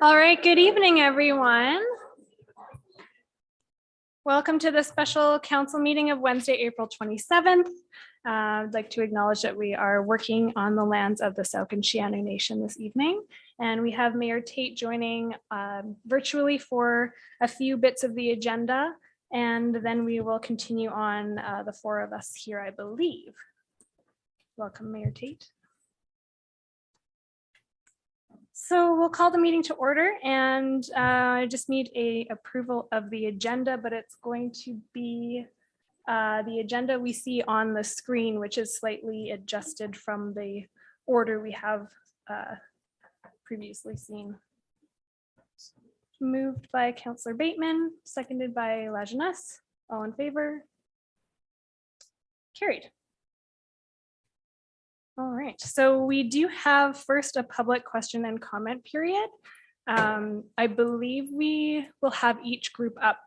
All right, good evening, everyone. Welcome to the special council meeting of Wednesday, April 27th. I'd like to acknowledge that we are working on the lands of the Souk and Sioux Nation this evening. And we have Mayor Tate joining virtually for a few bits of the agenda. And then we will continue on the four of us here, I believe. Welcome, Mayor Tate. So we'll call the meeting to order, and I just need a approval of the agenda, but it's going to be the agenda we see on the screen, which is slightly adjusted from the order we have previously seen. Moved by Councillor Bateman, seconded by La Jeunesse. All in favor? Carried. All right, so we do have first a public question and comment period. I believe we will have each group up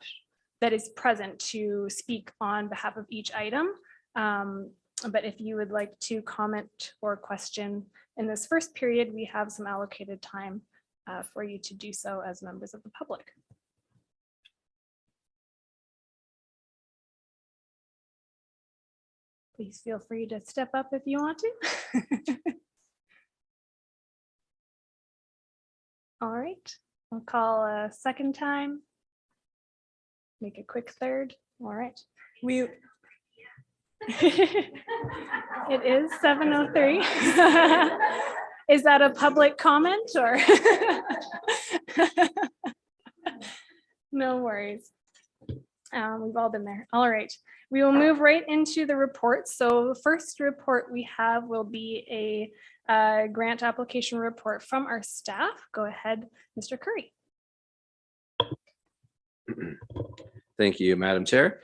that is present to speak on behalf of each item. But if you would like to comment or question in this first period, we have some allocated time for you to do so as members of the public. Please feel free to step up if you want to. All right, I'll call a second time. Make a quick third. All right. It is 7:03. Is that a public comment or? No worries. We've all been there. All right. We will move right into the reports. So the first report we have will be a grant application report from our staff. Go ahead, Mr. Curry. Thank you, Madam Chair.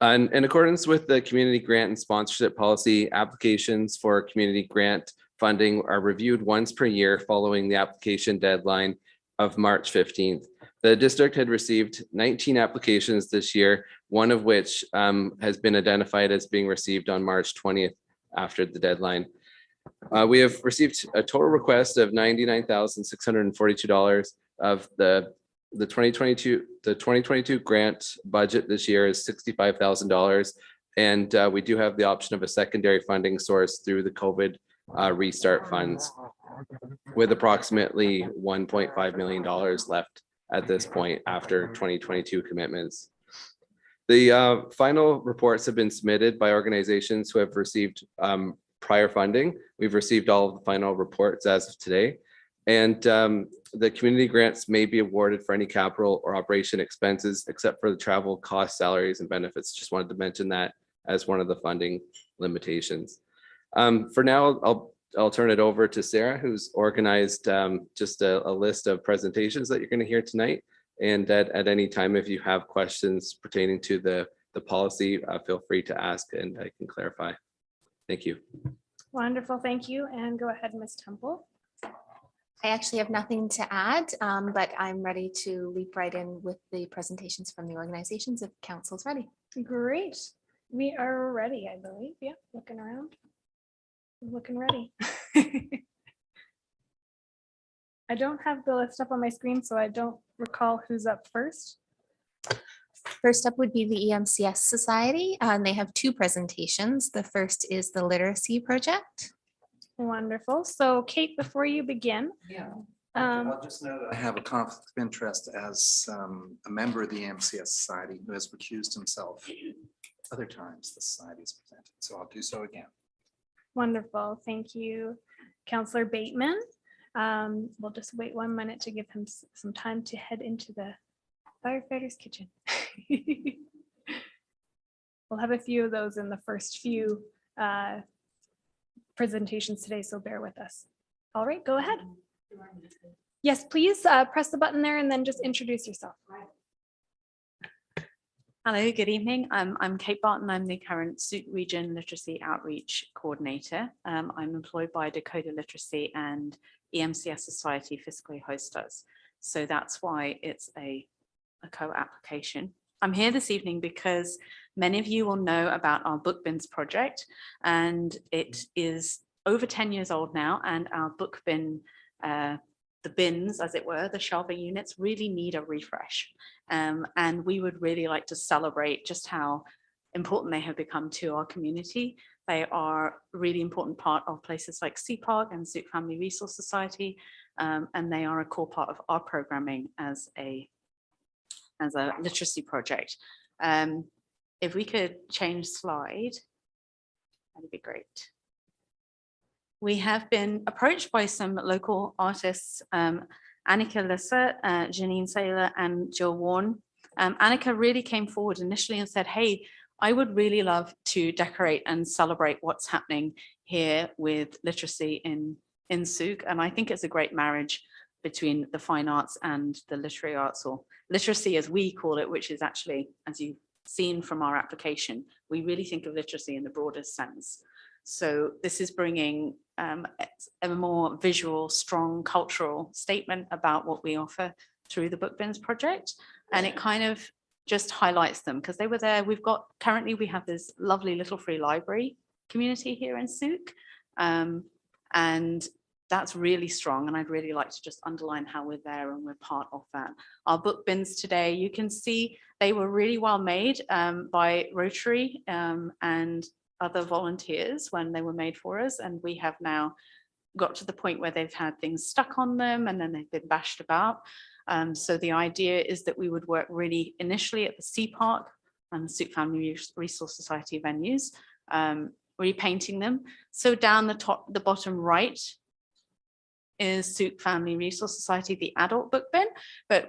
In accordance with the community grant and sponsorship policy, applications for community grant funding are reviewed once per year following the application deadline of March 15th. The district had received 19 applications this year, one of which has been identified as being received on March 20th after the deadline. We have received a total request of $99,642 of the 2022 grant budget this year is $65,000. And we do have the option of a secondary funding source through the COVID restart funds with approximately $1.5 million left at this point after 2022 commitments. The final reports have been submitted by organizations who have received prior funding. We've received all of the final reports as of today. And the community grants may be awarded for any capital or operation expenses except for the travel costs, salaries, and benefits. Just wanted to mention that as one of the funding limitations. For now, I'll turn it over to Sarah, who's organized just a list of presentations that you're going to hear tonight. And at any time, if you have questions pertaining to the policy, feel free to ask and I can clarify. Thank you. Wonderful, thank you. And go ahead, Ms. Temple. I actually have nothing to add, but I'm ready to leap right in with the presentations from the organizations if council's ready. Great. We are ready, I believe. Yeah, looking around. Looking ready. I don't have the list up on my screen, so I don't recall who's up first. First up would be the EMCS Society, and they have two presentations. The first is the literacy project. Wonderful. So Kate, before you begin. Yeah. I'll just note that I have a conflict of interest as a member of the AMCS Society who has recused himself other times the society is presented. So I'll do so again. Wonderful. Thank you, Councillor Bateman. We'll just wait 1 minute to give him some time to head into the firefighter's kitchen. We'll have a few of those in the first few presentations today, so bear with us. All right, go ahead. Yes, please press the button there and then just introduce yourself. Hello, good evening. I'm Kate Barton. I'm the current Sioux Region Literacy Outreach Coordinator. I'm employed by Dakota Literacy and EMCS Society fiscally host us. So that's why it's a co-application. I'm here this evening because many of you will know about our book bins project, and it is over 10 years old now, and our book bin bins, as it were, the shelving units really need a refresh. And we would really like to celebrate just how important they have become to our community. They are a really important part of places like Sea Park and Souk Family Resource Society, and they are a core part of our programming as a literacy project. If we could change slide, that'd be great. We have been approached by some local artists, Annika Lissert, Janine Saylor, and Jill Warren. Annika really came forward initially and said, hey, I would really love to decorate and celebrate what's happening here with literacy in Souk. And I think it's a great marriage between the fine arts and the literary arts, or literacy as we call it, which is actually, as you've seen from our application, we really think of literacy in the broadest sense. So this is bringing a more visual, strong cultural statement about what we offer through the Book Bins project. And it kind of just highlights them because they were there. Currently we have this lovely little free library community here in Souk. And that's really strong. And I'd really like to just underline how we're there and we're part of that. Our book bins today, you can see they were really well made by Rotary and other volunteers when they were made for us. And we have now got to the point where they've had things stuck on them and then they've been bashed about. So the idea is that we would work really initially at the Sea Park and the Souk Family Resource Society venues, repainting them. So down the bottom right is Souk Family Resource Society, the adult book bin, but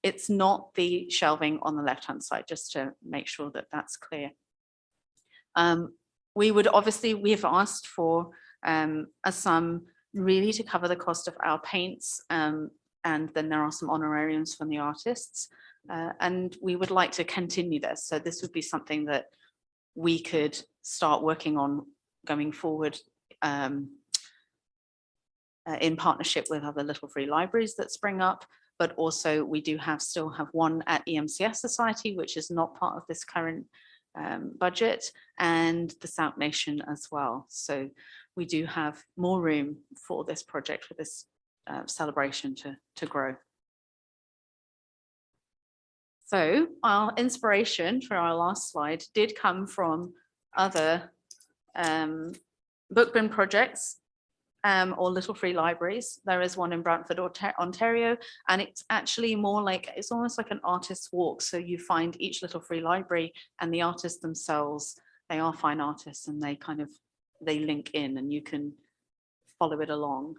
it's not the shelving on the left-hand side, just to make sure that that's clear. We have asked for a sum really to cover the cost of our paints, and then there are some honorariums from the artists, and we would like to continue this. So this would be something that we could start working on going forward in partnership with other little free libraries that spring up. But also we do still have one at EMCS Society, which is not part of this current budget, and the Souk Nation as well. So we do have more room for this project, for this celebration to grow. So our inspiration for our last slide did come from other book bin projects or little free libraries. There is one in Brantford, Ontario, and it's actually it's almost like an artist's walk. So you find each little free library and the artists themselves, they are fine artists, and they link in and you can follow it along.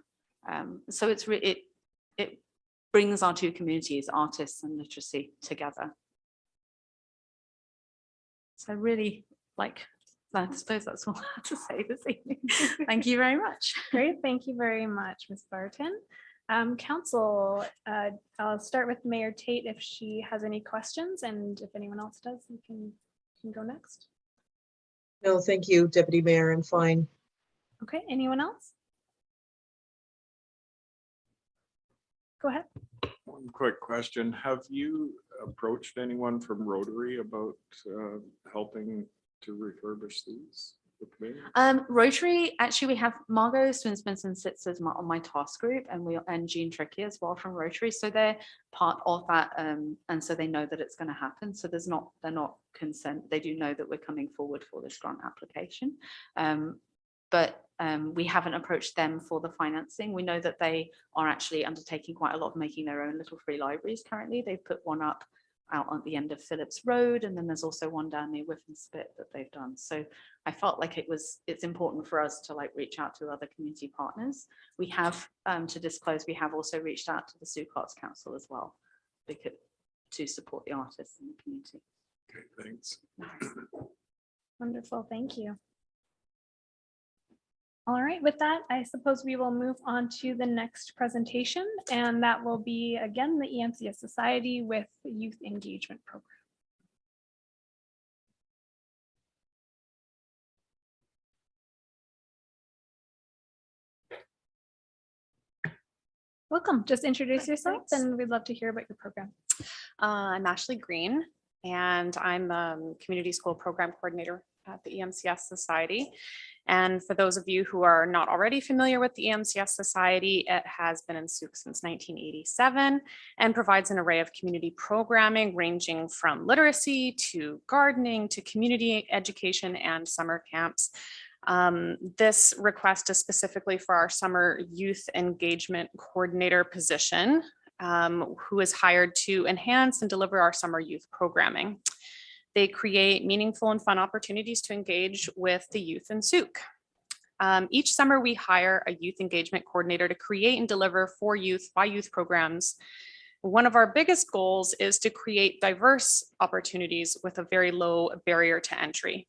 So it brings our two communities, artists and literacy, together. So really, I suppose that's all I have to say this evening. Thank you very much. Great, thank you very much, Ms. Barton. Council, I'll start with Mayor Tate if she has any questions, and if anyone else does, you can go next. No, thank you, Deputy Mayor, I'm fine. Okay, anyone else? Go ahead. One quick question. Have you approached anyone from Rotary about helping to refurbish these? Rotary, actually we have Margot Swinsmanson sits on my task group, and Jean Tricky as well from Rotary, so they're part of that, and so they know that it's going to happen. So they're not concerned. They do know that we're coming forward for this grant application, but we haven't approached them for the financing. We know that they are actually undertaking quite a lot of making their own little free libraries currently. They've put one up out at the end of Phillips Road, and then there's also one down near Whiffen Spit that they've done. So I felt like it's important for us to reach out to other community partners. We have, to disclose, we have also reached out to the Sioux Arts Council as well, to support the artists in the community. Okay, thanks. Wonderful, thank you. All right, with that, I suppose we will move on to the next presentation, and that will be again the EMCS Society with the Youth Engagement Program. Welcome, just introduce yourself and we'd love to hear about your program. I'm Ashley Green, and I'm Community School Program Coordinator at the EMCS Society. And for those of you who are not already familiar with the EMCS Society, it has been in Sioux since 1987 and provides an array of community programming ranging from literacy to gardening to community education and summer camps. This request is specifically for our summer youth engagement coordinator position, who is hired to enhance and deliver our summer youth programming. They create meaningful and fun opportunities to engage with the youth in Souk. Each summer, we hire a youth engagement coordinator to create and deliver for youth by youth programs. One of our biggest goals is to create diverse opportunities with a very low barrier to entry.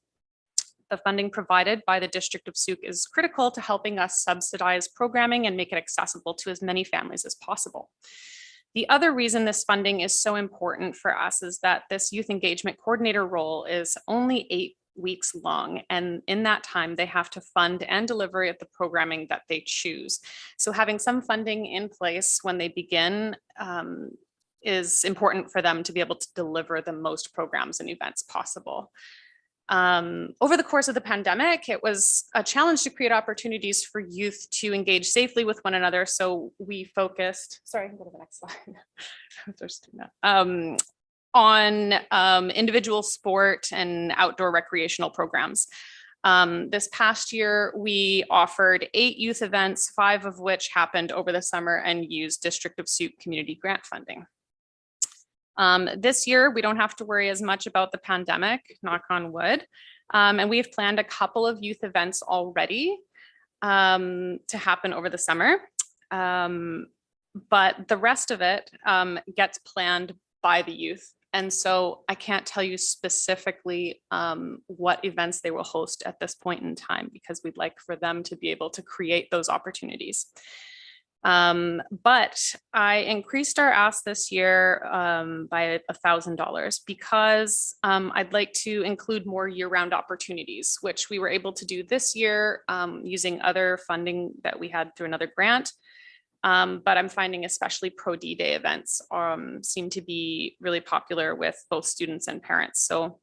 The funding provided by the District of Souk is critical to helping us subsidize programming and make it accessible to as many families as possible. The other reason this funding is so important for us is that this youth engagement coordinator role is only 8 weeks long. And in that time, they have to fund and deliver the programming that they choose. So having some funding in place when they begin is important for them to be able to deliver the most programs and events possible. Over the course of the pandemic, it was a challenge to create opportunities for youth to engage safely with one another. So we focused, sorry, I can go to the next slide. On individual sport and outdoor recreational programs. This past year, we offered 8 youth events, 5 of which happened over the summer and used District of Souk community grant funding. This year, we don't have to worry as much about the pandemic, knock on wood. And we've planned a couple of youth events already to happen over the summer. But the rest of it gets planned by the youth. And so I can't tell you specifically what events they will host at this point in time, because we'd like for them to be able to create those opportunities. But I increased our ask this year by $1,000 because I'd like to include more year-round opportunities, which we were able to do this year using other funding that we had through another grant. But I'm finding especially Pro D-Day events seem to be really popular with both students and parents. So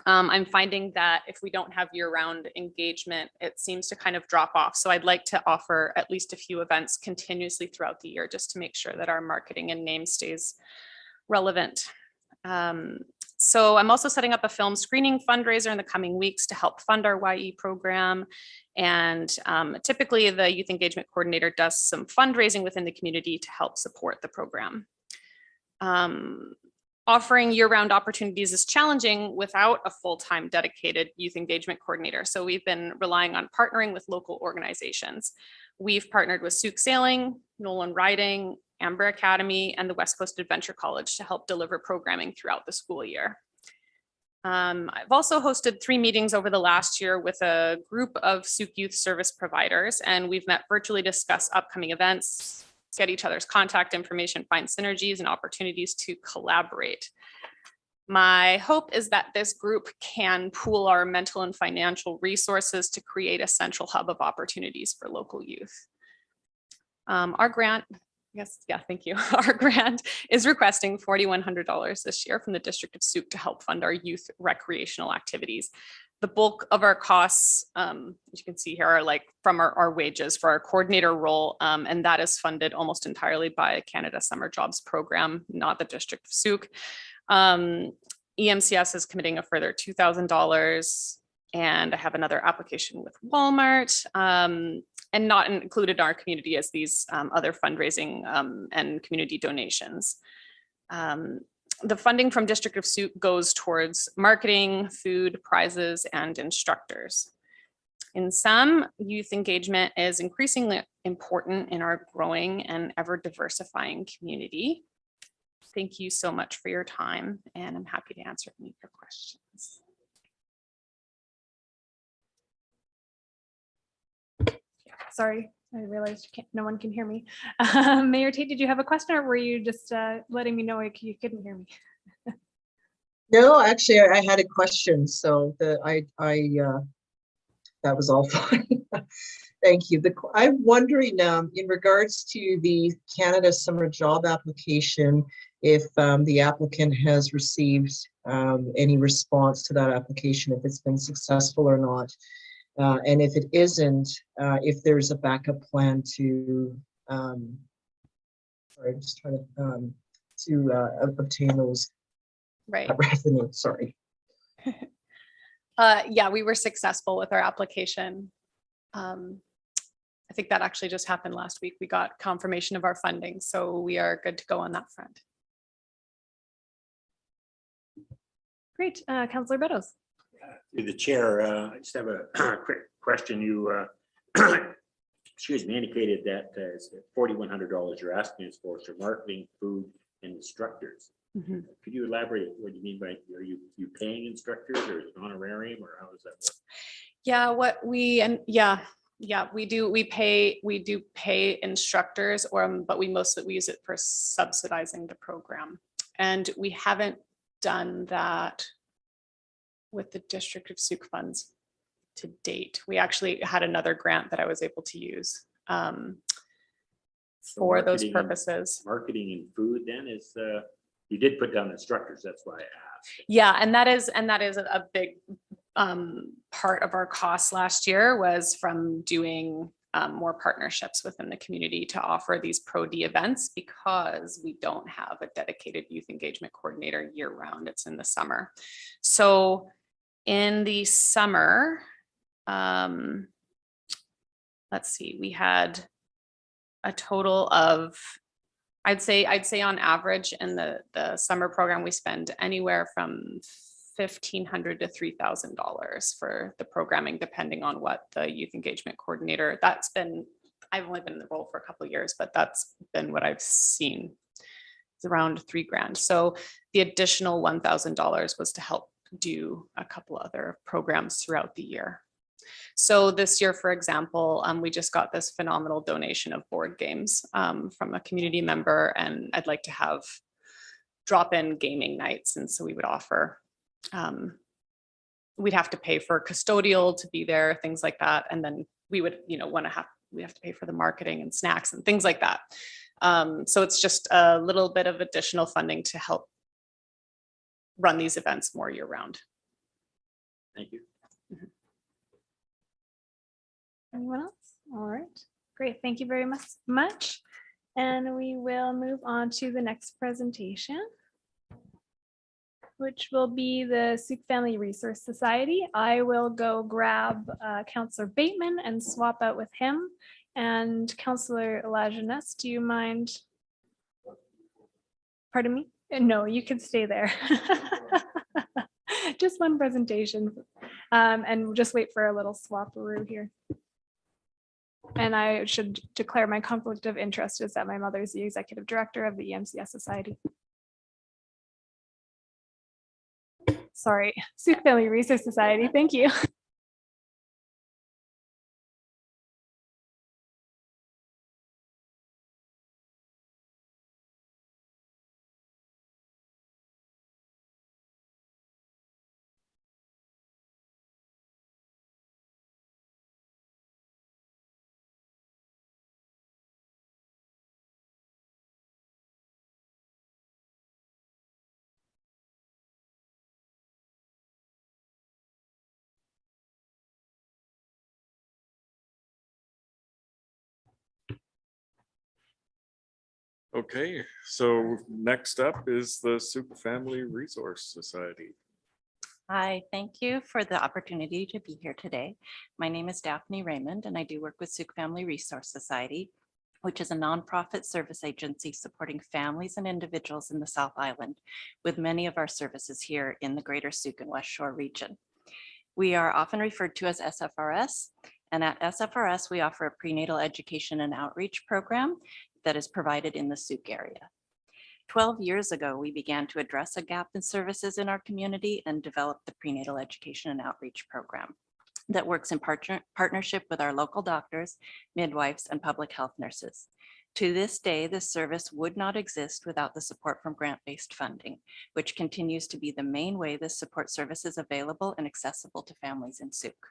I'm finding that if we don't have year-round engagement, it seems to kind of drop off. So I'd like to offer at least a few events continuously throughout the year, just to make sure that our marketing and name stays relevant. So I'm also setting up a film screening fundraiser in the coming weeks to help fund our YE program. And typically the youth engagement coordinator does some fundraising within the community to help support the program. Offering year-round opportunities is challenging without a full-time dedicated youth engagement coordinator. So we've been relying on partnering with local organizations. We've partnered with Souk Sailing, Nolan Riding, Amber Academy, and the West Coast Adventure College to help deliver programming throughout the school year. I've also hosted 3 meetings over the last year with a group of Souk youth service providers, and we've met virtually to discuss upcoming events, get each other's contact information, find synergies and opportunities to collaborate. My hope is that this group can pool our mental and financial resources to create a central hub of opportunities for local youth. Our grant, yes, yeah, thank you. Our grant is requesting $4,100 this year from the District of Souk to help fund our youth recreational activities. The bulk of our costs, as you can see here, are like from our wages for our coordinator role, and that is funded almost entirely by Canada Summer Jobs Program, not the District of Souk. EMCS is committing a further $2,000, and I have another application with Walmart, and not included in our community as these other fundraising and community donations. The funding from District of Souk goes towards marketing, food, prizes, and instructors. In sum, youth engagement is increasingly important in our growing and ever diversifying community. Thank you so much for your time, and I'm happy to answer any of your questions. Sorry, I realized no one can hear me. Mayor Tate, did you have a question, or were you just letting me know you couldn't hear me? No, actually, I had a question, so that was all fine. Thank you. I'm wondering, in regards to the Canada Summer Job application, if the applicant has received any response to that application, if it's been successful or not. And if it isn't, if there's a backup plan to, sorry, I'm just trying to obtain those Right. revenue, sorry. Yeah, we were successful with our application. I think that actually just happened last week. We got confirmation of our funding, so we are good to go on that front. Great. Councillor Beddoes. Through the chair, I just have a quick question. You, excuse me, indicated that $4,100 you're asking us for marketing, food, and instructors. Mm-hmm. Could you elaborate what you mean by, are you paying instructors or is it honorarium or how does that work? Yeah, we do pay instructors, but we use it for subsidizing the program. And we haven't done that with the District of Sioux funds to date. We actually had another grant that I was able to use for those purposes. Marketing and food then is, you did put down instructors, that's why I asked. Yeah, and that is a big part of our cost last year was from doing more partnerships within the community to offer these Pro D events because we don't have a dedicated youth engagement coordinator year round. It's in the summer. So in the summer, let's see, we had a total of, I'd say on average in the summer program, we spend anywhere from $1,500 to $3,000 for the programming, depending on what the youth engagement coordinator, I've only been in the role for a couple of years, but that's been what I've seen. It's around $3,000. So the additional $1,000 was to help do a couple other programs throughout the year. So this year, for example, we just got this phenomenal donation of board games from a community member, and I'd like to have drop-in gaming nights. And so we would offer, we'd have to pay for custodial to be there, things like that. And then we would, we have to pay for the marketing and snacks and things like that. So it's just a little bit of additional funding to help run these events more year round. Thank you. Anyone else? All right, great. Thank you very much. And we will move on to the next presentation, which will be the Souk Family Resource Society. I will go grab Councillor Bateman and swap out with him. And Councillor Lajeunesse, do you mind? Pardon me? No, you can stay there. Just one presentation. And just wait for a little swap-a-roo here. And I should declare my conflict of interest is that my mother is the executive director of the EMCS Society. Sorry, Souk Family Resource Society, thank you. Okay, so next up is the Sooke Family Resource Society. Hi, thank you for the opportunity to be here today. My name is Daphne Raymond, and I do work with Sooke Family Resource Society, which is a nonprofit service agency supporting families and individuals in the South Island, with many of our services here in the Greater Sooke and West Shore region. We are often referred to as SFRS, and at SFRS, we offer a prenatal education and outreach program that is provided in the Sooke area. 12 years ago, we began to address a gap in services in our community and developed the prenatal education and outreach program that works in partnership with our local doctors, midwives, and public health nurses. To this day, this service would not exist without the support from grant-based funding, which continues to be the main way this support service is available and accessible to families in Sooke.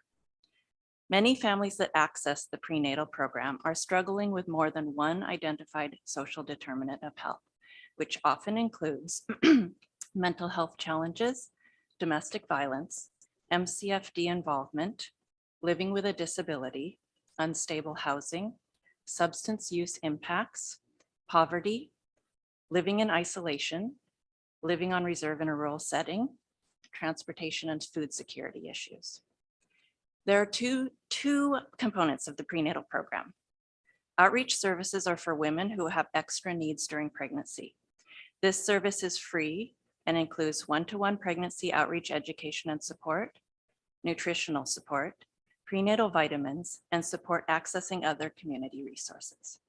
Many families that access the prenatal program are struggling with more than one identified social determinant of health, which often includes mental health challenges, domestic violence, MCFD involvement, living with a disability, unstable housing, substance use impacts, poverty, living in isolation, living on reserve in a rural setting, transportation and food security issues. There are two components of the prenatal program. Outreach services are for women who have extra needs during pregnancy. This service is free and includes one-to-one pregnancy outreach education and support, nutritional support, prenatal vitamins, and support accessing other community resources.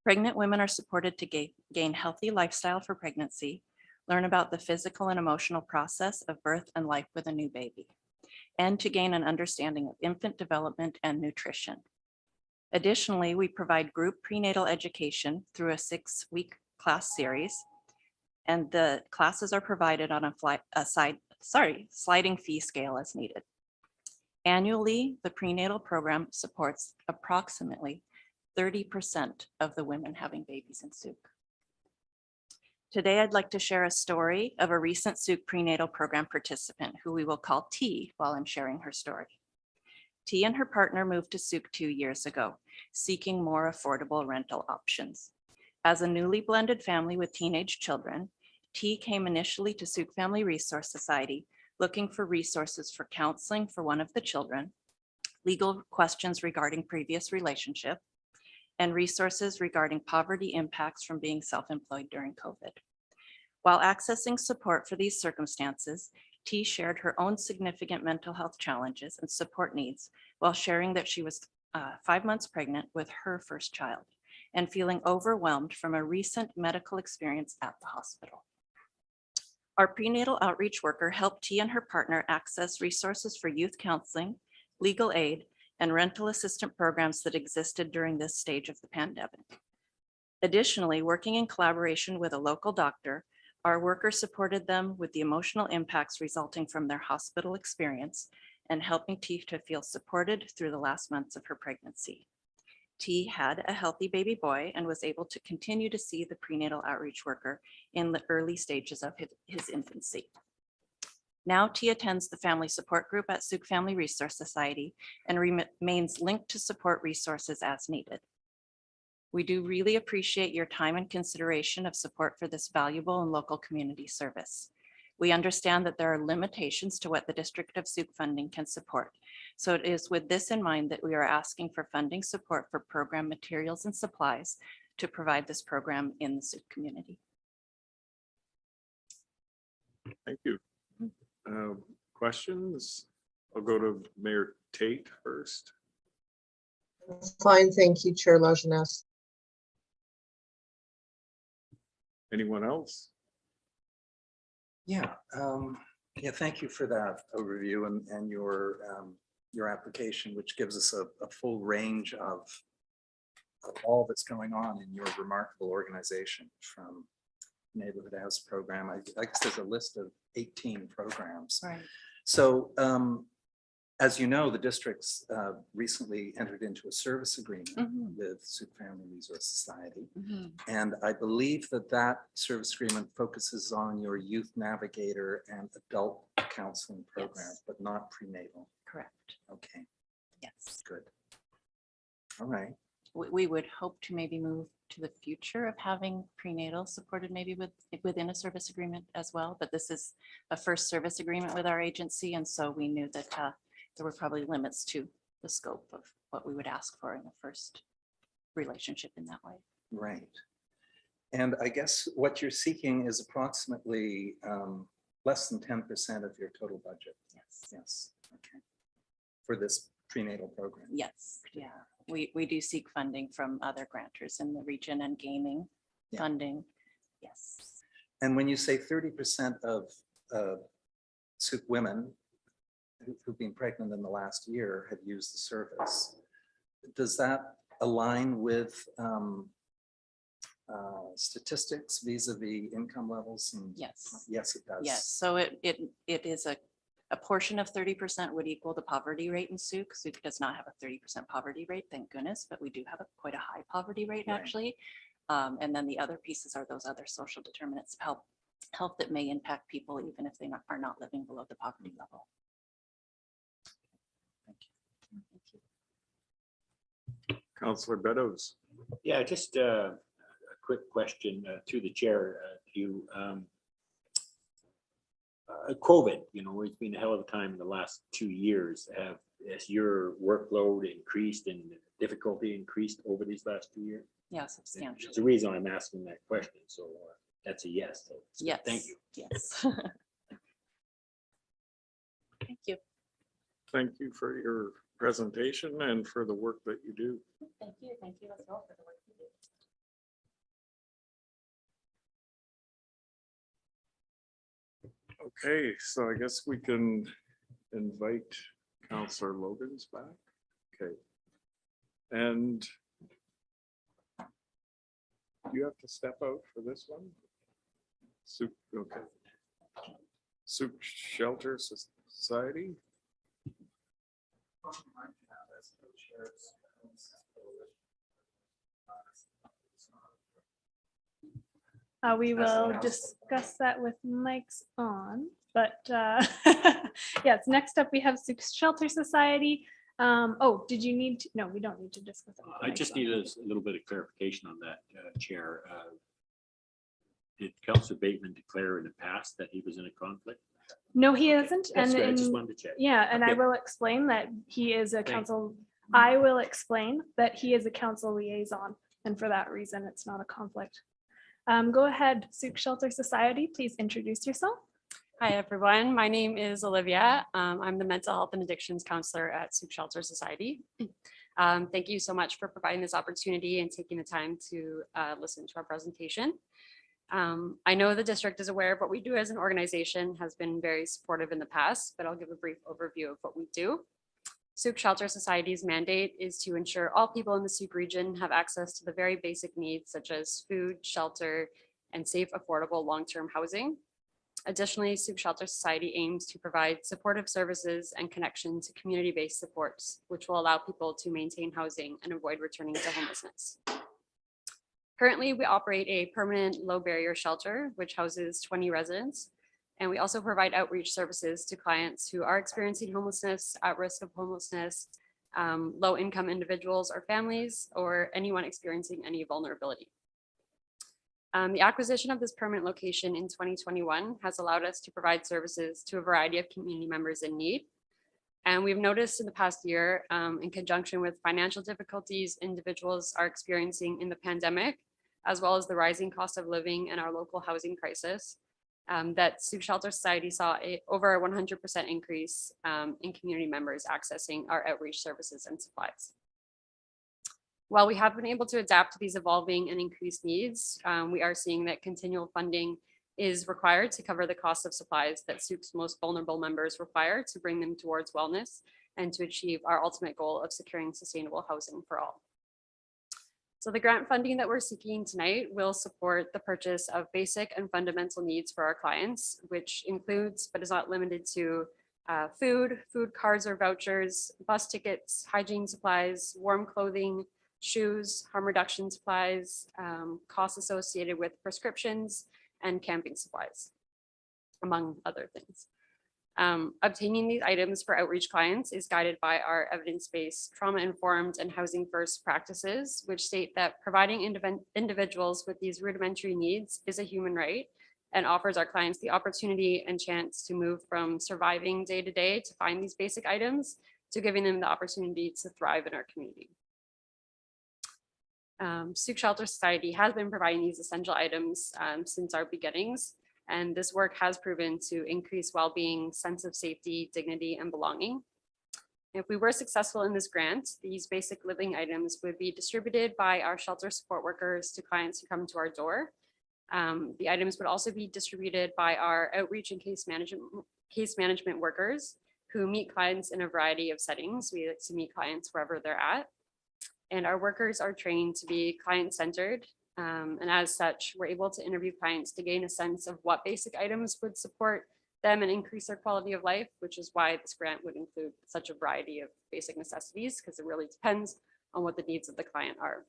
Pregnant women are supported to gain healthy lifestyle for pregnancy, learn about the physical and emotional process of birth and life with a new baby, and to gain an understanding of infant development and nutrition. Additionally, we provide group prenatal education through a 6-week class series, and the classes are provided on a sliding fee scale as needed. Annually, the prenatal program supports approximately 30% of the women having babies in Souk. Today, I'd like to share a story of a recent Souk prenatal program participant who we will call T while I'm sharing her story. T and her partner moved to Souk 2 years ago, seeking more affordable rental options. As a newly blended family with teenage children, T came initially to Souk Family Resource Society looking for resources for counseling for one of the children, legal questions regarding previous relationship, and resources regarding poverty impacts from being self-employed during COVID. While accessing support for these circumstances, T shared her own significant mental health challenges and support needs while sharing that she was 5 months pregnant with her first child and feeling overwhelmed from a recent medical experience at the hospital. Our prenatal outreach worker helped T and her partner access resources for youth counseling, legal aid, and rental assistance programs that existed during this stage of the pandemic. Additionally, working in collaboration with a local doctor, our worker supported them with the emotional impacts resulting from their hospital experience and helping T to feel supported through the last months of her pregnancy. T had a healthy baby boy and was able to continue to see the prenatal outreach worker in the early stages of his infancy. Now T attends the family support group at Souk Family Resource Society and remains linked to support resources as needed. We do really appreciate your time and consideration of support for this valuable and local community service. We understand that there are limitations to what the District of Souk funding can support. So it is with this in mind that we are asking for funding support for program materials and supplies to provide this program in the Souk community. Thank you. Questions? I'll go to Mayor Tate first. Fine, thank you, Chair Lajeunesse. Anyone else? Yeah, thank you for that overview and your application, which gives us a full range of all that's going on in your remarkable organization, from neighborhood house program. I guess there's a list of 18 programs. Right. So as you know, the districts recently entered into a service agreement with Souk Family Resource Society. And I believe that service agreement focuses on your youth navigator and adult counseling programs, but not prenatal. Correct. Okay, Yes. good. All right. We would hope to maybe move to the future of having prenatal supported maybe within a service agreement as well. But this is a first service agreement with our agency. And so we knew that there were probably limits to the scope of what we would ask for in the first relationship in that way. Right. And I guess what you're seeking is approximately less than 10% of your total budget. Yes. Yes. Okay. For this prenatal program. Yes. Yeah. We do seek funding from other grantors in the region and gaining funding. Yes. And when you say 30% of Souk women who've been pregnant in the last year have used the service, does that align with statistics vis-a-vis income levels? And Yes. yes, it does. Yes. So it is a portion of 30% would equal the poverty rate in Souk. Souk does not have a 30% poverty rate, thank goodness, but we do have quite a high poverty rate actually. And then the other pieces are those other social determinants of health that may impact people even if they are not living below the poverty level. Councillor Beddoes. Yeah, just a quick question to the chair. COVID, it's been a hell of a time in the last 2 years. Has your workload increased and difficulty increased over these last 2 years? Yeah, substantial. It's the reason I'm asking that question. So that's a yes. So it's good. Yes. Thank you. Yes. Thank you. Thank you for your presentation and for the work that you do. Thank you. Thank you as well for the work you do. Okay, so I guess we can invite Councillor Logan's back. Okay. And you have to step out for this one? Sooke, okay. Sooke Shelter Society? We will discuss that with mics on, but yes, next up we have Sioux Shelter Society. Oh, did you need to? No, we don't need to discuss it. with I mics just on. need a little bit of clarification on that, Chair. Did Councillor Bateman declare in the past that he was in a conflict? No, he Okay, isn't. that's good. I just and- wanted to check. Yeah, and I Okay. will explain that he is a Thank you. council. I will explain that he is a council liaison, and for that reason, it's not a conflict. Go ahead, Sioux Shelter Society, please introduce yourself. Hi, everyone. My name is Olivia. I'm the mental health and addictions counselor at Sioux Shelter Society. Thank you so much for providing this opportunity and taking the time to listen to our presentation. I know the district is aware of what we do as an organization, has been very supportive in the past, but I'll give a brief overview of what we do. Sioux Shelter Society's mandate is to ensure all people in the Sioux region have access to the very basic needs such as food, shelter, and safe, affordable, long-term housing. Additionally, Sioux Shelter Society aims to provide supportive services and connection to community-based supports, which will allow people to maintain housing and avoid returning to homelessness. Currently, we operate a permanent low-barrier shelter, which houses 20 residents. And we also provide outreach services to clients who are experiencing homelessness, at risk of homelessness, low-income individuals or families, or anyone experiencing any vulnerability. The acquisition of this permanent location in 2021 has allowed us to provide services to a variety of community members in need. And we've noticed in the past year, in conjunction with financial difficulties individuals are experiencing in the pandemic, as well as the rising cost of living and our local housing crisis, that Sioux Shelter Society saw over a 100% increase in community members accessing our outreach services and supplies. While we have been able to adapt to these evolving and increased needs, we are seeing that continual funding is required to cover the cost of supplies that Souk's most vulnerable members require to bring them towards wellness and to achieve our ultimate goal of securing sustainable housing for all. So the grant funding that we're seeking tonight will support the purchase of basic and fundamental needs for our clients, which includes, but is not limited to, food cards or vouchers, bus tickets, hygiene supplies, warm clothing, shoes, harm reduction supplies, costs associated with prescriptions, and camping supplies, among other things. Obtaining these items for outreach clients is guided by our evidence-based, trauma-informed, and housing-first practices, which state that providing individuals with these rudimentary needs is a human right and offers our clients the opportunity and chance to move from surviving day to day to find these basic items to giving them the opportunity to thrive in our community. Sioux Shelter Society has been providing these essential items since our beginnings. And this work has proven to increase well-being, sense of safety, dignity, and belonging. If we were successful in this grant, these basic living items would be distributed by our shelter support workers to clients who come to our door. The items would also be distributed by our outreach and case management workers who meet clients in a variety of settings. We like to meet clients wherever they're at. And our workers are trained to be client-centered. And as such, we're able to interview clients to gain a sense of what basic items would support them and increase their quality of life, which is why this grant would include such a variety of basic necessities, because it really depends on what the needs of the client are.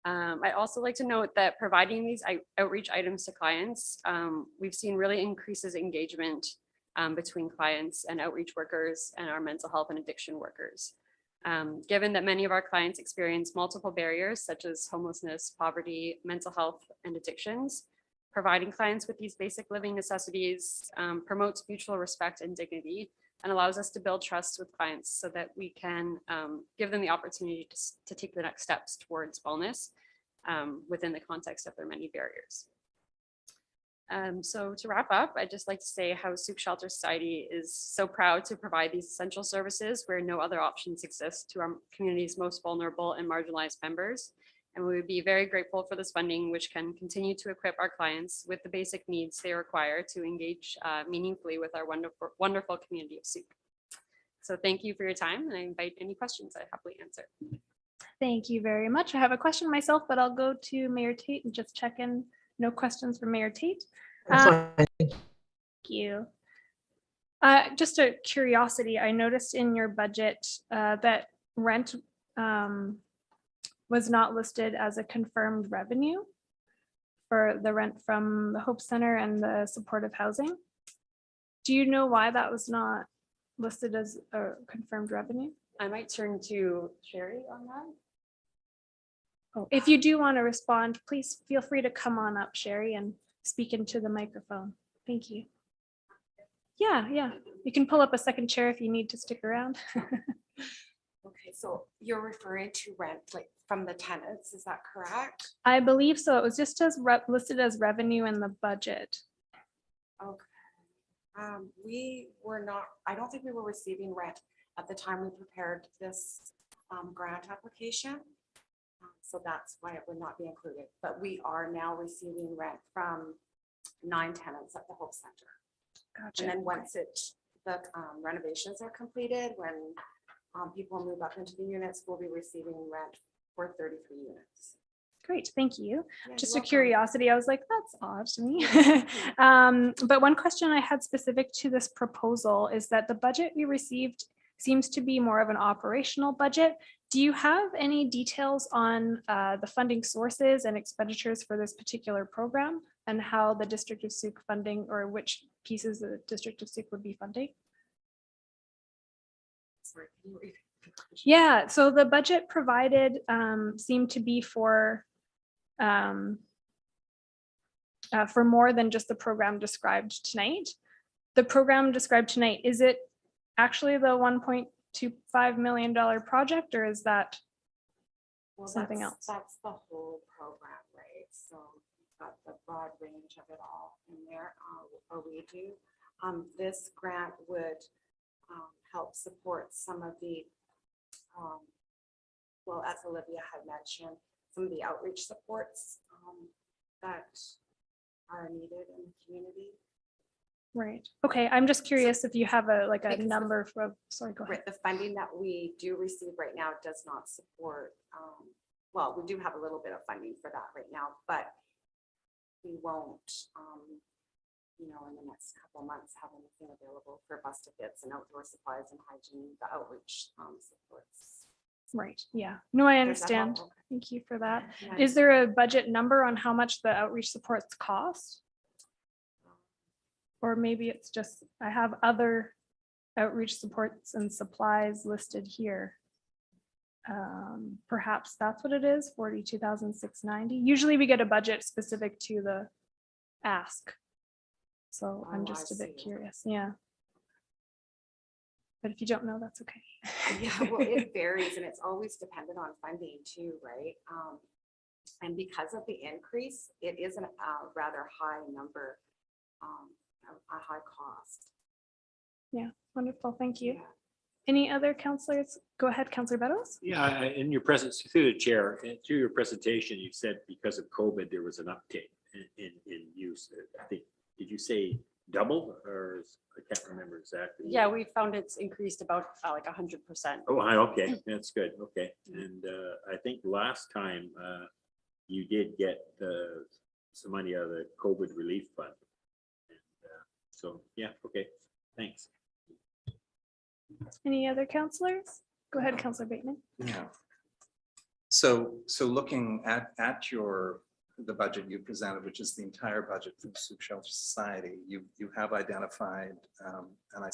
I'd also like to note that providing these outreach items to clients, we've seen really increases engagement between clients and outreach workers and our mental health and addiction workers. Given that many of our clients experience multiple barriers such as homelessness, poverty, mental health, and addictions, providing clients with these basic living necessities promotes mutual respect and dignity and allows us to build trust with clients so that we can give them the opportunity to take the next steps towards wellness within the context of their many barriers. So to wrap up, I'd just like to say how Souk Shelter Society is so proud to provide these essential services where no other options exist to our community's most vulnerable and marginalized members. And we would be very grateful for this funding, which can continue to equip our clients with the basic needs they require to engage meaningfully with our wonderful community of Souk. So thank you for your time, and I invite any questions I happily answer. Thank you very much. I have a question myself, but I'll go to Mayor Tate and just check in. No questions from Mayor Tate. Thank you. Just a curiosity, I noticed in your budget that rent was not listed as a confirmed revenue for the rent from the Hope Center and the supportive housing. Do you know why that was not listed as a confirmed revenue? I might turn to Sherry on that. Oh, if you do want to respond, please feel free to come on up, Sherry, and speak into the microphone. Thank you. Yeah. You can pull up a second chair if you need to stick around. Okay, so you're referring to rent like from the tenants, is that correct? I believe so. It was just as listed as revenue in the budget. Okay. We were not, I don't think we were receiving rent at the time we prepared this grant application. So that's why it would not be included, but we are now receiving rent from 9 tenants at the Hope Center. Gotcha. And then once the renovations are completed, when people move up into the units, we'll be receiving rent for 33 units. Great, thank you. Yeah, Just you're a welcome. curiosity, I was like, that's odd to me. But one question I had specific to this proposal is that the budget we received seems to be more of an operational budget. Do you have any details on the funding sources and expenditures for this particular program and how the District of Souk funding, or which pieces the District of Souk would be funding? Sorry, can you repeat the question? Yeah, so the budget provided seemed to be for more than just the program described tonight. The program described tonight, is it actually the $1.25 million project, or is that something else? That's the whole program, right? So we've got the broad range of it all in there, or we do. This grant would help support some of the, well, as Olivia had mentioned, some of the outreach supports that are needed in the community. Right. Okay. I'm just curious if you have a Because the- number for, sorry, go ahead. Right, the funding that we do receive right now does not support, well, we do have a little bit of funding for that right now, but we won't, you know, in the next couple of months have anything available for busted bits and outdoor supplies and hygiene, the outreach supports. Right. Yeah. No, I Does that understand. help? Thank you for that. Yeah. Is there a budget number on how much the outreach supports cost? Or maybe it's just, I have other outreach supports and supplies listed here. Perhaps that's what it is, 42,690. Usually we get a budget specific to the ask. So I'm Oh, just I a bit see. curious, yeah. But if you don't know, that's okay. Yeah, well, it varies and it's always dependent on funding too, right? And because of the increase, it is a rather high number, a high cost. Yeah, wonderful, thank you. Yeah. Any other counselors? Go ahead, Counselor Beddoes. Yeah, in your presence, through the chair, through your presentation, you said because of COVID, there was an uptake in use. I think, did you say double or I can't remember exactly? Yeah, we found it's increased about like 100%. Oh, okay, that's good. Okay. And I think last time you did get some money out of the COVID relief fund. And, so, yeah, okay, thanks. Any other counselors? Go ahead, Counselor Bateman. Yeah. So looking at the budget you presented, which is the entire budget for the Souk Shelter Society, you have identified, and I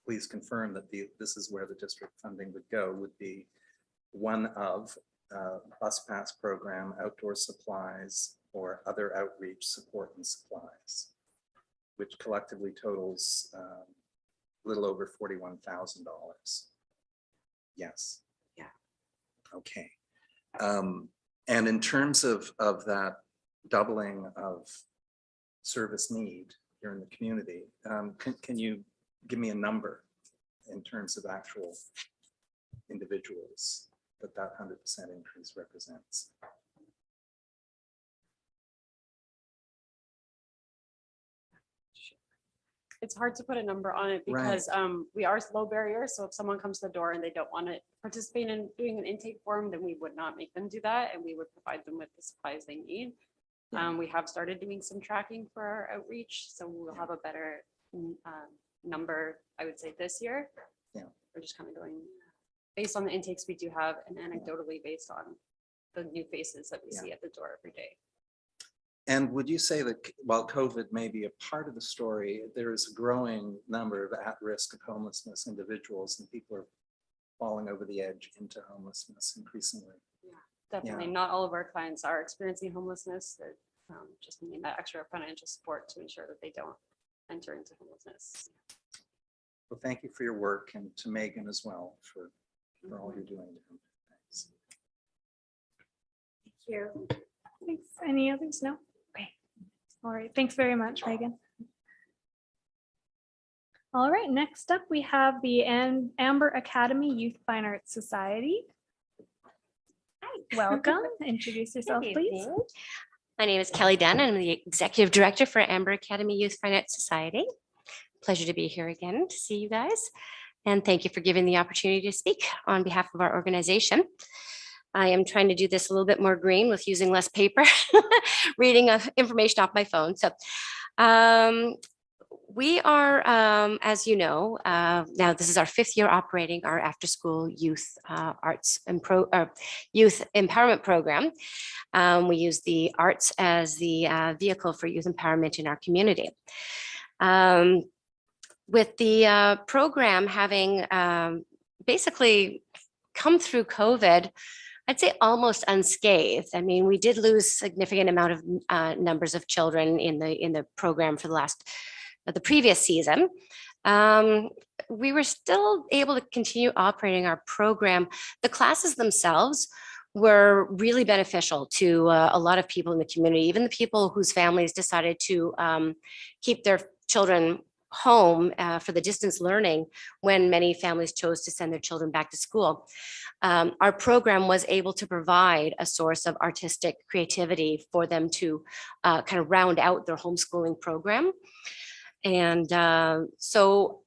please confirm that this is where the district funding would go, would be one of bus pass program, outdoor supplies, or other outreach support and supplies, which collectively totals a little over $41,000. Yes. Yeah. Okay. And in terms of that doubling of service need here in the community, can you give me a number in terms of actual individuals that 100% increase represents? It's hard to put a number on it because we are low barrier. So if someone comes to the door and they don't want to participate in doing an intake form, then we would not make them do that, and we would provide them with the supplies they need. We have started doing some tracking for our outreach, so we'll have a better number, I would say, this year. Yeah. We're just kind of going based on the intakes we do have, and anecdotally based on the new faces that we see at the door every day. And would you say that while COVID may be a part of the story, there is a growing number of at-risk of homelessness individuals, and people are falling over the edge into homelessness increasingly? Definitely, not all of our clients are experiencing homelessness. They're just needing that extra financial support to ensure that they don't enter into homelessness. Well, thank you for your work, and to Megan as well for all you're doing. Thanks. Thank you. Thanks. Any others? No? Okay. All right. Thanks very much, Megan. All right. Next up, we have the Amber Academy Youth Fine Arts Society. Hi. Welcome. Introduce yourself, please. My name is Kelly Dunn. I'm the Executive Director for Amber Academy Youth Fine Arts Society. Pleasure to be here again to see you guys. And thank you for giving the opportunity to speak on behalf of our organization. I am trying to do this a little bit more green with using less paper, reading information off my phone. So we are, as you know, now this is our 5th year operating our after-school youth arts and youth empowerment program. We use the arts as the vehicle for youth empowerment in our community. With the program having basically come through COVID, I'd say almost unscathed. I mean, we did lose significant amount of numbers of children in the program for the previous season. We were still able to continue operating our program. The classes themselves were really beneficial to a lot of people in the community, even the people whose families decided to keep their children home for the distance learning when many families chose to send their children back to school. Our program was able to provide a source of artistic creativity for them to kind of round out their homeschooling program. And so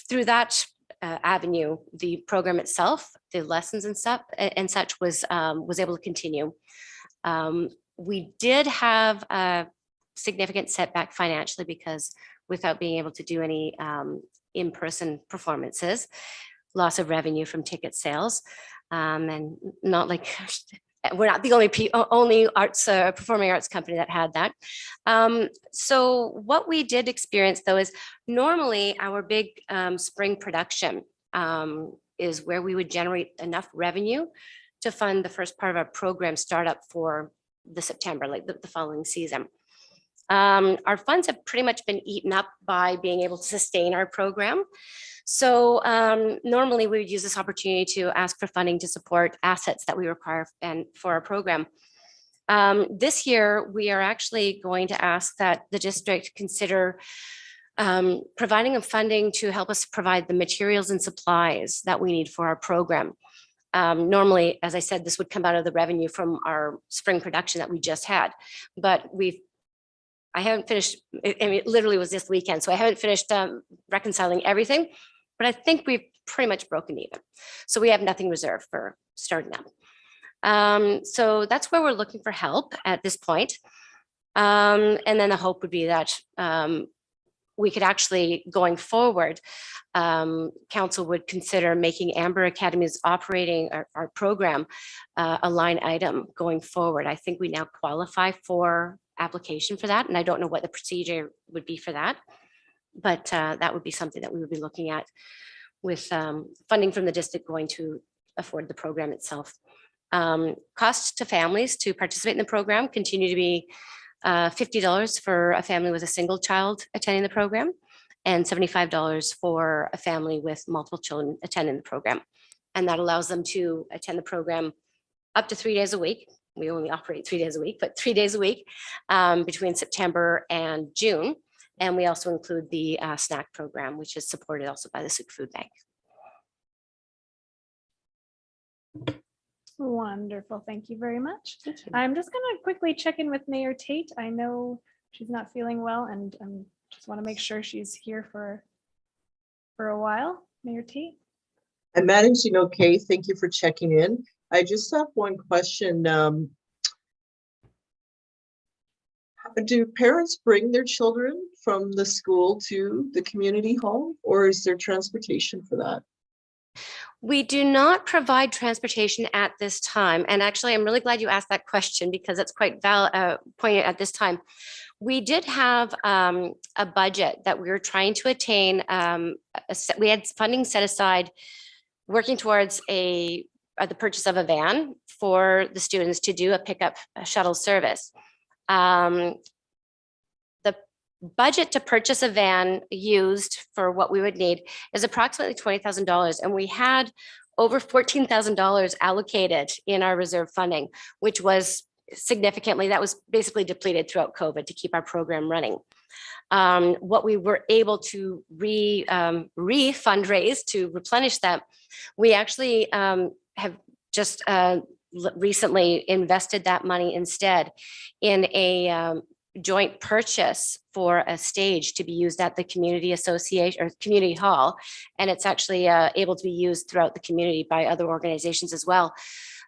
through that avenue, the program itself, the lessons and stuff and such was able to continue. We did have a significant setback financially because without being able to do any in-person performances, loss of revenue from ticket sales, and not like we're not the only arts performing arts company that had that. So what we did experience though is normally our big spring production is where we would generate enough revenue to fund the first part of our program startup for the September, like the following season. Our funds have pretty much been eaten up by being able to sustain our program. So normally we would use this opportunity to ask for funding to support assets that we require for our program. This year, we are actually going to ask that the district consider providing a funding to help us provide the materials and supplies that we need for our program. Normally, as I said, this would come out of the revenue from our spring production that we just had, but I haven't finished, I mean, it literally was this weekend, so I haven't finished reconciling everything, but I think we've pretty much broken even. So we have nothing reserved for starting up. So that's where we're looking for help at this point. And then the hope would be that we could actually, going forward, council would consider making Amber Academy's operating our program a line item going forward. I think we now qualify for application for that, and I don't know what the procedure would be for that. But that would be something that we would be looking at with funding from the district going to afford the program itself. Costs to families to participate in the program continue to be $50 for a family with a single child attending the program and $75 for a family with multiple children attending the program. And that allows them to attend the program up to 3 days a week. We only operate 3 days a week, but 3 days a week between September and June. And we also include the snack program, which is supported also by the Souk Food Bank. Wonderful. Thank you very much. I'm just going to quickly check in with Mayor Tate. I know she's not feeling well and just want to make sure she's here for a while. Mayor Tate. I'm managing okay. Thank you for checking in. I just have one question. Do parents bring their children from the school to the community hall, or is there transportation for that? We do not provide transportation at this time. And actually, I'm really glad you asked that question because it's quite poignant at this time. We did have a budget that we were trying to attain. We had funding set aside working towards the purchase of a van for the students to do a pickup shuttle service. The budget to purchase a van used for what we would need is approximately $20,000, and we had over $14,000 allocated in our reserve funding, which was significantly, that was basically depleted throughout COVID to keep our program running. What we were able to fundraise to replenish that, we actually have just recently invested that money instead in a joint purchase for a stage to be used at the community association or community hall. And it's actually able to be used throughout the community by other organizations as well.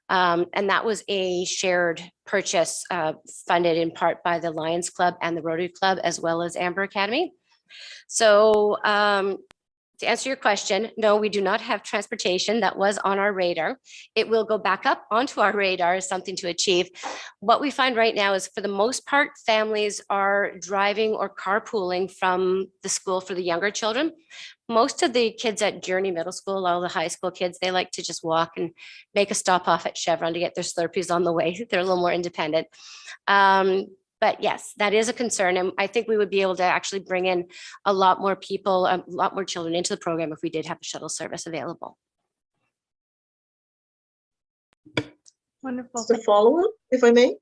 And that was a shared purchase funded in part by the Lions Club and the Rotary Club, as well as Amber Academy. So to answer your question, no, we do not have transportation. That was on our radar. It will go back up onto our radar as something to achieve. What we find right now is, for the most part, families are driving or carpooling from the school for the younger children. Most of the kids at Journey Middle School, all the high school kids, they like to just walk and make a stop off at Chevron to get their Slurpees on the way. They're a little more independent. But yes, that is a concern. And I think we would be able to actually bring in a lot more people, a lot more children into the program if we did have a shuttle service available. Wonderful. Just a follow-up, if I may.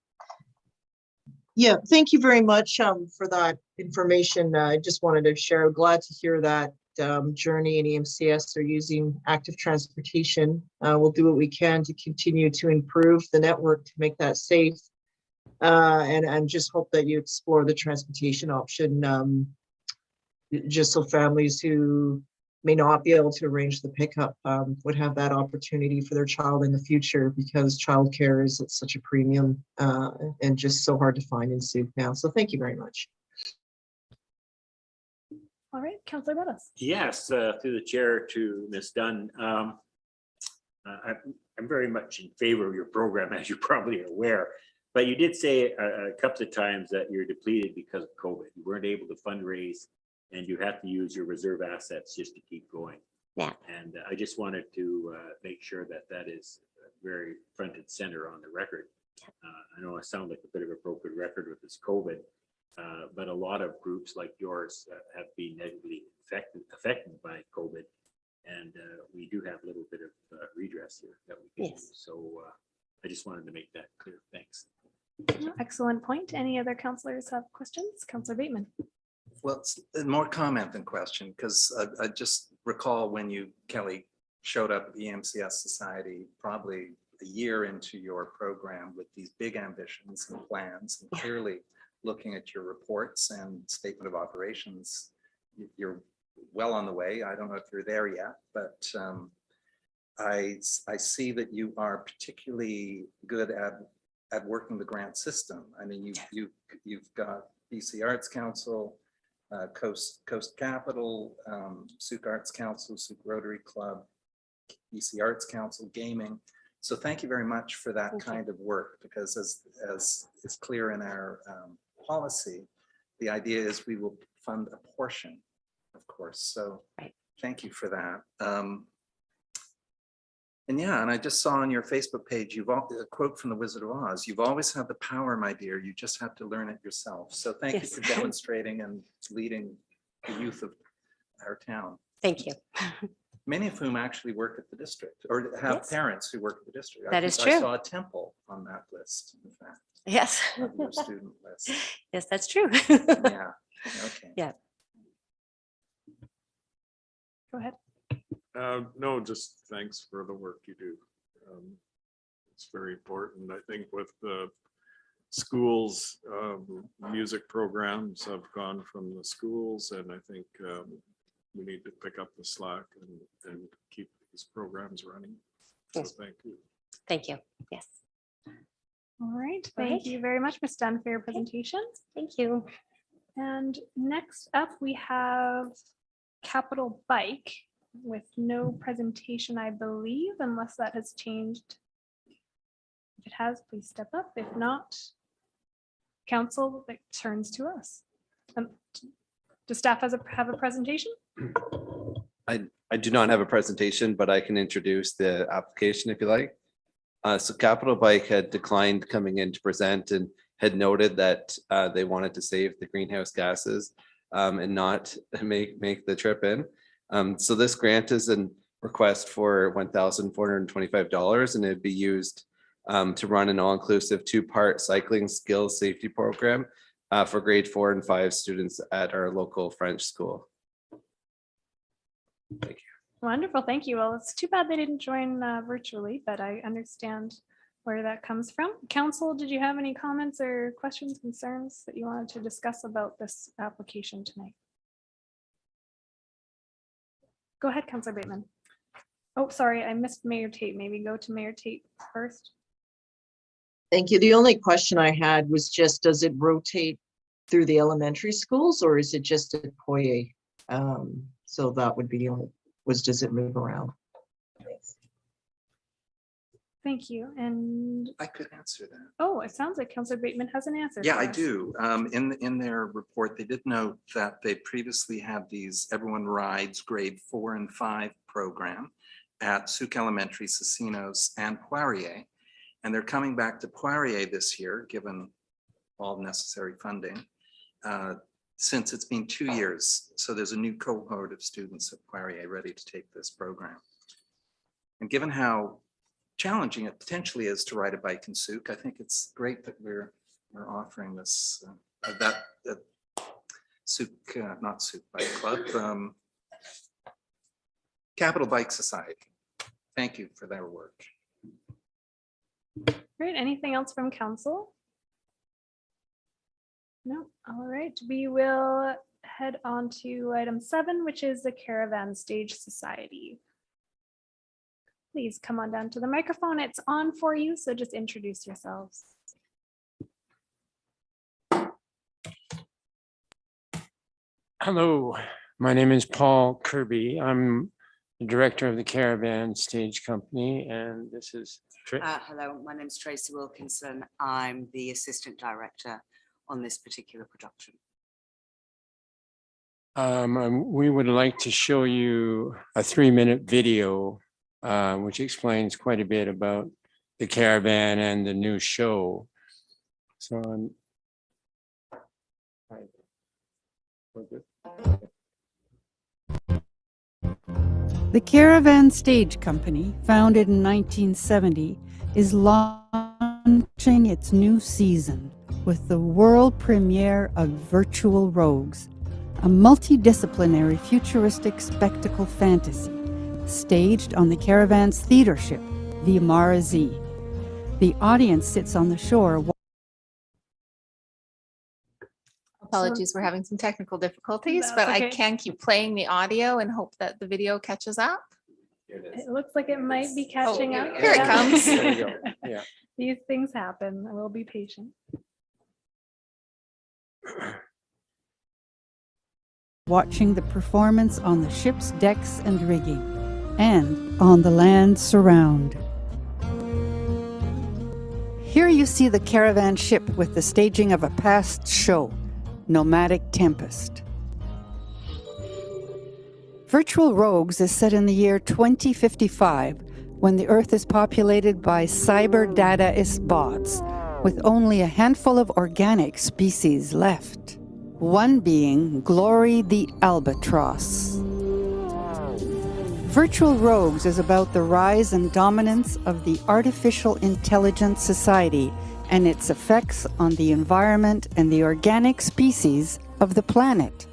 Yeah, thank you very much for that information. I just wanted to share. Glad to hear that Journey and EMCS are using active transportation. We'll do what we can to continue to improve the network to make that safe. And just hope that you explore the transportation option, just so families who may not be able to arrange the pickup would have that opportunity for their child in the future, because childcare is at such a premium and just so hard to find in Sioux now. So thank you very much. All right, Councillor Bettis. Yes, through the chair to Ms. Dunn. I'm very much in favor of your program, as you probably are aware. But you did say a couple of times that you're depleted because of COVID. You weren't able to fundraise and you have to use your reserve assets just to keep going. Yeah. And I just wanted to make sure that that is very front and center on the record. I know I sound like a bit of a broken record with this COVID, but a lot of groups like yours have been negatively affected by COVID. And we do have a little bit of redress here that we can use. So I just wanted to make that clear. Thanks. Excellent point. Any other councillors have questions? Councillor Bateman. Well, it's more comment than question, because I just recall when you, Kelly, showed up at the EMCS Society probably a year into your program with these big ambitions and plans, and clearly looking at your reports and statement of operations, you're well on the way. I don't know if you're there yet, but I see that you are particularly good at working the grant system. I mean, you've got BC Arts Council, Coast Capital, Souk Arts Council, Souk Rotary Club, BC Arts Council, gaming. So thank you very much for that kind of work, because as is clear in our policy, the idea is we will fund a portion of course. So Right. thank you for that. And yeah, and I just saw on your Facebook page, a quote from the Wizard of Oz, "You've always had the power, my dear. You just have to learn it yourself." So thank you Yes. for demonstrating and leading the youth of our town, Thank you. many of whom actually work at the district or have Yes. parents who work at the district. That is I true. saw a temple on that list, in fact, Yes. of your student list. Yes, that's true. Yeah, okay. Yeah. Go ahead. No, just thanks for the work you do. It's very important. I think with the schools, music programs have gone from the schools, and I think we need to pick up the slack and keep these programs running. So Yes. thank you. Thank you. Yes. All right. All Thank right. you very much, Ms. Dunn, for your presentation. Thank you. And next up, we have Capital Bike with no presentation, I believe, unless that has changed. If it has, please step up. If not, council, it turns to us. Does staff have a presentation? I do not have a presentation, but I can introduce the application if you like. So Capital Bike had declined coming in to present and had noted that they wanted to save the greenhouse gases and not make the trip in. So this grant is a request for $1,425, and it'd be used to run an all-inclusive 2-part cycling skills safety program for grade 4 and 5 students at our local French school. Thank you. Wonderful, thank you. Well, it's too bad they didn't join virtually, but I understand where that comes from. Council, did you have any comments or questions, concerns that you wanted to discuss about this application tonight? Go ahead, Councilor Bateman. Oh, sorry, I missed Mayor Tate. Maybe go to Mayor Tate first. Thank you. The only question I had was just, does it rotate through the elementary schools or is it just at Poye? So that would be the only, does it move around? Thank you. And I could answer that. oh, it sounds like Councilor Bateman has an answer. Yeah, for I us. do. In their report, they did note that they previously had these Everyone Rides grade 4 and 5 program at Sooke Elementary, Casinos, and Poirier. And they're coming back to Poirier this year, given all necessary funding, since it's been 2 years. So there's a new cohort of students at Poirier ready to take this program. And given how challenging it potentially is to ride a bike in Souk, I think it's great that we're offering this, that Souk, not Souk Bike Club, Capital Bike Society. Thank you for their work. Great. Anything else from council? No. All right. We will head on to item 7, which is the Caravan Stage Society. Please come on down to the microphone. It's on for you, so just introduce yourselves. Hello, my name is Paul Kirby. I'm the director of the Caravan Stage Company, and this is Hello, my name is Tracy Wilkinson. I'm the assistant director on this particular production. we would like to show you a 3-minute video which explains quite a bit about the Caravan and the new show. So The Caravan Stage Company, founded in 1970, is launching its new season with the world premiere of Virtual Rogues, a multidisciplinary futuristic spectacle fantasy staged on the Caravan's theater ship, the Amara Z. The audience sits on the shore. Apologies, we're having some technical difficulties, That's but okay. I can keep playing the audio and hope that the video catches up. It looks like it might be catching up. Here it comes. there we go. Yeah. These things happen. I will be patient. Watching the performance on the ship's decks and rigging, and on the land surround. Here you see the Caravan ship with the staging of a past show, Nomadic Tempest. Virtual Rogues is set in the year 2055, when the Earth is populated by cyber dataist bots, with only a handful of organic species left. One being Glory the Albatross. Virtual Rogues is about the rise and dominance of the artificial intelligence society and its effects on the environment and the organic species of the planet.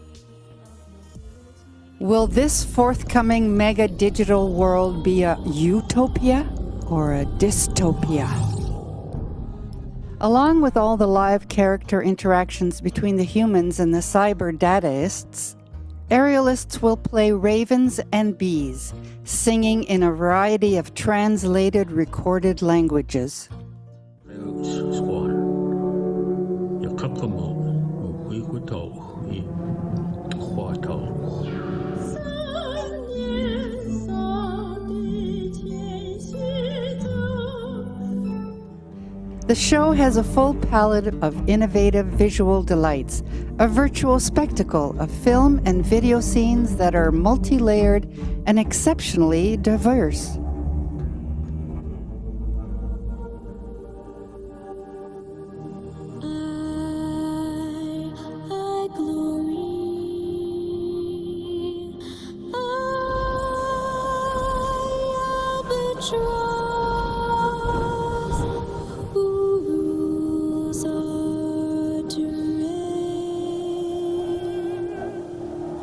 Will this forthcoming mega digital world be a utopia or a dystopia? Along with all the live character interactions between the humans and the cyber dataists, aerialists will play ravens and bees, singing in a variety of translated recorded languages. The show has a full palette of innovative visual delights, a virtual spectacle of film and video scenes that are multi-layered and exceptionally diverse.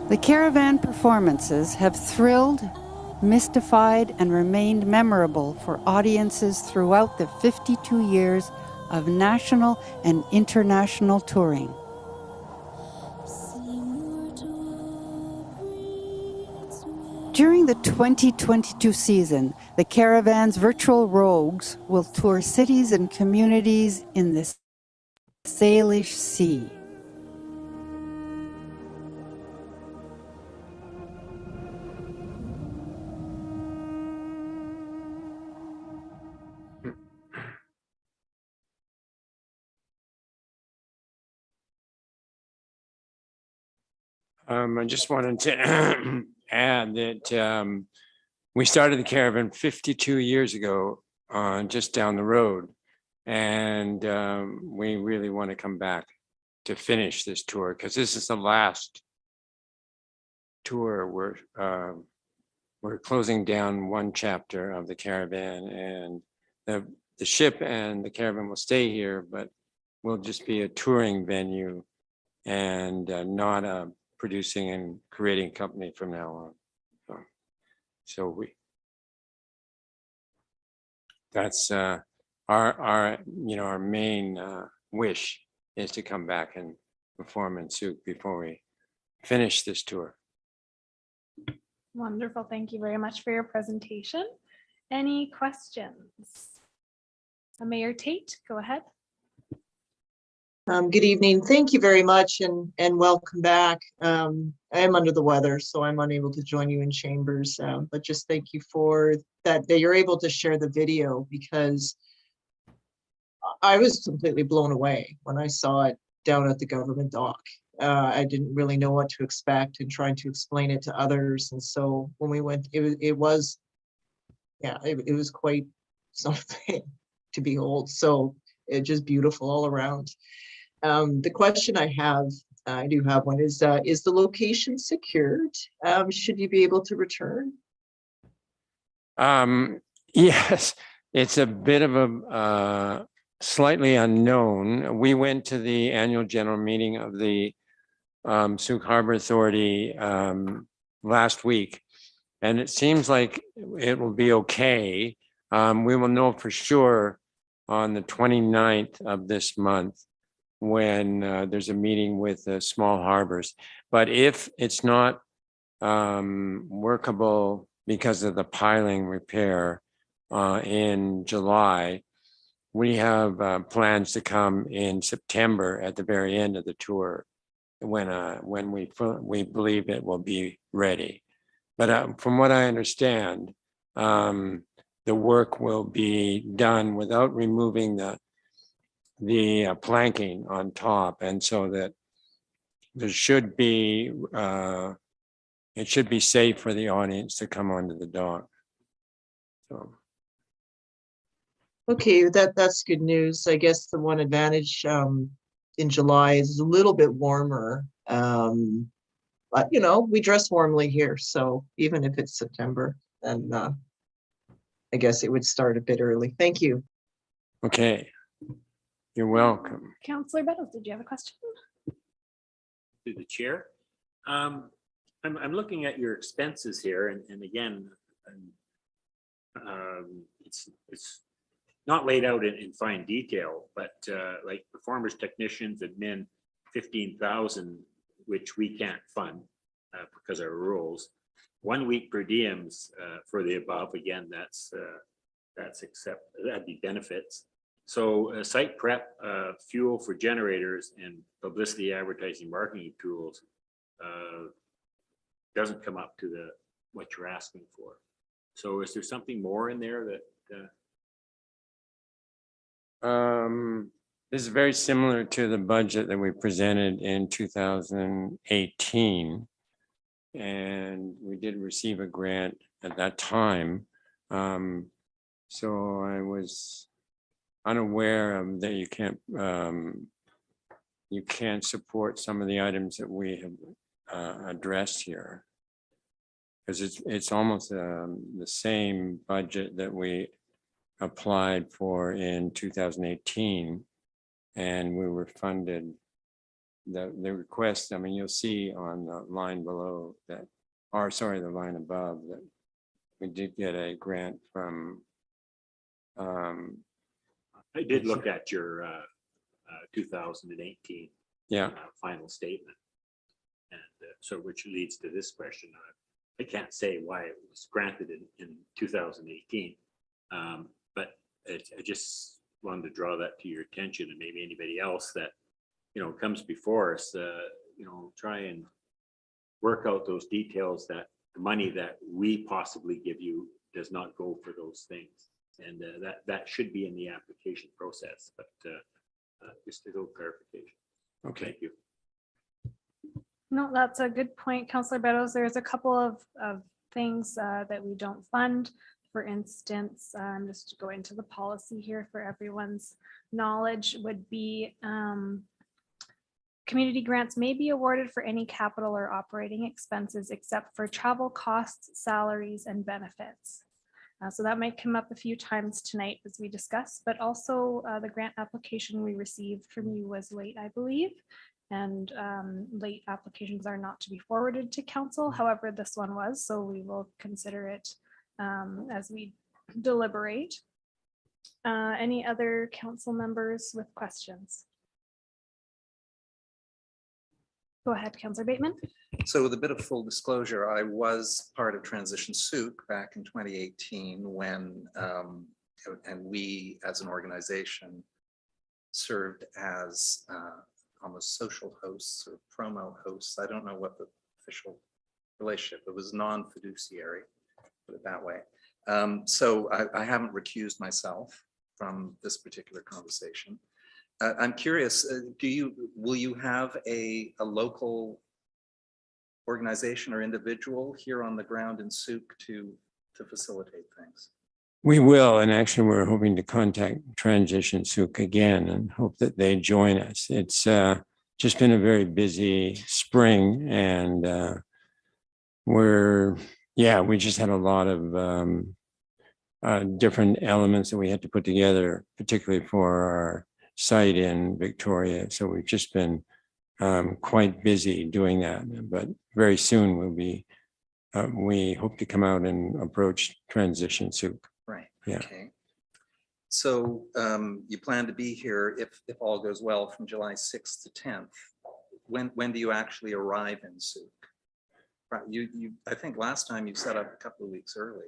The Caravan performances have thrilled, mystified, and remained memorable for audiences throughout the 52 years of national and international touring. During the 2022 season, the Caravan's Virtual Rogues will tour cities and communities in the Salish Sea. I just wanted to add that we started the Caravan 52 years ago, just down the road. And we really want to come back to finish this tour, because this is the last tour. We're closing down one chapter of the Caravan, and the ship and the Caravan will stay here, but we'll just be a touring venue and not a producing and creating company from now on. So that's our main wish is to come back and perform in Souk before we finish this tour. Wonderful. Thank you very much for your presentation. Any questions? Mayor Tate, go ahead. Good evening. Thank you very much and welcome back. I am under the weather, so I'm unable to join you in chambers, but just thank you for that you're able to share the video, because I was completely blown away when I saw it down at the government dock. I didn't really know what to expect and trying to explain it to others. And so when we went, it was quite something to behold. So it's just beautiful all around. The question I do have one, is the location secured? Should you be able to return? Yes, it's a bit of a slightly unknown. We went to the annual general meeting of the Souk Harbor Authority last week, and it seems like it will be okay. We will know for sure on the 29th of this month, when there's a meeting with the small harbors. But if it's not workable because of the piling repair in July, we have plans to come in September at the very end of the tour, when we believe it will be ready. But from what I understand, the work will be done without removing the planking on top, and so that there should be it should be safe for the audience to come onto the dock. So, Okay, that's good news. I guess the one advantage in July is a little bit warmer. But you know, we dress warmly here, so even if it's September, then I guess it would start a bit early. Thank you. okay, you're welcome. Councillor Bettles, did you have a question? To the chair. I'm looking at your expenses here, and again, it's not laid out in fine detail, but like performers, technicians, admin, 15,000, which we can't fund because of our rules. 1 week per diems for the above. Again, that'd be benefits. So site prep, fuel for generators, and publicity, advertising, marketing tools doesn't come up to what you're asking for. So is there something more in there that? This is very similar to the budget that we presented in 2018. And we did receive a grant at that time. So I was unaware of that you can't support some of the items that we have addressed here. Because it's almost the same budget that we applied for in 2018, and we were funded the request. I mean, you'll see on the line below that, or sorry, the line above, that we did get a grant from. I did look at your 2018 final statement, and so which leads to this question. I can't say why it was granted in 2018, but I just wanted to draw that to your attention, and maybe anybody else that comes before us. Try and work out those details, that the money that we possibly give you does not go for those things, and that should be in the application process. But just a little clarification. Okay. Thank you. No, that's a good point, Councillor Bettles. There's a couple of things that we don't fund. For instance, just to go into the policy here for everyone's knowledge, would be community grants may be awarded for any capital or operating expenses except for travel costs, salaries, and benefits. So that might come up a few times tonight as we discuss, but also the grant application we received from you was late, I believe. And late applications are not to be forwarded to council. However, this one was, so we will consider it as we deliberate. Any other council members with questions? Go ahead, Councillor Bateman. So with a bit of full disclosure, I was part of Transition Souk back in 2018 when, and we as an organization served as almost social hosts or promo hosts. I don't know what the official relationship, it was non-fiduciary, put it that way. So I haven't recused myself from this particular conversation. I'm curious, will you have a local organization or individual here on the ground in Souk to facilitate things? We will, and actually we're hoping to contact Transition Souk again and hope that they join us. It's just been a very busy spring, and we just had a lot of different elements that we had to put together, particularly for our site in Victoria. So we've just been quite busy doing that, but very soon we'll be, we hope to come out and approach Transition Souk. Right. Yeah. Okay. So you plan to be here, if all goes well, from July 6th to 10th. When do you actually arrive in Souk? I think last time you set up a couple of weeks early.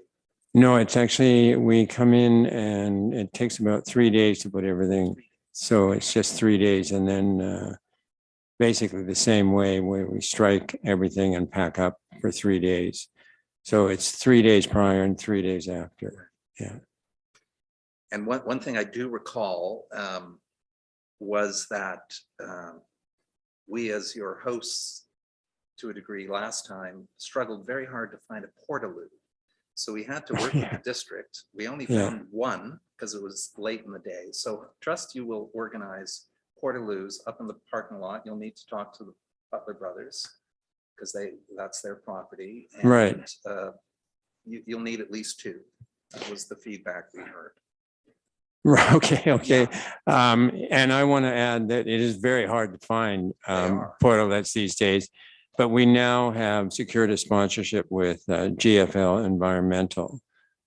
No, it's actually, we come in and it takes about 3 days to put everything. So it's just 3 days, and then basically the same way where we strike everything and pack up for 3 days. So it's 3 days prior and 3 days after. Yeah. And one thing I do recall was that we as your hosts to a degree last time, struggled very hard to find a portaloo. So we had to work with the district. We only found one because it was late in the day. So trust you will organize portaloos up in the parking lot. You'll need to talk to the Butler brothers because that's their property. And, Right. You'll need at least two. That was the feedback we heard. Right, okay. And I want to add that it is very hard to find portalets these days, but we now have secured a sponsorship with GFL Environmental.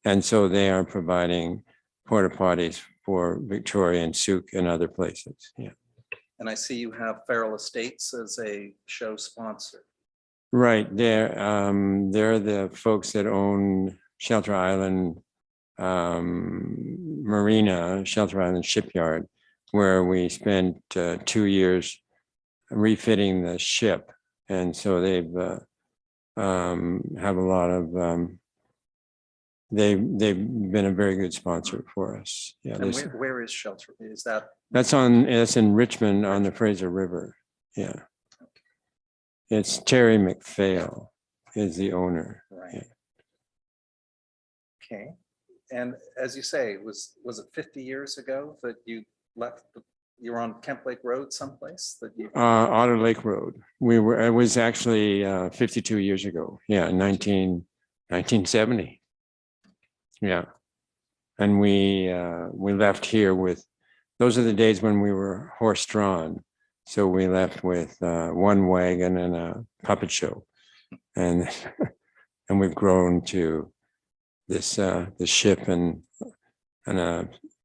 And so they are providing porta potties for Victoria and Souk and other places. Yeah. And I see you have Feral Estates as a show sponsor. Right. They're the folks that own Shelter Island Marina, Shelter Island Shipyard, where we spent 2 years refitting the ship. And so they've have a lot of, they've been a very good sponsor for us. Yeah. And where is Shelter? Is that? That's in Richmond on the Fraser River. Yeah. It's Terry McPhail is the owner. Right. Yeah. Okay. And as you say, was it 50 years ago that you left? You were on Kemp Lake Road someplace that you? Otter Lake Road. It was actually 52 years ago. Yeah, 1970. Yeah. And we left here with, those are the days when we were horse drawn. So we left with one wagon and a puppet show. And and we've grown to this this ship and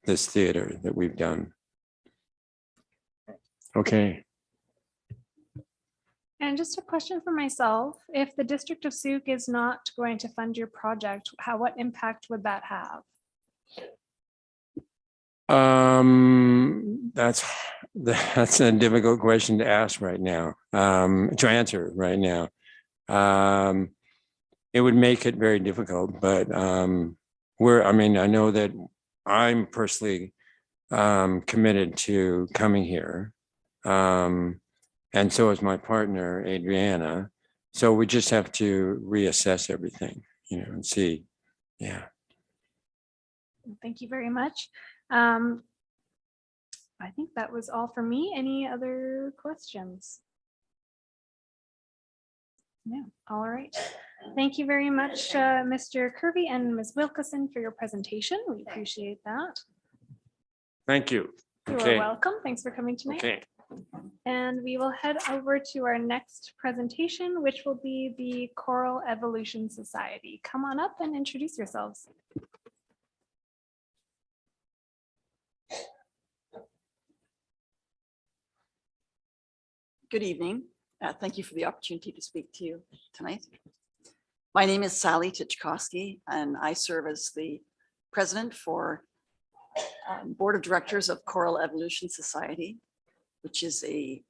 this theater that we've done. Okay. And just a question for myself, if the District of Sioux is not going to fund your project, what impact would that have? That's a difficult question to ask right now, to answer right now. It would make it very difficult, but I know that I'm personally committed to coming here. And so is my partner, Adriana. So we just have to reassess everything, and see. Yeah. Thank you very much. I think that was all for me. Any other questions? No. All right. Thank you very much, Mr. Kirby and Ms. Wilkeson, for your presentation. We appreciate that. Thank you. You Okay. are welcome. Thanks for coming tonight. Okay. And we will head over to our next presentation, which will be the Choral Evolution Society. Come on up and introduce yourselves. Good evening. Thank you for the opportunity to speak to you tonight. My name is Sally Tchaikovsky, and I serve as the president for Board of Directors of Choral Evolution Society, which is a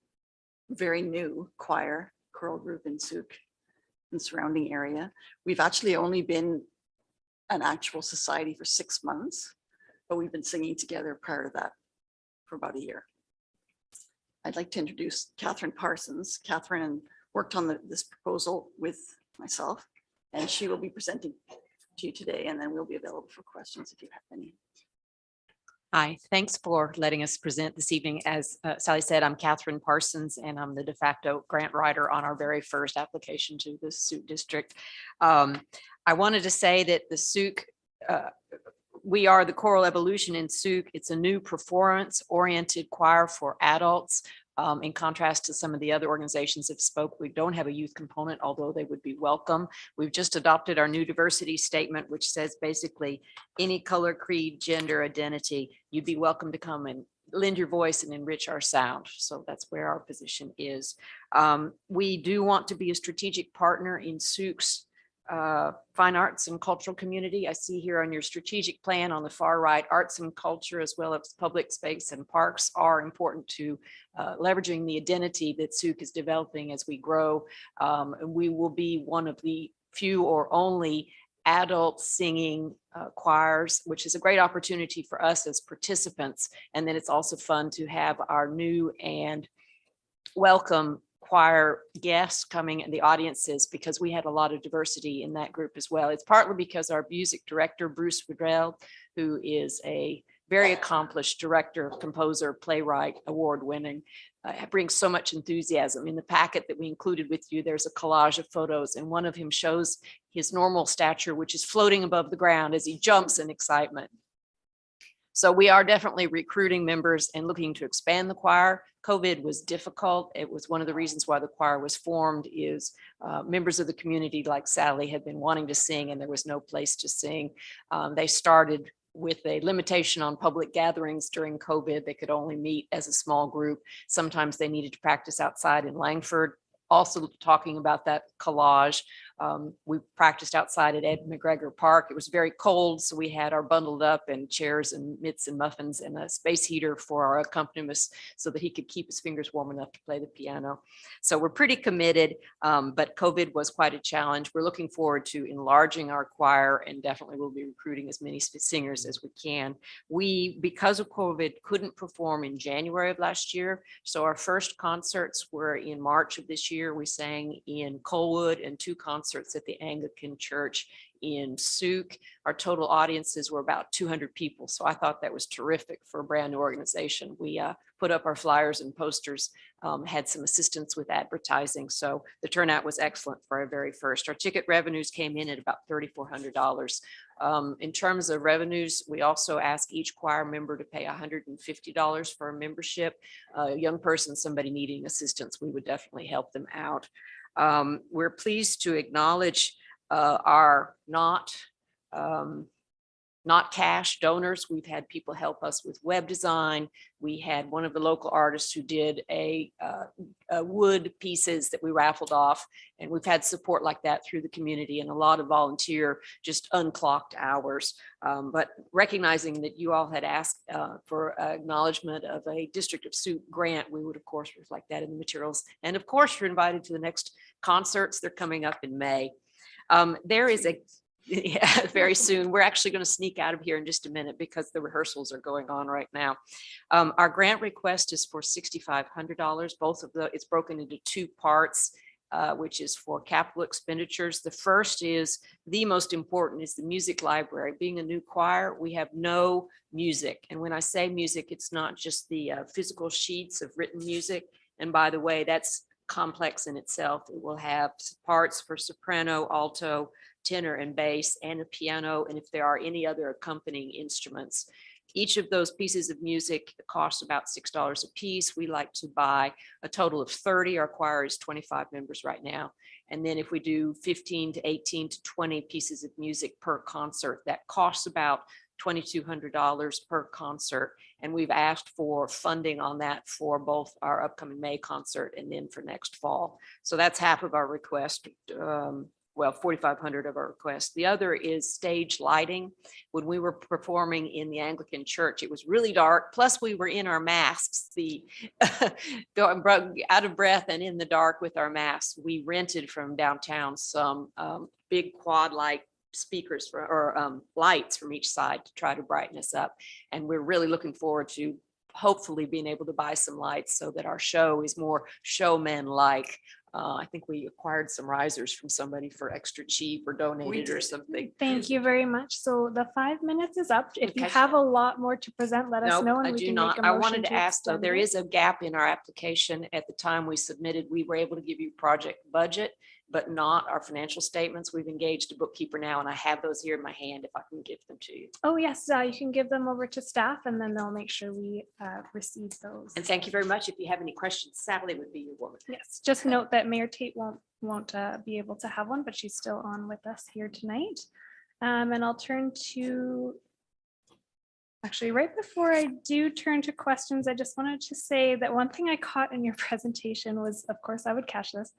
very new choral group in Souk and surrounding area. We've actually only been an actual society for 6 months, but we've been singing together prior to that for about a year. I'd like to introduce Catherine Parsons. Catherine worked on this proposal with myself, and she will be presenting to you today, and then we'll be available for questions if you have any. Hi, thanks for letting us present this evening. As Sally said, I'm Catherine Parsons, and I'm the de facto grant writer on our very first application to the Sioux district. I wanted to say that the Souk, we are the Choral Evolution in Souk. It's a new performance-oriented choir for adults. In contrast to some of the other organizations that spoke, we don't have a youth component, although they would be welcome. We've just adopted our new diversity statement, which says basically any color, creed, gender, identity, you'd be welcome to come and lend your voice and enrich our sound. So that's where our position is. We do want to be a strategic partner in Souk's fine arts and cultural community. I see here on your strategic plan on the far right, arts and culture as well as public space and parks are important to leveraging the identity that Souk is developing as we grow. We will be one of the few or only adult singing choirs, which is a great opportunity for us as participants. And then it's also fun to have our new and welcome choir guests coming and the audiences, because we had a lot of diversity in that group as well. It's partly because our music director, Bruce Woodrell, who is a very accomplished director, composer, playwright, award-winning, brings so much enthusiasm. In the packet that we included with you, there's a collage of photos, and one of him shows his normal stature, which is floating above the ground as he jumps in excitement. So we are definitely recruiting members and looking to expand the choir. COVID was difficult. It was one of the reasons why the choir was formed, is members of the community like Sally had been wanting to sing and there was no place to sing. They started with a limitation on public gatherings during COVID. They could only meet as a small group. Sometimes they needed to practice outside in Langford. Also talking about that collage, we practiced outside at Ed McGregor Park. It was very cold, so we had our bundled up and chairs and mitts and muffins and a space heater for our accompanist so that he could keep his fingers warm enough to play the piano. So we're pretty committed, but COVID was quite a challenge. We're looking forward to enlarging our choir and definitely will be recruiting as many singers as we can. We, because of COVID, couldn't perform in January of last year. So our first concerts were in March of this year. We sang in Colwood and 2 concerts at the Anglican Church in Souk. Our total audiences were about 200 people. So I thought that was terrific for a brand new organization. We put up our flyers and posters, had some assistance with advertising. So the turnout was excellent for our very first. Our ticket revenues came in at about $3,400. In terms of revenues, we also ask each choir member to pay $150 for a membership. A young person, somebody needing assistance, we would definitely help them out. We're pleased to acknowledge our not cash donors. We've had people help us with web design. We had one of the local artists who did a wood pieces that we raffled off, and we've had support like that through the community and a lot of volunteer, just unclocked hours. But recognizing that you all had asked for acknowledgement of a District of Sioux grant, we would of course reflect that in the materials. And of course, you're invited to the next concerts. They're coming up in May. There is a Yeah, very soon. We're actually going to sneak out of here in just a minute because the rehearsals are going on right now. Our grant request is for $6,500. Both of it's broken into 2 parts, which is for capital expenditures. The first is the most important, is the music library. Being a new choir, we have no music. And when I say music, it's not just the physical sheets of written music. And by the way, that's complex in itself. It will have parts for soprano, alto, tenor, and bass, and a piano, and if there are any other accompanying instruments. Each of those pieces of music costs about $6 a piece. We like to buy a total of 30. Our choir is 25 members right now. And then if we do 15 to 18 to 20 pieces of music per concert, that costs about $2,200 per concert. And we've asked for funding on that for both our upcoming May concert and then for next fall. So that's half of our request. Well, $4,500 of our request. The other is stage lighting. When we were performing in the Anglican Church, it was really dark. Plus we were in our masks, out of breath and in the dark with our masks. We rented from downtown some big quad light speakers or lights from each side to try to brighten us up. And we're really looking forward to hopefully being able to buy some lights so that our show is more showman-like. I think we acquired some risers from somebody for extra cheap or donated or something. Thank you very much. So the 5 minutes is up. If you have a lot more to present, let us know. No, I and we do can not. make a I motion wanted to ask though, extend there it. is a gap in our application. At the time we submitted, we were able to give you project budget, but not our financial statements. We've engaged a bookkeeper now, and I have those here in my hand if I can give them to you. Oh, yes, you can give them over to staff and then they'll make sure we receive those. And thank you very much. If you have any questions, Sally would be your woman. Yes, just note that Mayor Tate won't be able to have one, but she's still on with us here tonight. And I'll turn to, actually, right before I do turn to questions, I just wanted to say that one thing I caught in your presentation was, of course, I would catch this,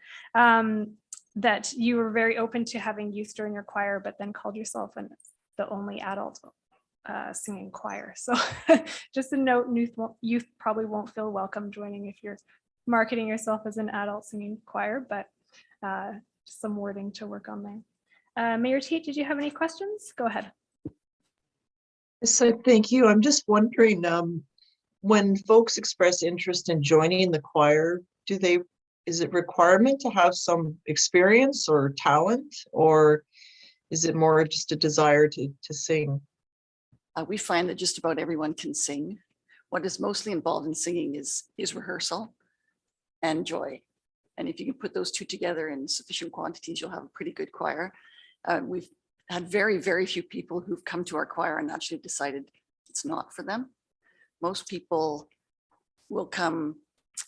that you were very open to having youth join your choir, but then called yourself the only adult singing choir. So just a note, youth probably won't feel welcome joining if you're marketing yourself as an adult singing choir, but just some wording to work on there. Mayor Tate, did you have any questions? Go ahead. So thank you. I'm just wondering, when folks express interest in joining the choir, do they is it requirement to have some experience or talent, or is it more just a desire to sing? We find that just about everyone can sing. What is mostly involved in singing is rehearsal and joy. And if you can put those two together in sufficient quantities, you'll have a pretty good choir. We've had very, very few people who've come to our choir and actually decided it's not for them. Most people will come.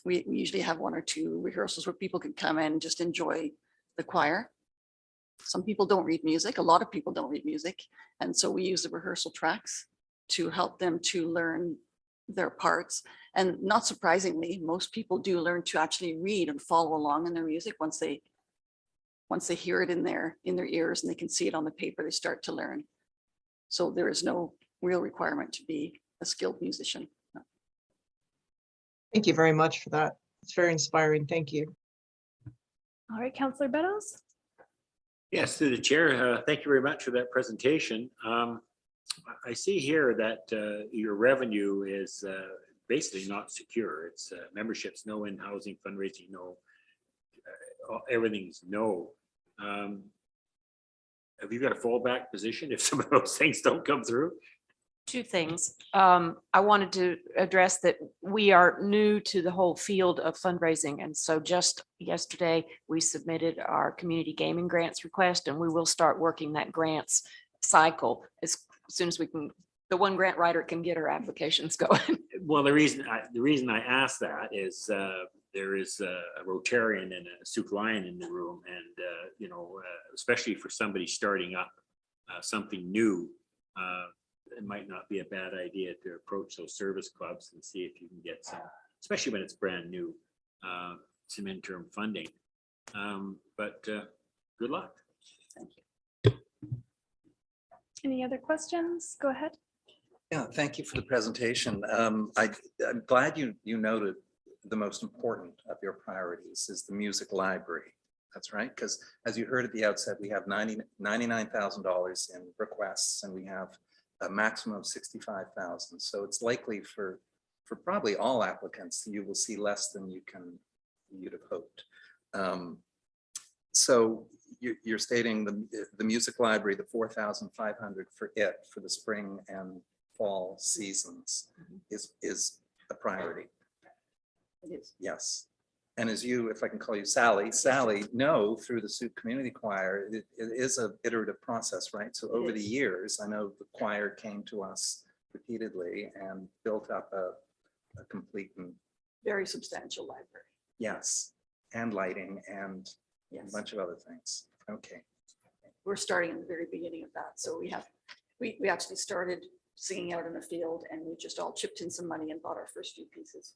We usually have 1 or 2 rehearsals where people can come in and just enjoy the choir. Some people don't read music. A lot of people don't read music. And so we use the rehearsal tracks to help them to learn their parts. And not surprisingly, most people do learn to actually read and follow along in their music. Once they hear it in their ears and they can see it on the paper, they start to learn. So there is no real requirement to be a skilled musician. No. Thank you very much for that. It's very inspiring. Thank you. All right, Councillor Beddoes. Yes, through the chair, thank you very much for that presentation. I see here that your revenue is basically not secure. It's memberships, no, in housing, fundraising, no, everything's no. Have you got a fallback position if some of those things don't come through? 2 things. I wanted to address that we are new to the whole field of fundraising. And so just yesterday, we submitted our community gaming grants request, and we will start working that grants cycle as soon as we can. The one grant writer can get her applications going. Well, the reason I asked that is there is a Rotarian and a Souk Lion in the room, and you know, especially for somebody starting up something new, it might not be a bad idea to approach those service clubs and see if you can get some, especially when it's brand new, some interim funding. But good luck. Thank you. Any other questions? Go ahead. Yeah, thank you for the presentation. I'm glad you noted the most important of your priorities is the music library. That's right, because as you heard at the outset, we have $99,000 in requests, and we have a maximum of 65,000. So it's likely for probably all applicants, you will see less than you'd have hoped. So you're stating the music library, the 4,500 for the spring and fall seasons is a priority. It is. Yes. And as you, if I can call you Sally, know through the Sioux Community Choir, it is an iterative process, right? So over the years, I know the choir came to us repeatedly and built up a complete and Very substantial library. yes, and lighting and a Yes. bunch of other things. Okay. We're starting in the very beginning of that. So we actually started singing out in the field, and we just all chipped in some money and bought our first few pieces.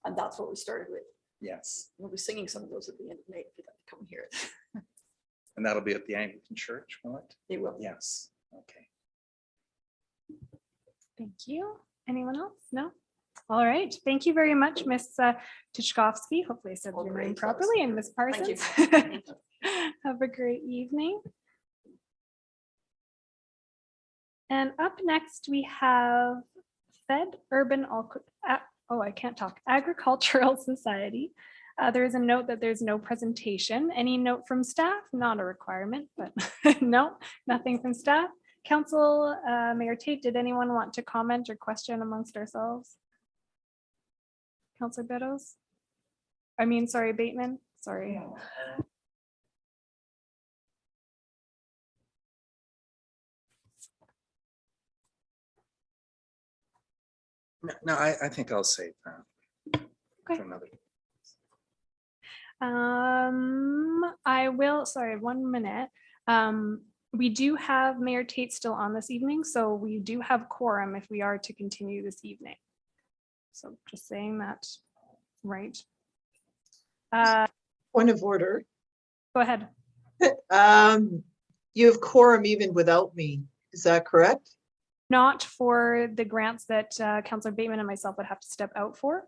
And that's what we started with. Yes. We'll be singing some of those at the end of May if you'd like to come hear it. And that'll be at the Anglican Church, will it? They will. Yes. Okay. Thank you. Anyone else? No? All right. Thank you very much, Ms. Tichkovsky. Hopefully I said your name properly, and Ms. Parsons. Have a great evening. And up next, we have Fed Urban I can't talk. Agricultural Society. There is a note that there's no presentation. Any note from staff? Not a requirement, but no, nothing from staff. Council, Mayor Tate, did anyone want to comment or question amongst ourselves? Councilor Beddoes? Sorry, Bateman, sorry. No, I think I'll save that. Okay. For another. I will, sorry, 1 minute. We do have Mayor Tate still on this evening, so we do have quorum if we are to continue this evening. So just saying that, right? Point of order. Go ahead. You have quorum even without me. Is that correct? Not for the grants that Councillor Bateman and myself would have to step out for.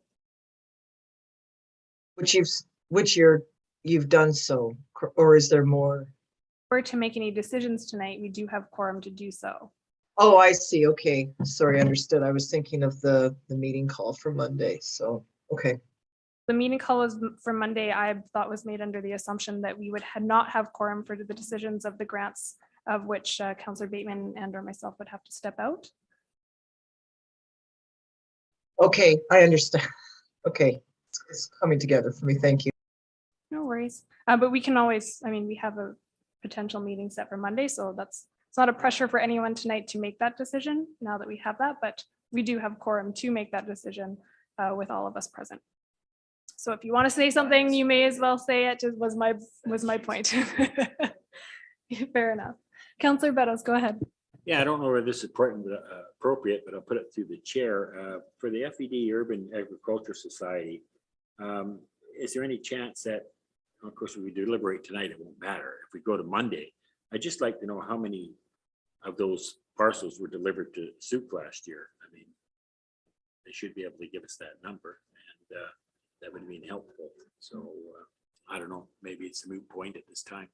You've done so, or is there more? If we're to make any decisions tonight, we do have quorum to do so. Oh, I see. Okay, sorry, understood. I was thinking of the meeting call for Monday. So, okay. The meeting call was for Monday, I thought was made under the assumption that we would not have quorum for the decisions of the grants, of which Councillor Bateman and or myself would have to step out. Okay, I understand. Okay, it's coming together for me. Thank you. No worries. But we can always, I mean, we have a potential meeting set for Monday, so it's not a pressure for anyone tonight to make that decision now that we have that, but we do have quorum to make that decision with all of us present. So if you want to say something, you may as well say it, was my point. Fair enough. Councillor Beddoes, go ahead. Yeah, I don't know whether this is important, appropriate, but I'll put it through the chair. For the FED Urban Agriculture Society, is there any chance that, of course, if we deliberate tonight, it won't matter. If we go to Monday, I'd just like to know how many of those parcels were delivered to Souk last year. I mean, they should be able to give us that number, and that would be helpful. So I don't know, maybe it's a moot point at this time.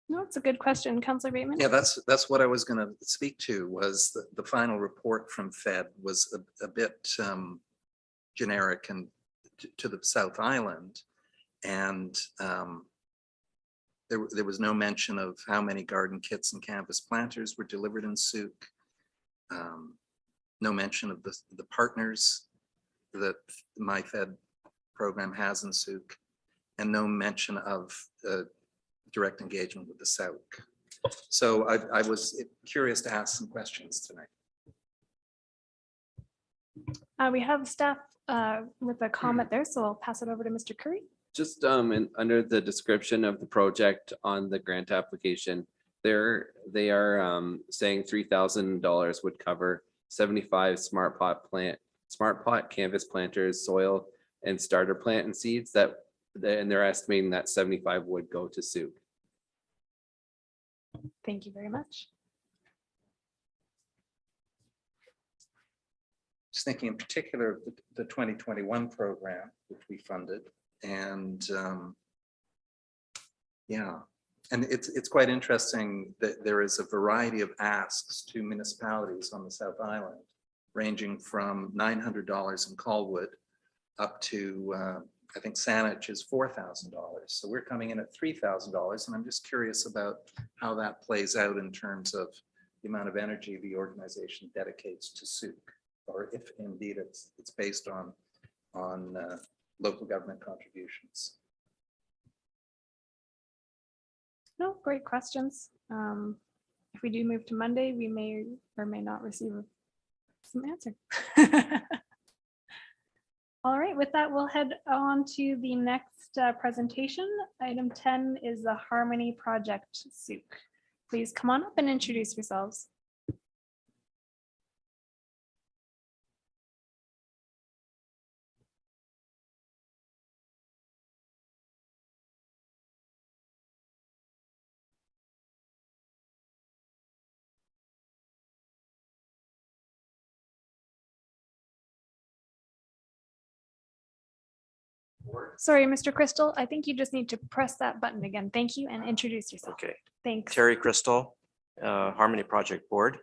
No, it's a good question. Councillor Bateman? Yeah, that's what I was going to speak to, was the final report from Fed was a bit generic and to the South Island. And there was no mention of how many garden kits and canvas planters were delivered in Souk. No mention of the partners that my Fed program has in Souk, and no mention of direct engagement with the Souk. So I was curious to ask some questions tonight. We have staff with a comment there, so I'll pass it over to Mr. Curry. Just under the description of the project on the grant application, they are saying $3,000 would cover 75 smart pot canvas planters, soil and starter plant and seeds, and they're estimating that 75 would go to Souk. Thank you very much. Just thinking in particular of the 2021 program, which we funded, and yeah, and it's quite interesting that there is a variety of asks to municipalities on the South Island, ranging from $900 in Colwood up to I think Saanich is $4,000. So we're coming in at $3,000, and I'm just curious about how that plays out in terms of the amount of energy the organization dedicates to Souk, or if indeed it's based on local government contributions. No, great questions. If we do move to Monday, we may or may not receive some answer. All right, with that, we'll head on to the next presentation. Item 10 is the Harmony Project Souk. Please come on up and introduce yourselves. Sorry, Mr. Crystal, I think you just need to press that button again. Thank you, and introduce yourself. Okay. Thanks. Terry Crystal, Harmony Project Board.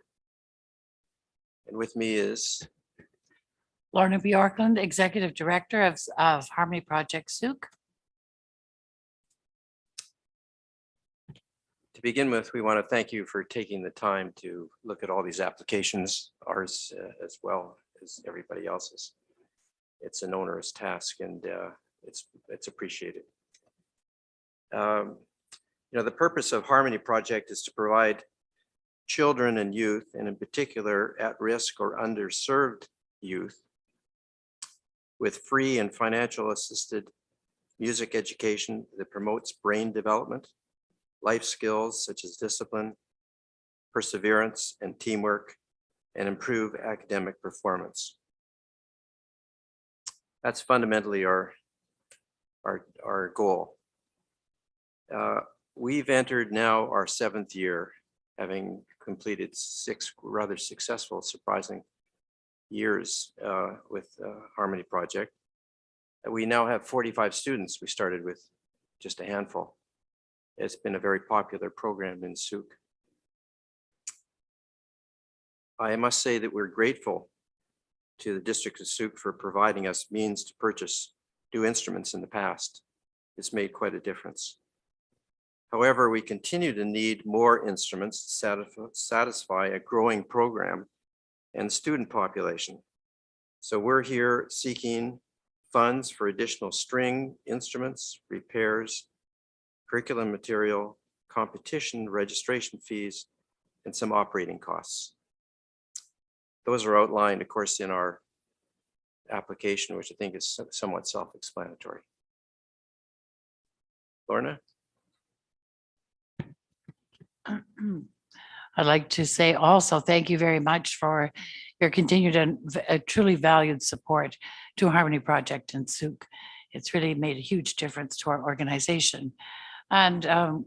And with me is Lorna Bjorklund, Executive Director of Harmony Project Souk. To begin with, we want to thank you for taking the time to look at all these applications, ours as well as everybody else's. It's an onerous task, and it's appreciated. You know, the purpose of Harmony Project is to provide children and youth, and in particular at-risk or underserved youth, with free and financial assisted music education that promotes brain development, life skills such as discipline, perseverance, and teamwork, and improve academic performance. That's fundamentally our goal. We've entered now our 7th year, having completed 6 rather successful, surprising years with Harmony Project. We now have 45 students. We started with just a handful. It's been a very popular program in Souk. I must say that we're grateful to the District of Souk for providing us means to purchase new instruments in the past. It's made quite a difference. However, we continue to need more instruments to satisfy a growing program and student population. So we're here seeking funds for additional string instruments, repairs, curriculum material, competition, registration fees, and some operating costs. Those are outlined, of course, in our application, which I think is somewhat self-explanatory. Lorna? I'd like to say also, thank you very much for your continued and truly valued support to Harmony Project in Souk. It's really made a huge difference to our organization. And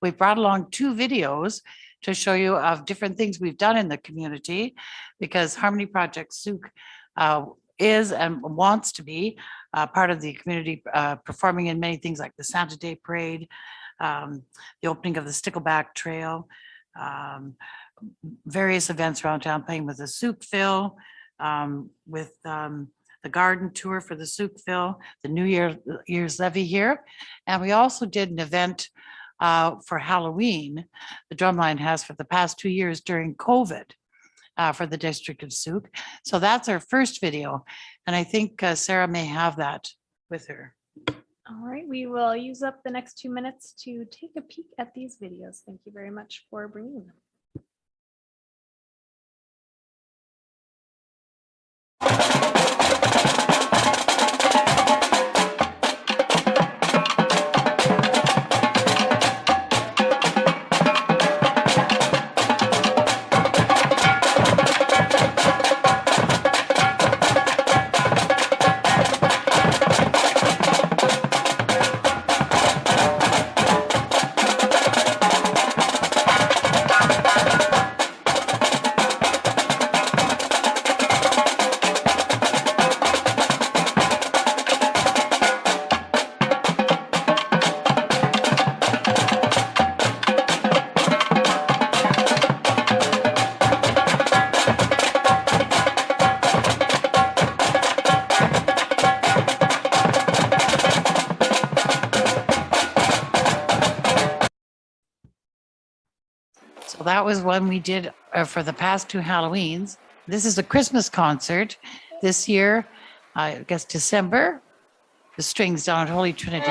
we brought along 2 videos to show you of different things we've done in the community, because Harmony Project Souk is and wants to be part of the community, performing in many things like the Santa Day Parade, the opening of the Stickleback Trail, various events around town, playing with the Soukville, with the garden tour for the Soukville, the New Year's levy here. And we also did an event for Halloween, the Drumline has for the past 2 years during COVID for the District of Souk. So that's our first video. And I think Sarah may have that with her. All right, we will use up the next 2 minutes to take a peek at these videos. Thank you very much for bringing them. So that was one we did for the past 2 Halloweens. This is a Christmas concert this year, I guess December, the strings down at Holy Trinity.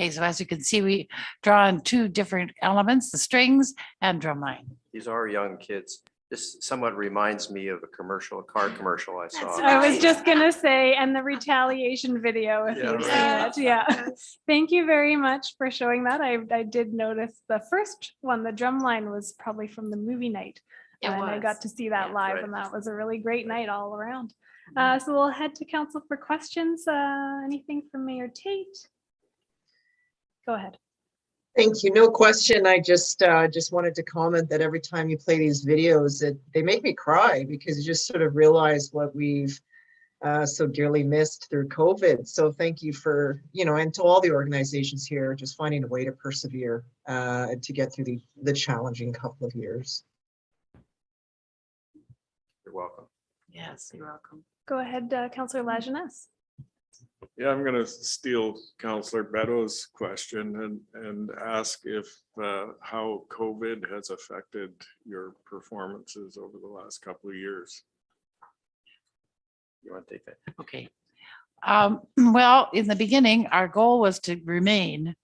Okay, so as you can see, we draw on 2 different elements, the strings and drumline. These are young kids. This somewhat reminds me of a commercial, a car commercial I saw. I was just gonna say, and the retaliation video, if you've seen it, yeah. Thank you very much for showing that. I did notice the first one, the drum line, was probably from the movie night. And I got to see that live, and that was a really great night all around. So we'll head to council for questions. Anything from Mayor Tate? Go ahead. Thank you. No question. I just wanted to comment that every time you play these videos, they make me cry, because you just sort of realize what we've so dearly missed through COVID. So thank you for, and to all the organizations here, just finding a way to persevere to get through the challenging couple of years. You're welcome. Yes, you're welcome. Go ahead, Councillor Lajeunesse. Yeah, I'm going to steal Councillor Beto's question and ask if how COVID has affected your performances over the last couple of years. You want to take that? Okay. Well, in the beginning, our goal was to remain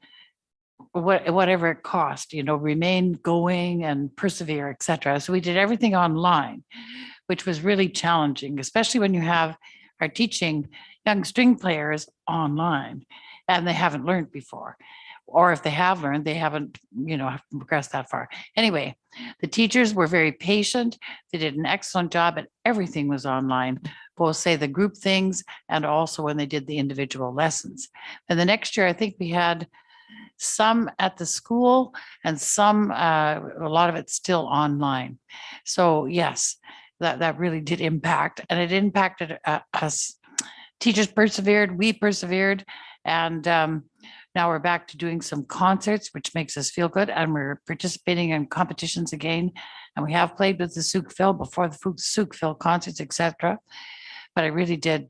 whatever it cost, remain going and persevere, etc. So we did everything online, which was really challenging, especially when you have our teaching young string players online and they haven't learned before. Or if they have learned, they haven't, progressed that far. Anyway, the teachers were very patient. They did an excellent job and everything was online, both say the group things and also when they did the individual lessons. And the next year, I think we had some at the school and some, a lot of it's still online. So yes, that really did impact, and it impacted us. Teachers persevered, we persevered, and now we're back to doing some concerts, which makes us feel good, and we're participating in competitions again. And we have played with the Souk Phil before the Souk Phil concerts, etc. But I really did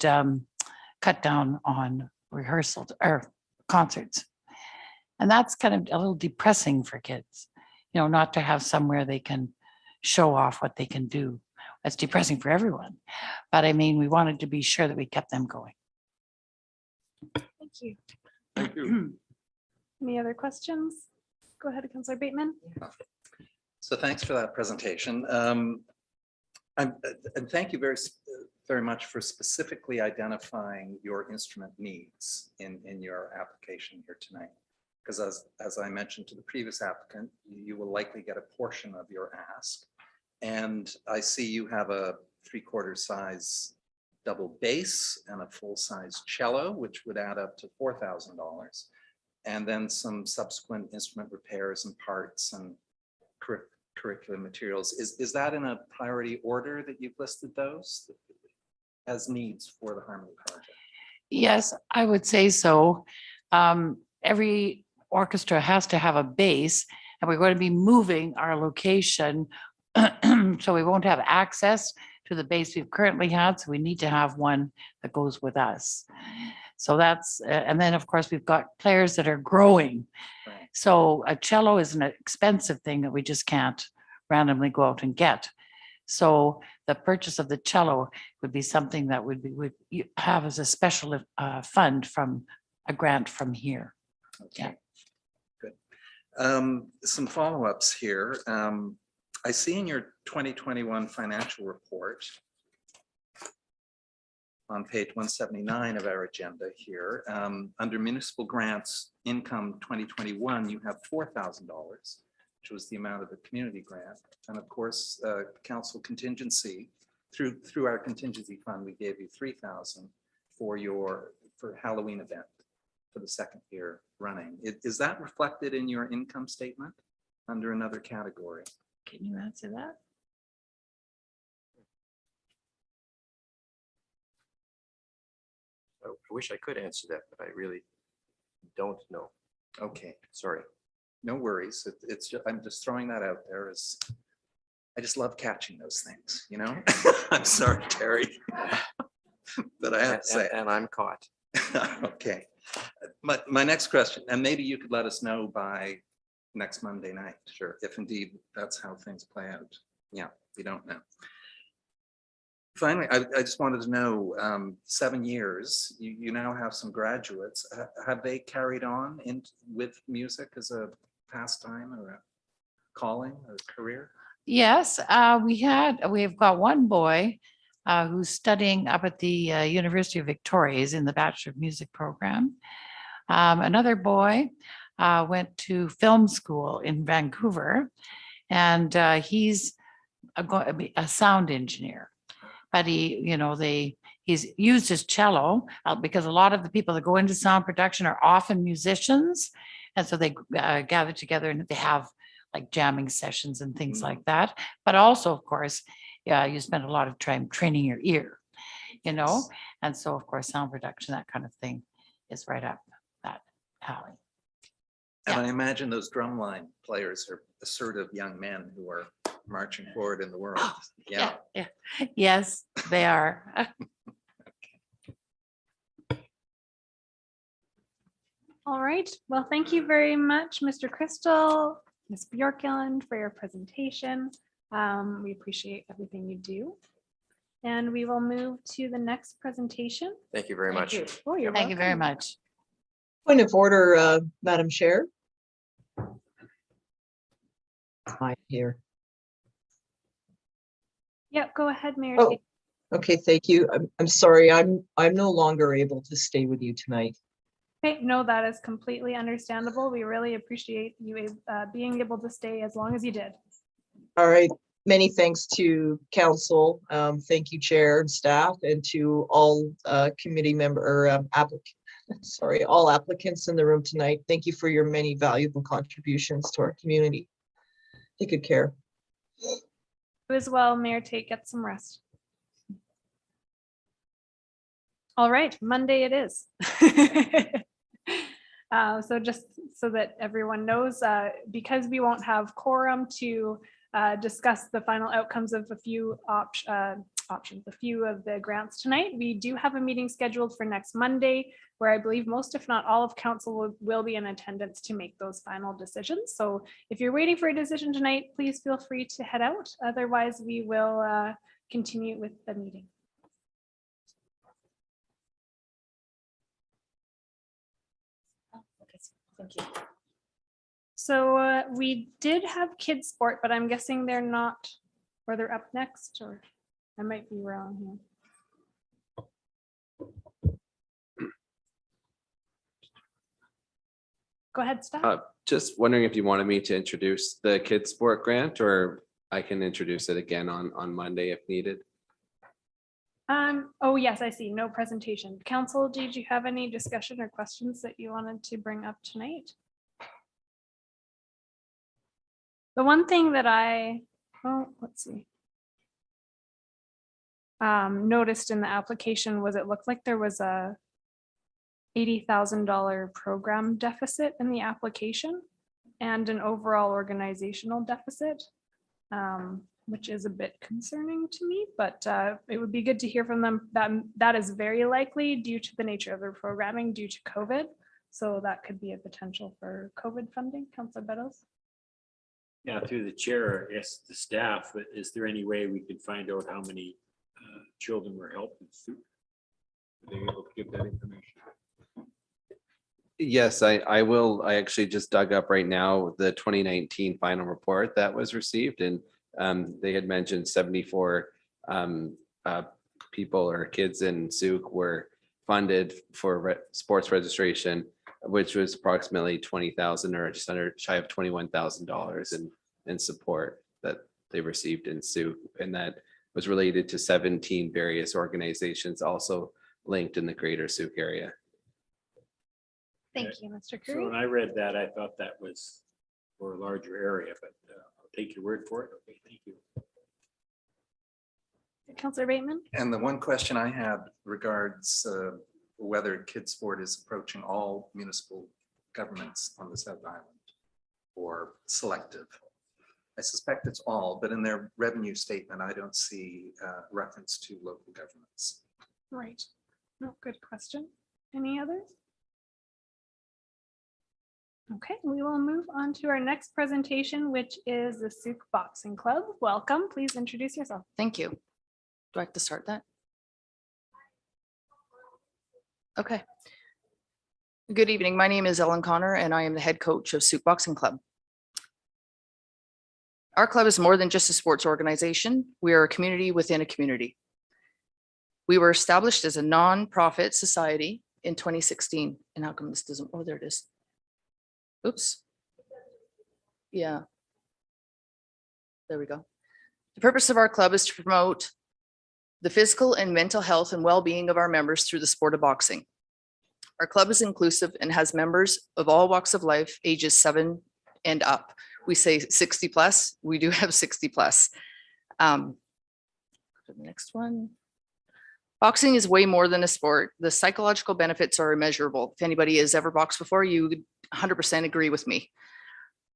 cut down on rehearsals or concerts. And that's kind of a little depressing for kids, not to have somewhere they can show off what they can do. That's depressing for everyone. But I mean, we wanted to be sure that we kept them going. Thank you. Thank you. Any other questions? Go ahead, Councillor Bateman. So thanks for that presentation. And thank you very much for specifically identifying your instrument needs in your application here tonight. Because as I mentioned to the previous applicant, you will likely get a portion of your ask. And I see you have a 3/4 size double bass and a full size cello, which would add up to $4,000. And then some subsequent instrument repairs and parts and curriculum materials. Is that in a priority order that you've listed those as needs for the Harmony project? Yes, I would say so. Every orchestra has to have a bass, and we're going to be moving our location. So we won't have access to the bass we've currently had. So we need to have one that goes with us. So that's, and then of course we've got players that are growing. So a cello is an expensive thing that we just can't randomly go out and get. So the purchase of the cello would be something that would have as a special fund from a grant from here. Okay, good. Some follow-ups here. I see in your 2021 financial report on page 179 of our agenda here, under municipal grants income 2021, you have $4,000, which was the amount of the community grant. And of course, council contingency, through our contingency fund, we gave you $3,000 for Halloween event for the second year running. Is that reflected in your income statement under another category? Can you answer that? I wish I could answer that, but I really don't know. Okay, Sorry. no worries. It's just, I'm just throwing that out there as I just love catching those things, I'm sorry, Terry, but I have to say. And I'm caught. Okay. My next question, and maybe you could let us know by next Monday night. Sure. If indeed that's how things play out. Yeah, we don't know. Finally, I just wanted to know, 7 years, you now have some graduates. Have they carried on with music as a pastime or a calling or career? Yes, we've got one boy who's studying up at the University of Victoria. He's in the Bachelor of Music program. Another boy went to film school in Vancouver, and he's a sound engineer. But he's used his cello because a lot of the people that go into sound production are often musicians, and so they gather together and they have like jamming sessions and things like that. But also, of course, you spend a lot of time training your ear, and so of course sound production, that kind of thing, is right up that alley. And I imagine those drumline players are assertive young men who are marching forward in the world. Yeah. Yes, they are. All right. Well, thank you very much, Mr. Crystal, Ms. Bjorklund, for your presentation. We appreciate everything you do. And we will move to the next presentation. Thank you very much. Oh, you're Thank you very welcome. much. Point of order, Madam Chair. Hi here. Yep, go ahead, Mayor. Oh, Tate. Okay, thank you. I'm sorry, I'm no longer able to stay with you tonight. Okay, no, that is completely understandable. We really appreciate you being able to stay as long as you did. All right, many thanks to council. Thank you, chair and staff, and to all committee member or sorry, all applicants in the room tonight. Thank you for your many valuable contributions to our community. Take good care. You as well, Mayor Tate, get some rest. All right, Monday it is. So just so that everyone knows, because we won't have quorum to discuss the final outcomes of a few options, a few of the grants tonight, we do have a meeting scheduled for next Monday, where I believe most, if not all of council will be in attendance to make those final decisions. So if you're waiting for a decision tonight, please feel free to head out. Otherwise, we will continue with the meeting. Thank you. So we did have Kidsport, but I'm guessing they're not, or they're up next, or I might be wrong here. Go ahead, Steph. Just wondering if you wanted me to introduce the Kidsport Grant, or I can introduce it again on Monday if needed. Oh, yes, I see. No presentation. Council, did you have any discussion or questions that you wanted to bring up tonight? The one thing that let's see. Noticed in the application was it looked like there was a $80,000 program deficit in the application and an overall organizational deficit. Which is a bit concerning to me, but it would be good to hear from them that is very likely due to the nature of their programming due to COVID. So that could be a potential for COVID funding. Councilor Beddoes. Yeah, through the chair, yes, the staff, but is there any way we could find out how many children were helped in Souk? Are they able to give that information? Yes, I will. I actually just dug up right now the 2019 final report that was received, and they had mentioned 74 people or kids in Souk were funded for sports registration, which was approximately 20,000 or just under shy of $21,000 in support that they received in Souk, and that was related to 17 various organizations also linked in the greater Souk area. Thank you, Mr. So Curry. when I read that, I thought that was for a larger area, but I'll take your word for it. Okay, thank you. Councilor Bateman. And the one question I had regards whether Kidsport is approaching all municipal governments on the South Island or selective. I suspect it's all, but in their revenue statement, I don't see reference to local governments. Right. No, good question. Any others? Okay, we will move on to our next presentation, which is the Souk Boxing Club. Welcome. Please introduce yourself. Thank you. Do I have to start that? Okay. Good evening. My name is Ellen Connor, and I am the head coach of Souk Boxing Club. Our club is more than just a sports organization. We are a community within a community. We were established as a non-profit society in 2016. And how come this doesn't, oh, there it is. Oops. Yeah. There we go. The purpose of our club is to promote the physical and mental health and well-being of our members through the sport of boxing. Our club is inclusive and has members of all walks of life, ages 7 and up. We say 60 plus, we do have 60 plus. The next one. Boxing is way more than a sport. The psychological benefits are immeasurable. If anybody has ever boxed before, you 100% agree with me.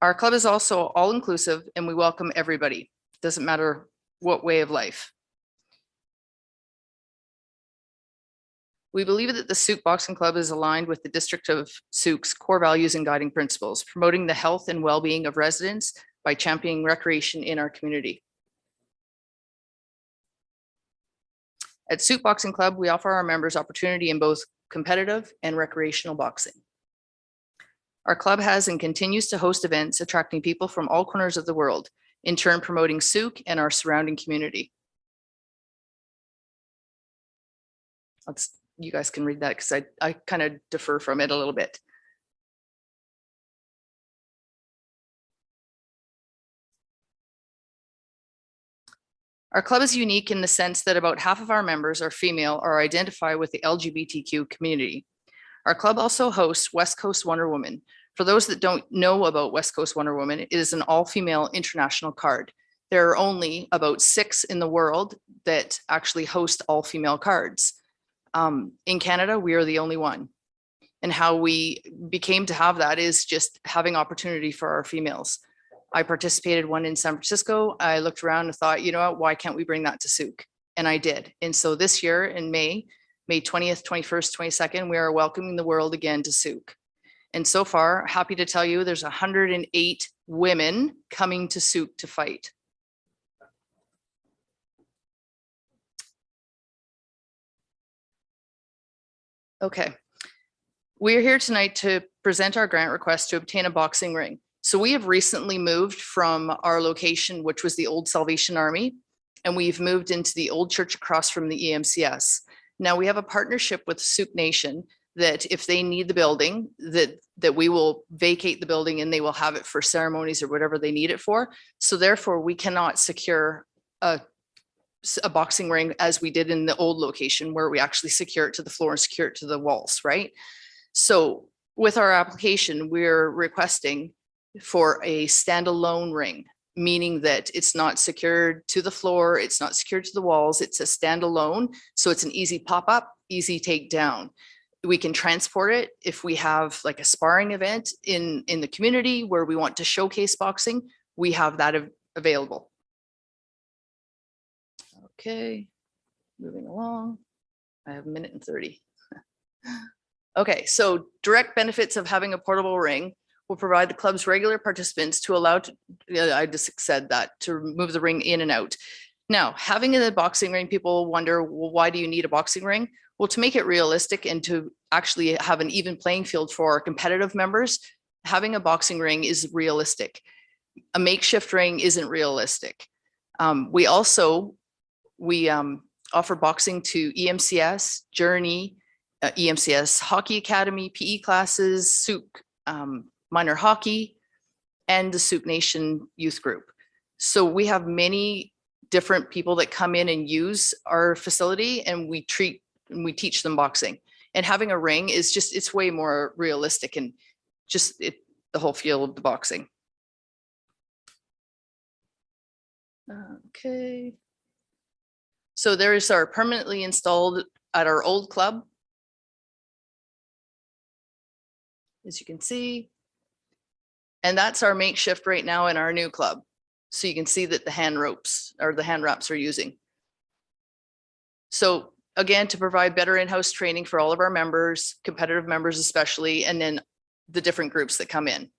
Our club is also all-inclusive and we welcome everybody. Doesn't matter what way of life. We believe that the Souk Boxing Club is aligned with the District of Souk's core values and guiding principles, promoting the health and well-being of residents by championing recreation in our community. At Souk Boxing Club, we offer our members opportunity in both competitive and recreational boxing. Our club has and continues to host events attracting people from all corners of the world, in turn promoting Souk and our surrounding community. you guys can read that because I kind of defer from it a little bit. Our club is unique in the sense that about half of our members are female or identify with the LGBTQ community. Our club also hosts West Coast Wonder Woman. For those that don't know about West Coast Wonder Woman, it is an all-female international card. There are only about 6 in the world that actually host all-female cards. In Canada, we are the only one. And how we became to have that is just having opportunity for our females. I participated one in San Francisco. I looked around and thought, you know what, why can't we bring that to Souk? And I did. And so this year in May 20th, 21st, 22nd, we are welcoming the world again to Souk. And so far, happy to tell you, there's 108 women coming to Souk to fight. Okay. We are here tonight to present our grant request to obtain a boxing ring. So we have recently moved from our location, which was the old Salvation Army, and we've moved into the old church across from the EMCS. Now we have a partnership with Souk Nation that if they need the building, that we will vacate the building and they will have it for ceremonies or whatever they need it for. So therefore we cannot secure a boxing ring as we did in the old location where we actually secure it to the floor and secure it to the walls, right? So with our application, we're requesting for a standalone ring, meaning that it's not secured to the floor, it's not secured to the walls, it's a standalone. So it's an easy pop up, easy take down. We can transport it if we have like a sparring event in the community where we want to showcase boxing, we have that available. Okay, moving along. I have 1:30. Okay, so direct benefits of having a portable ring will provide the club's regular participants to allow to, I just said that, to move the ring in and out. Now, having a boxing ring, people wonder, well, why do you need a boxing ring? Well, to make it realistic and to actually have an even playing field for our competitive members, having a boxing ring is realistic. A makeshift ring isn't realistic. We also offer boxing to EMCS, Journey, EMCS Hockey Academy, PE classes, Souk minor hockey, and the Souk Nation youth group. So we have many different people that come in and use our facility, and we teach them boxing. And having a ring is just, it's way more realistic and just the whole feel of the boxing. Okay. So there is our permanently installed at our old club. As you can see. And that's our makeshift right now in our new club. So you can see that the hand ropes or the hand wraps are using. So again, to provide better in-house training for all of our members, competitive members especially, and then the different groups that come in.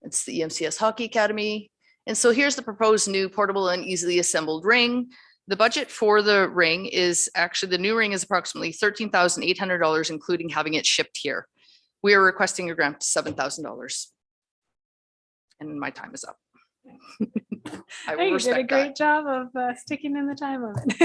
It's the EMCS Hockey Academy. And so here's the proposed new portable and easily assembled ring. The budget for the ring is actually, the new ring is approximately $13,800, including having it shipped here. We are requesting a grant to $7,000. And my time is up. I will You did a respect great that. job of sticking in the time limit.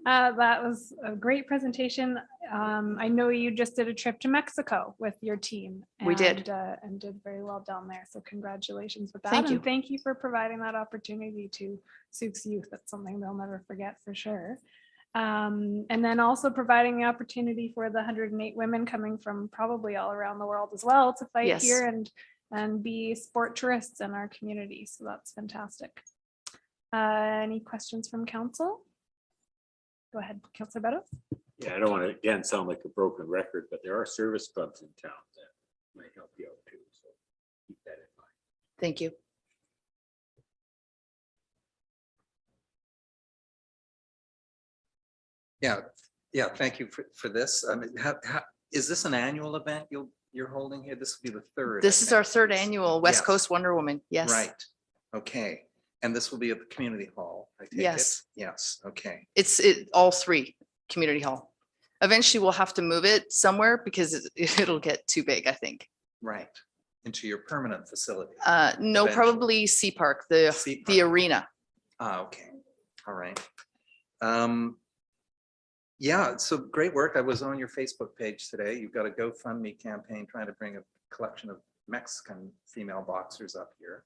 That was a great presentation. I know you just did a trip to Mexico with your team. We did. And did very well down there. So congratulations with that. Thank you. And thank you for providing that opportunity to Souk's youth. That's something they'll never forget for sure. And then also providing the opportunity for the 108 women coming from probably all around the world as well to fight Yes. here and be sport tourists in our community. So that's fantastic. Any questions from council? Go ahead, Councilor Beddoes. Yeah, I don't want to again sound like a broken record, but there are service clubs in town that might help you out too. So keep that in mind. Thank you. Yeah, thank you for this. I mean, is this an annual event you're holding here? This will be the third. This I is our think. third annual West Yes. Coast Wonder Woman. Yes. Right, okay. And this will be at the community hall, I take it? Yes. Yes, okay. It's all three community hall. Eventually we'll have to move it somewhere because it'll get too big, I think. Right, into your permanent facility. No, Eventually. probably Sea Park, the arena. Okay, all right. Yeah, so great work. I was on your Facebook page today. You've got a GoFundMe campaign trying to bring a collection of Mexican female boxers up here.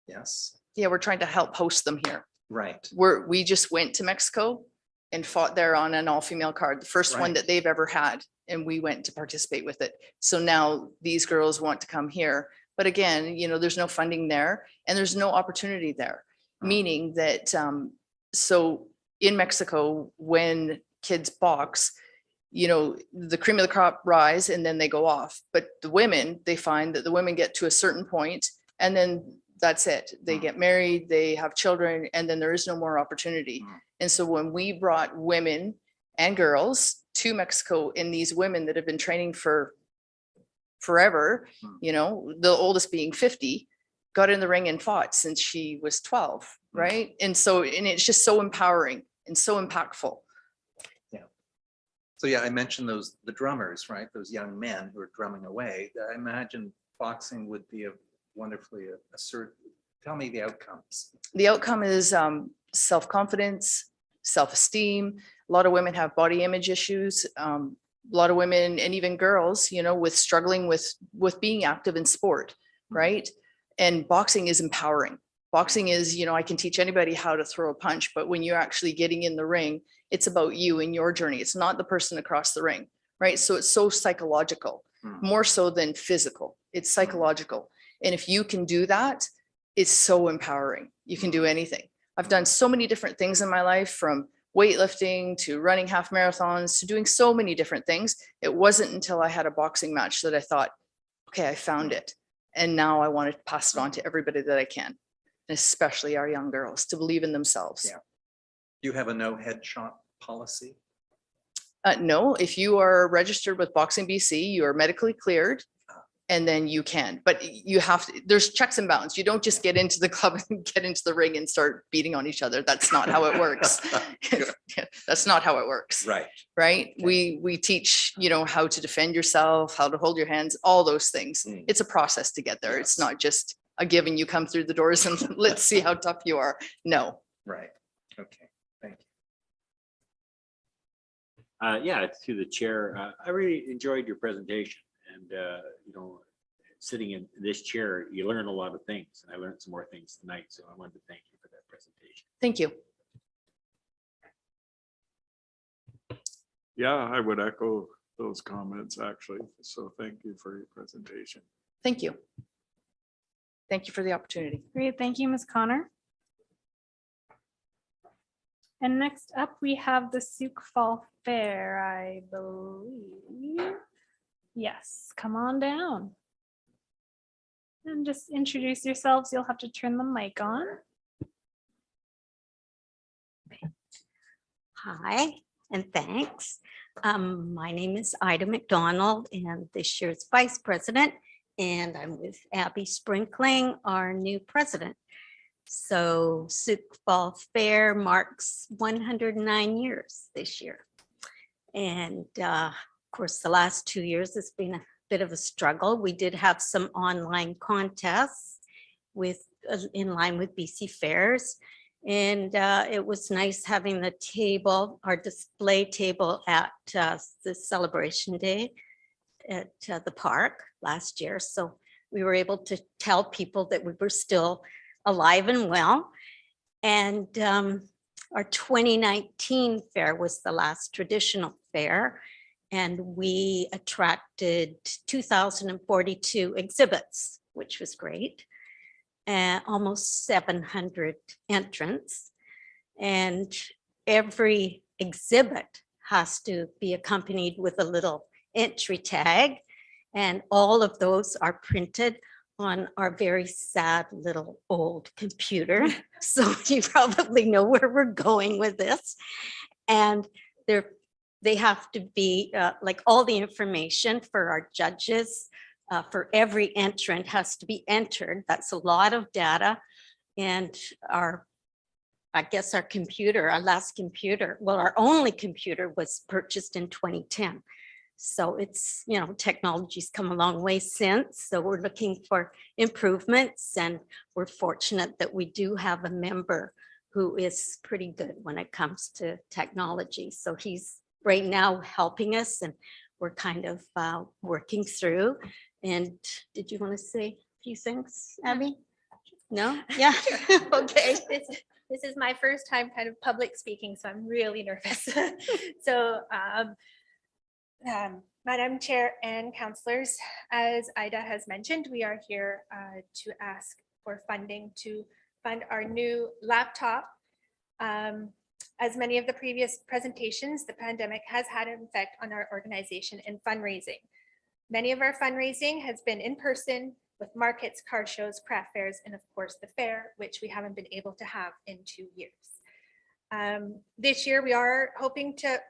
Yes, Yeah, we're trying to help host them here. right. We just went to Mexico and fought there on an all-female card, the first one Right. that they've ever had, and we went to participate with it. So now these girls want to come here. But again, you know, there's no funding there and there's no opportunity there, meaning that, so in Mexico, when kids box, you know, the cream of the crop rise and then they go off. But the women, they find that the women get to a certain point and then that's it. They get married, they have children, and then there is no more opportunity. And so when we brought women and girls to Mexico, and these women that have been training for forever, you know, the oldest being 50, got in the ring and fought since she was 12, right? And so, and it's just so empowering and so impactful. So yeah, I mentioned the drummers, right? Those young men who are drumming away. I imagine boxing would be a wonderfully assert. Tell me the outcomes. The outcome is self-confidence, self-esteem. A lot of women have body image issues. A lot of women and even girls, you know, with struggling with being active in sport, right? And boxing is empowering. Boxing is, you know, I can teach anybody how to throw a punch, but when you're actually getting in the ring, it's about you and your journey. It's not the person across the ring, right? So it's so psychological, more so than physical. It's psychological. And if you can do that, it's so empowering. You can do anything. I've done so many different things in my life, from weightlifting to running half marathons to doing so many different things. It wasn't until I had a boxing match that I thought, okay, I found it. And now I want to pass it on to everybody that I can, and especially our young girls, to believe in themselves. Yeah. You have a no headshot policy? No, if you are registered with Boxing BC, you are medically cleared, and then you can, but you have to, there's checks and balances. You don't just get into the club and get into the ring and start beating on each other. That's not how it works. That's not how it works. Right. Right. We teach, you know, how to defend yourself, how to hold your hands, all those things. It's a process to get there. It's not just a given, you come through the doors and let's see how tough you are. No. Right. Okay. Thank you. Yeah, through the chair, I really enjoyed your presentation, and you know, sitting in this chair, you learn a lot of things, and I learned some more things tonight. So I wanted to thank you for that presentation. Thank you. Yeah, I would echo those comments actually. So thank you for your presentation. Thank you. Thank you for the opportunity. Great, thank you, Ms. Connor. And next up, we have the Souk Fall Fair, I believe. Yes, come on down. And just introduce yourselves. You'll have to turn the mic on. Hi, and thanks. My name is Ida McDonald, and this year's vice president, and I'm with Abby Sprinkling, our new president. So Souk Fall Fair marks 109 years this year. And of course, the last 2 years has been a bit of a struggle. We did have some online contests in line with BC Fairs. And it was nice having the table, our display table at the celebration day at the park last year. So we were able to tell people that we were still alive and well. And our 2019 fair was the last traditional fair. And we attracted 2,042 exhibits, which was great. Almost 700 entrants, and every exhibit has to be accompanied with a little entry tag, and all of those are printed on our very sad little old computer. So you probably know where we're going with this. And they have to be like all the information for our judges. For every entrant has to be entered. That's a lot of data. And I guess our last computer, well, our only computer was purchased in 2010. So it's, you know, technology's come a long way since. So we're looking for improvements, and we're fortunate that we do have a member who is pretty good when it comes to technology. So he's right now helping us, and we're kind of working through. And did you want to say a few things, Abby? No? Yeah. Okay. This is my first time kind of public speaking, so I'm really nervous. So, Madam Chair and councillors, as Ida has mentioned, we are here to ask for funding to fund our new laptop. As many of the previous presentations, the pandemic has had an effect on our organization and fundraising. Many of our fundraising has been in person with markets, car shows, craft fairs, and of course the fair, which we haven't been able to have in 2 years. This year, we are hoping to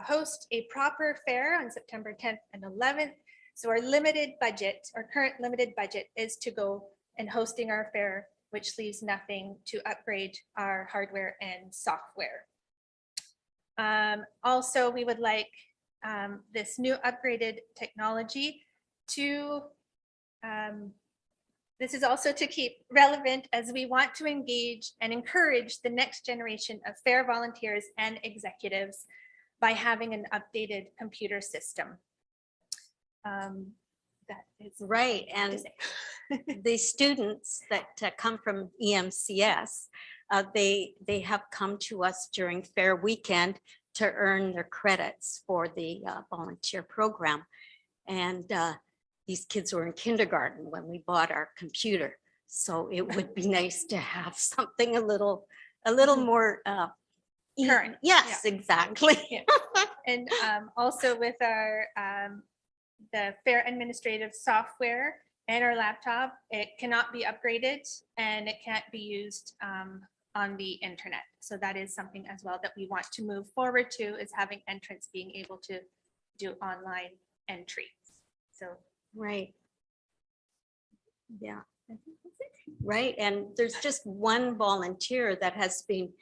host a proper fair on September 10th and 11th. So our current limited budget is to go and hosting our fair, which leaves nothing to upgrade our hardware and software. Also, we would like this new upgraded technology to, this is also to keep relevant as we want to engage and encourage the next generation of fair volunteers and executives by having an updated computer system. That is right. And the students that come from EMCS, they have come to us during fair weekend to earn their credits for the volunteer program. And these kids were in kindergarten when we bought our computer. So it would be nice to have something a little more current. Yes, Yeah. exactly. Yeah. And also with our the fair administrative software and our laptop, it cannot be upgraded and it can't be used on the internet. So that is something as well that we want to move forward to, is having entrants being able to do online entries. So right. Yeah. Right. And there's just one volunteer that has been,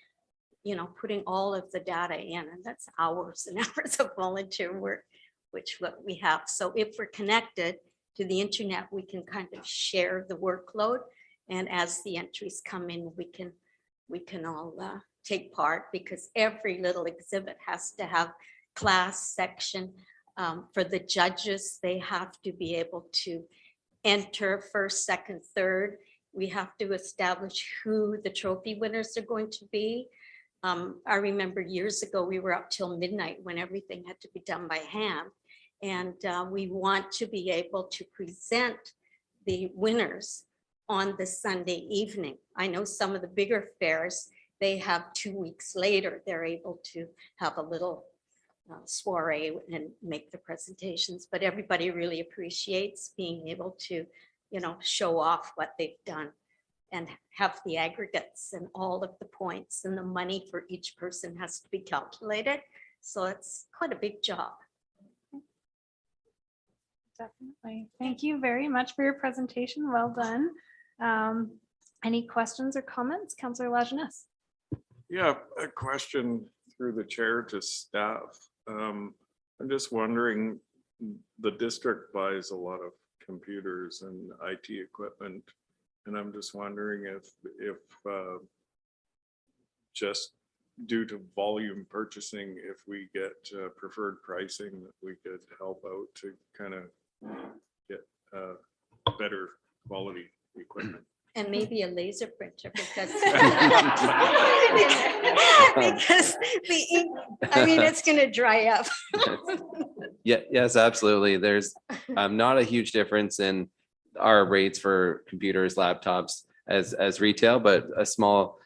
putting all of the data in, and that's hours and hours of volunteer work, which what we have. So if we're connected to the internet, we can kind of share the workload. And as the entries come in, we can all take part, because every little exhibit has to have class section. For the judges, they have to be able to enter first, second, third. We have to establish who the trophy winners are going to be. I remember years ago, we were up till midnight when everything had to be done by hand. And we want to be able to present the winners on the Sunday evening. I know some of the bigger fairs, they have 2 weeks later, they're able to have a little soiree and make the presentations, but everybody really appreciates being able to, show off what they've done and have the aggregates and all of the points, and the money for each person has to be calculated. So it's quite a big job. Definitely. Thank you very much for your presentation. Well done. Any questions or comments, Councillor Lajeunesse? Yeah, a question through the chair to staff. I'm just wondering, the district buys a lot of computers and IT equipment, and I'm just wondering if just due to volume purchasing, if we get preferred pricing, that we could help out to kind of get better quality equipment. And maybe a laser printer, because the ink, it's going to dry up. Yeah, yes, absolutely. There's not a huge difference in our rates for computers, laptops as retail, but a small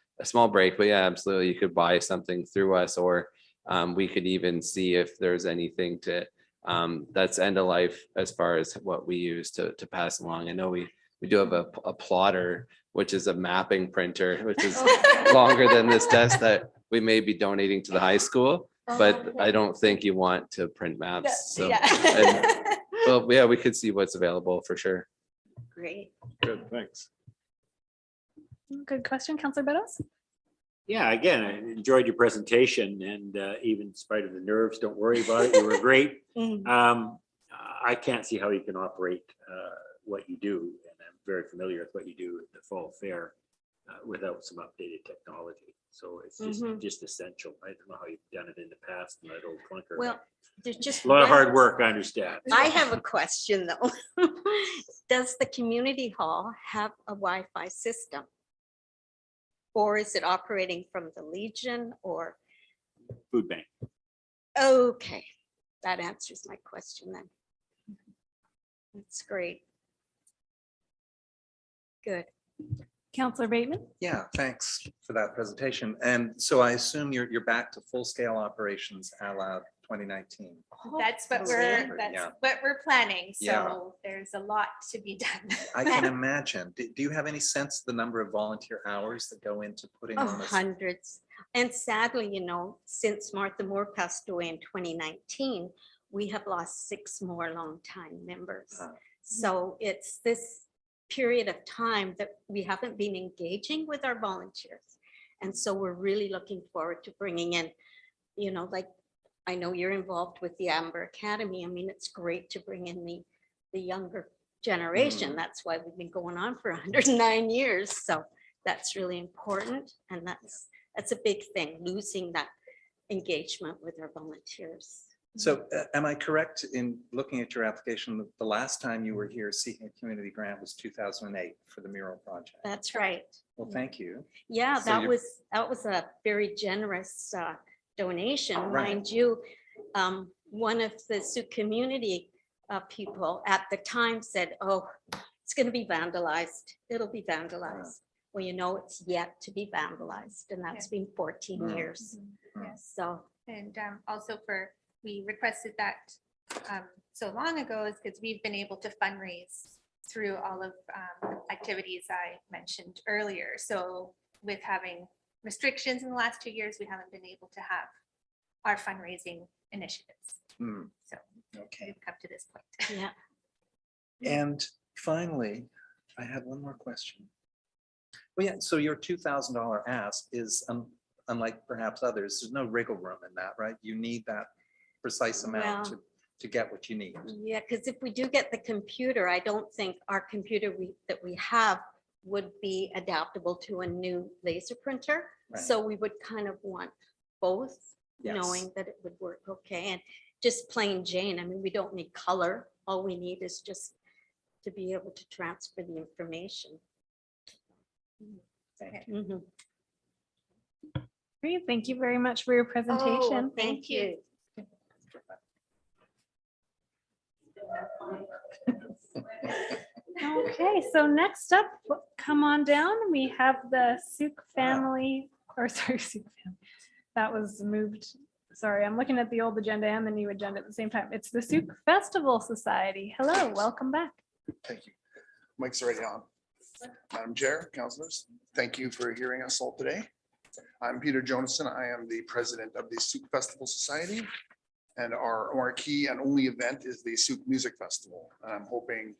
break. But yeah, absolutely, you could buy something through us, or we could even see if there's anything to that's end of life as far as what we use to pass along. I know we do have a plotter, which is a mapping printer, which is longer than this desk, that we may be donating to the high school, but I don't think you want to print maps. So, well, yeah, we could see what's available for sure. Great. Good, thanks. Good question, Councillor Beddoes. Yeah, again, I enjoyed your presentation, and even in spite of the nerves, don't worry about it. You were great. I can't see how you can operate what you do, and I'm very familiar with what you do at the fall fair. without some updated technology. So it's just essential. I don't know how you've done it in the past in that old clunker. Well, there's just A lot of hard ramps. work, I understand. I have a question though. Does the community hall have a Wi-Fi system? Or is it operating from the Legion or? Food bank. Okay, that answers my question then. That's great. Good. Counselor Bateman? Yeah, thanks for that presentation. And so I assume you're back to full-scale operations a la 2019. That's what Yeah. we're planning. Yeah. So there's a lot to be done. I can imagine. Do you have any sense of the number of volunteer hours that go into putting Oh, on this? hundreds. And sadly, you know, since Martha Moore passed away in 2019, we have lost 6 more longtime members. So it's this period of time that we haven't been engaging with our volunteers. And so we're really looking forward to bringing in, you know, like, I know you're involved with the Amber Academy. I mean, it's great to bring in the younger generation. That's why we've been going on for 109 years. So that's really important. And that's a big thing, losing that engagement with our volunteers. So am I correct in looking at your application, that the last time you were here seeking a community grant was 2008 for the mural project? That's right. Well, thank you. Yeah, So that you're- was a very generous donation, Right. mind you. One of the Sioux community people at the time said, "Oh, it's going to be vandalized. It'll be vandalized." Well, you know, it's yet to be vandalized, and that's been 14 years. Yes. So, And also we requested that so long ago is because we've been able to fundraise through all of activities I mentioned earlier. So with having restrictions in the last 2 years, we haven't been able to have our fundraising initiatives. So okay, we've come to this point. Yeah. And finally, I have one more question. Well, yeah, so your $2,000 ask is unlike perhaps others, there's no wriggle room in that, right? You need that precise amount Well, to get what you need. yeah, because if we do get the computer, I don't think our computer that we have would be adaptable to a new laser printer. Right. So we would kind of want both, Yes. knowing that it would work okay. And just plain Jane, I mean, we don't need color. All we need is just to be able to transfer the information. Thank you. Mhm. Great, thank you very much for your presentation. Oh, thank you. Okay, so next up, come on down. We have the Souk family, or sorry, Souk family. That was moved. Sorry, I'm looking at the old agenda and the new agenda at the same time. It's the Souk Festival Society. Hello, welcome back. Thank you. Mike's already on. Madam Chair, councilors, thank you for hearing us all today. I'm Peter Jonason. I am the president of the Souk Festival Society. And our marquee and only event is the Souk Music Festival. And I'm hoping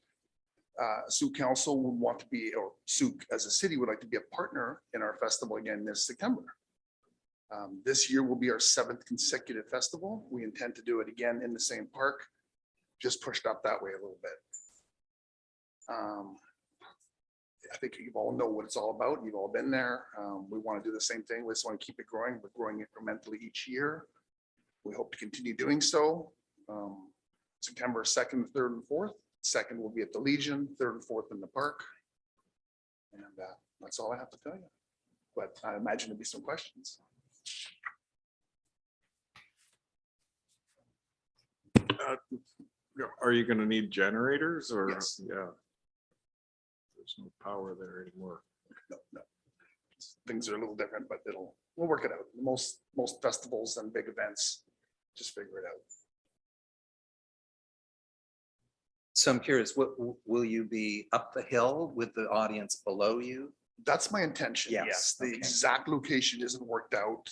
Souk Council would want to be, or Souk as a city would like to be a partner in our festival again this September. This year will be our 7th consecutive festival. We intend to do it again in the same park, just pushed up that way a little bit. I think you all know what it's all about. You've all been there. We want to do the same thing. We just want to keep it growing. We're growing incrementally each year. We hope to continue doing so. September 2nd, 3rd, and 4th. 2nd will be at the Legion, 3rd and 4th in the park. And that's all I have to tell you. But I imagine there'll be some questions. Are you gonna need generators or? Yes. Yeah. There's no power there anymore. No. Things are a little different, but we'll work it out. Most festivals and big events, just figure it out. So I'm curious, will you be up the hill with the audience below you? That's my intention. Yes. The okay. exact location isn't worked out.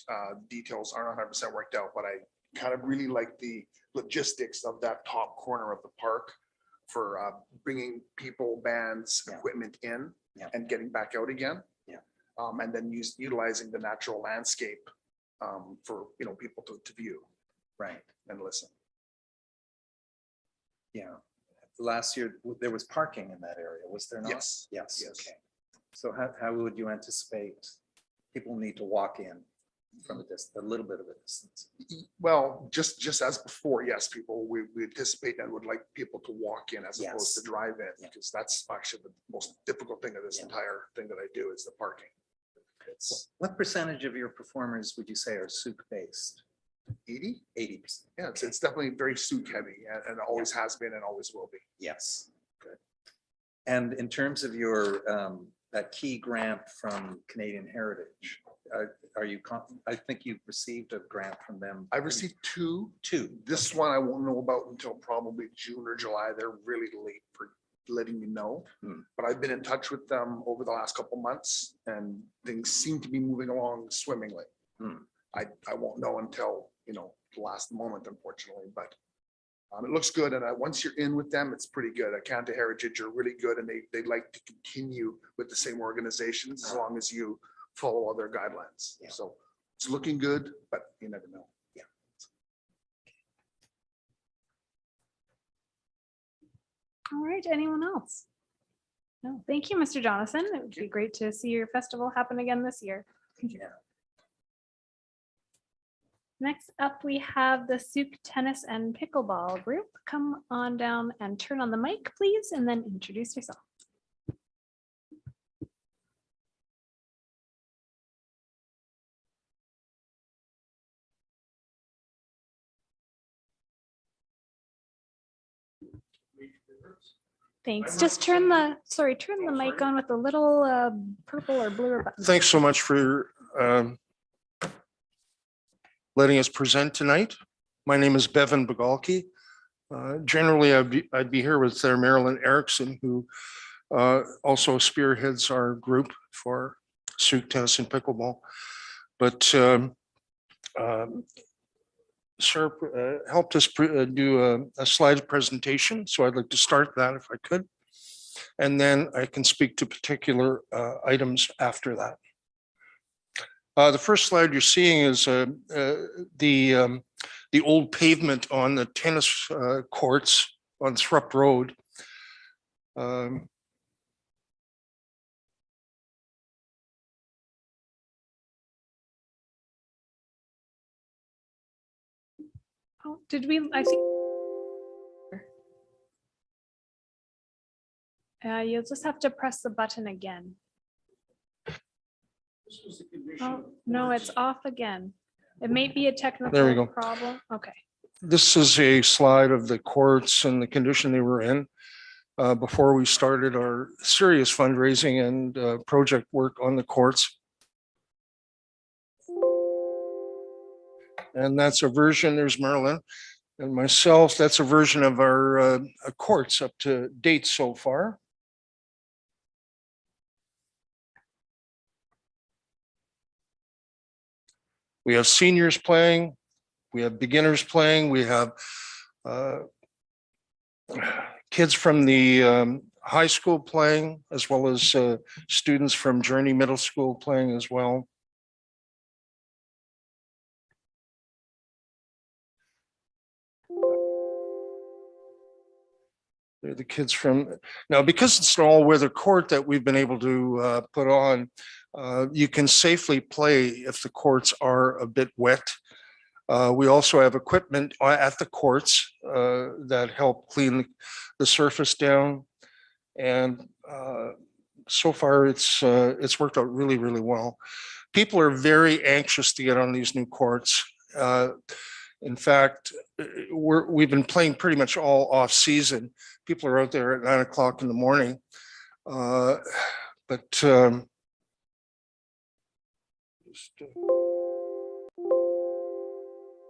Details aren't 100% worked out, but I kind of really like the logistics of that top corner of the park for bringing people, bands, equipment in and getting back out again. And then utilizing the natural landscape for people to view, right, and listen. Yeah. Last year, there was parking in that area, was there not? Yes. Yes. Yes. Okay. So how would you anticipate people need to walk in from a little bit of a distance? Well, just as before, yes, people, we anticipate and would like people to walk in as opposed to drive in, because that's actually the most difficult thing of this entire thing that I do is the parking. What percentage of your performers would you say are Souk based? 80? 80%. Yeah, it's definitely very Souk heavy and always has been and always will be. Yes. Good. And in terms of your that key grant from Canadian Heritage, are you? I think you've received a grant from them. I've received two. Two. This one I won't know about until probably June or July. They're really late for letting me know. But I've been in touch with them over the last couple months, and things seem to be moving along swimmingly. I won't know until the last moment, unfortunately, but it looks good. And once you're in with them, it's pretty good. Canada Heritage are really good, and they like to continue with the same organizations as long as you follow all their guidelines. So it's looking good, but you never know. Yeah. All right, anyone else? No, thank you, Mr. Jonathan. It would be great to see your festival happen again this year. Yeah. Next up, we have the Sooke Tennis and Pickleball group. Come on down and turn on the mic, please, and then introduce yourself. Thanks. Just turn the, turn the mic on with the little purple or blue button. Thanks so much for letting us present tonight. My name is Bevan Bagalki. Generally, I'd be here with Marilyn Erickson, who also spearheads our group for Sooke Tennis and Pickleball. But Sir helped us do a slide presentation, so I'd like to start that if I could. And then I can speak to particular items after that. The first slide you're seeing is the old pavement on the tennis courts on Thrupp Road. Oh, did we, I think. You'll just have to press the button again. Oh, no, it's off again. It may be a There we go. technical problem. Okay. This is a slide of the courts and the condition they were in before we started our serious fundraising and project work on the courts. And that's a version, there's Marilyn and myself, that's a version of our courts up to date so far. We have seniors playing, we have beginners playing, we have kids from the high school playing, as well as students from Journey Middle School playing as well. They're the kids from, now because it's an all-weather court that we've been able to put on, you can safely play if the courts are a bit wet. We also have equipment at the courts that help clean the surface down. And so far it's worked out really, really well. People are very anxious to get on these new courts. In fact, we've been playing pretty much all off season. People are out there at 9 o'clock in the morning.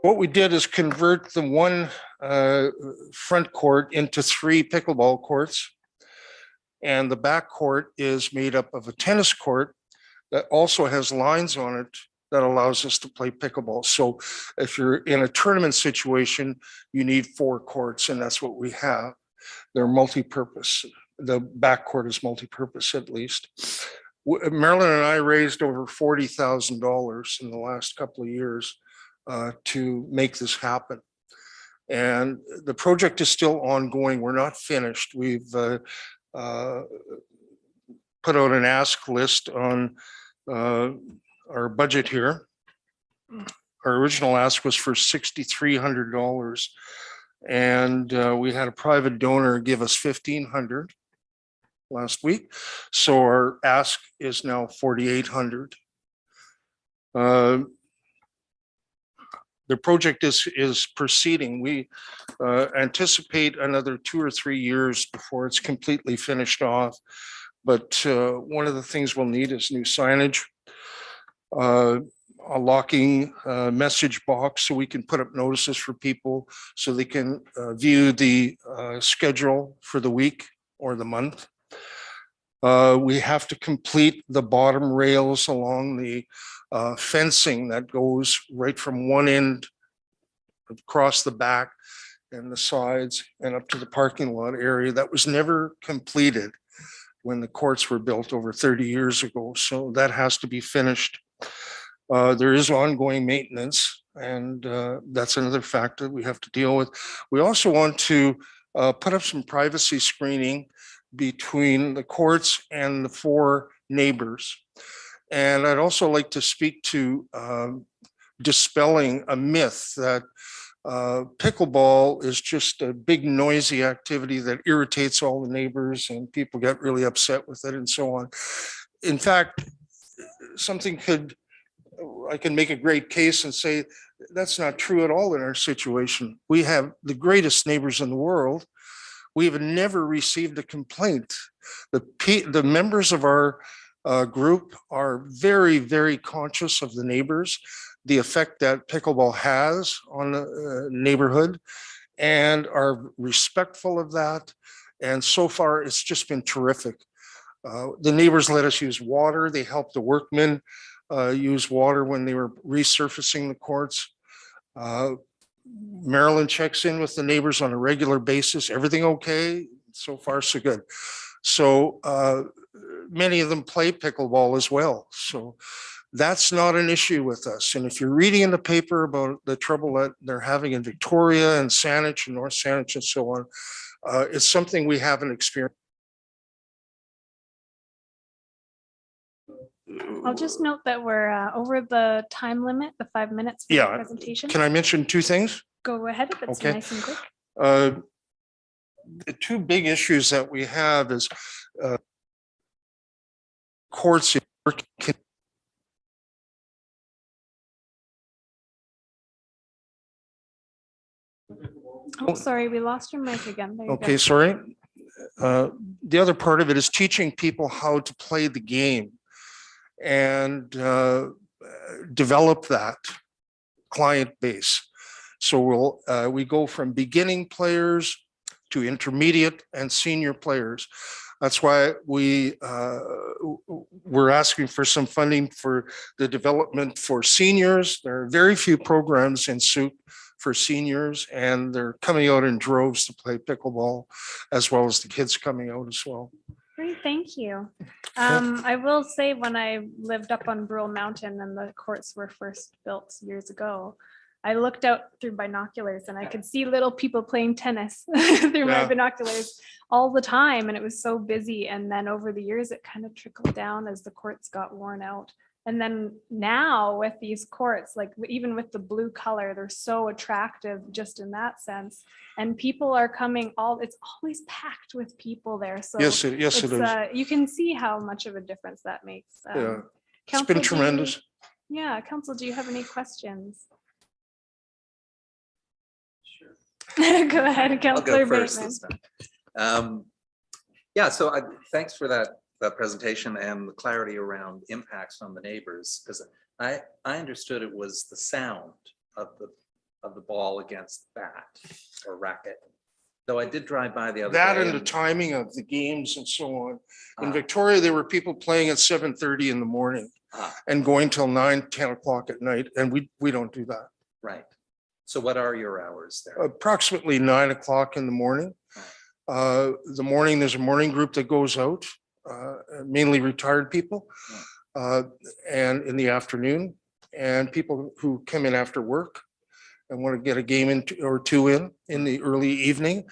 What we did is convert the one front court into 3 pickleball courts. And the back court is made up of a tennis court that also has lines on it that allows us to play pickleball. So if you're in a tournament situation, you need 4 courts, and that's what we have. They're multi-purpose. The back court is multi-purpose at least. Marilyn and I raised over $40,000 in the last couple of years to make this happen. And the project is still ongoing. We're not finished. We've put out an ask list on our budget here. Our original ask was for $6,300. And we had a private donor give us $1,500 last week. So our ask is now $4,800. The project is proceeding. We anticipate another 2 or 3 years before it's completely finished off. But one of the things we'll need is new signage, a locking message box so we can put up notices for people so they can view the schedule for the week or the month. We have to complete the bottom rails along the fencing that goes right from one end across the back and the sides and up to the parking lot area. That was never completed when the courts were built over 30 years ago. So that has to be finished. There is ongoing maintenance, and that's another factor we have to deal with. We also want to put up some privacy screening between the courts and the 4 neighbors. And I'd also like to speak to dispelling a myth that pickleball is just a big noisy activity that irritates all the neighbors and people get really upset with it and so on. In fact, I can make a great case and say that's not true at all in our situation. We have the greatest neighbors in the world. We have never received a complaint. The members of our group are very, very conscious of the neighbors, the effect that pickleball has on the neighborhood, and are respectful of that. And so far, it's just been terrific. The neighbors let us use water. They helped the workmen use water when they were resurfacing the courts. Marilyn checks in with the neighbors on a regular basis. Everything okay? So far, so good. So many of them play pickleball as well. So that's not an issue with us. And if you're reading in the paper about the trouble that they're having in Victoria and Saanich and North Saanich and so on, it's something we haven't experienced. I'll just note that we're over the time limit, the 5 minutes for the presentation. Can I mention 2 things? Go ahead if it's Okay. nice and quick. The 2 big issues that we have is courts. Oh, sorry, we lost your mic again. There you Okay, go. sorry. The other part of it is teaching people how to play the game and develop that client base. So we go from beginning players to intermediate and senior players. That's why we're asking for some funding for the development for seniors. There are very few programs in Souk for seniors, and they're coming out in droves to play pickleball, as well as the kids coming out as well. Great, thank you. I will say when I lived up on Brule Mountain and the courts were first built years ago, I looked out through binoculars and I could see little people playing tennis through my binoculars all the time. And it was so busy. And then over the years, it kind of trickled down as the courts got worn out. And then now with these courts, like even with the blue color, they're so attractive just in that sense. And people are coming it's always packed with people there. So yes, it is. You can see how much of a difference that makes. Yeah, it's Council, been tremendous. Council, do you have any questions? Go ahead, Councillor Bateman. So thanks for that presentation and the clarity around impacts on the neighbors, because I understood it was the sound of the ball against the bat or racket. Though I did drive by the other That day. and the timing of the games and so on. In Victoria, there were people playing at 7:30 in the morning and going till 9, 10 o'clock at night, and we don't do that. Right. So what are your hours there? Approximately 9 o'clock in the morning. There's a morning group that goes out, mainly retired people, and in the afternoon, and people who come in after work and want to get a game or two in the early evening.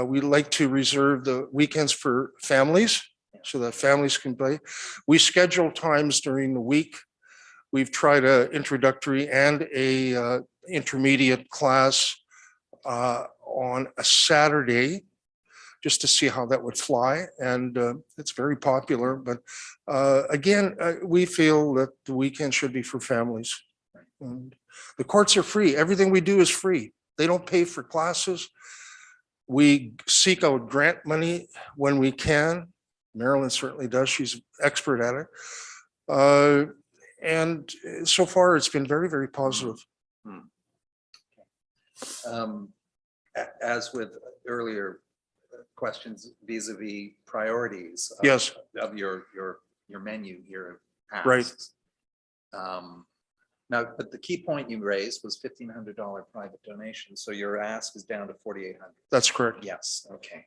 We like to reserve the weekends for families so that families can play. We schedule times during the week. We've tried a introductory and a intermediate class on a Saturday, just to see how that would fly. And it's very popular, but again, we feel that the weekend should be for families. And the courts are free. Everything we do is free. They don't pay for classes. We seek out grant money when we can. Marilyn certainly does. She's expert at it. And so far, it's been very, very positive. As with earlier questions vis-a-vis priorities. Yes. Of your menu here. of Right. asks. Now, but the key point you raised was $1,500 private donation. So your ask is down to 4,800. That's correct. Yes, okay.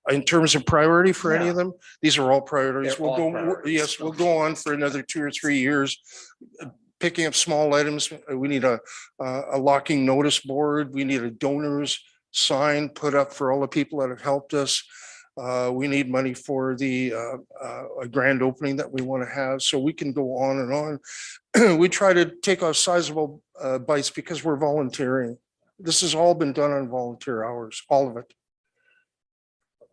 In terms of priority for any Yeah. of them, these are all priorities. They're We'll all go, priorities. yes, we'll go on for another 2 or 3 years. Picking up small items, we need a locking notice board. We need a donors sign put up for all the people that have helped us. We need money for the a grand opening that we want to have, so we can go on and on. We try to take off sizable bites because we're volunteering. This has all been done on volunteer hours, all of it.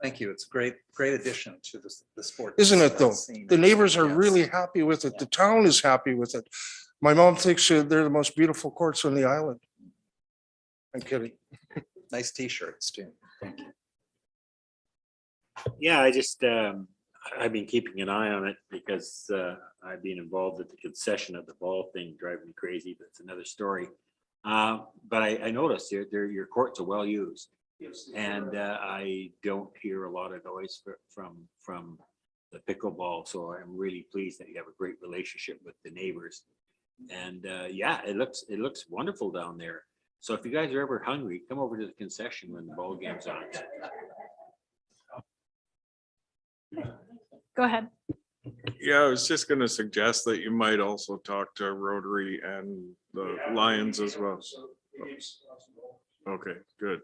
Thank you. It's a great addition to the sport. Isn't it though? scene. The neighbors are Yes. really happy with it. The town is happy with it. My mom thinks they're the most beautiful courts on the island. I'm kidding. Nice t-shirts too. Thank you. Yeah, I just, I've been keeping an eye on it because I've been involved with the concession of the ball thing, driving me crazy, but it's another story. But I noticed your courts are well used. And I don't hear a lot of noise from the pickleball. So I'm really pleased that you have a great relationship with the neighbors. And yeah, it looks wonderful down there. So if you guys are ever hungry, come over to the concession when the ball game's on. Go ahead. Yeah, I was just gonna suggest that you might also talk to Rotary and the Lions as well. Okay, good.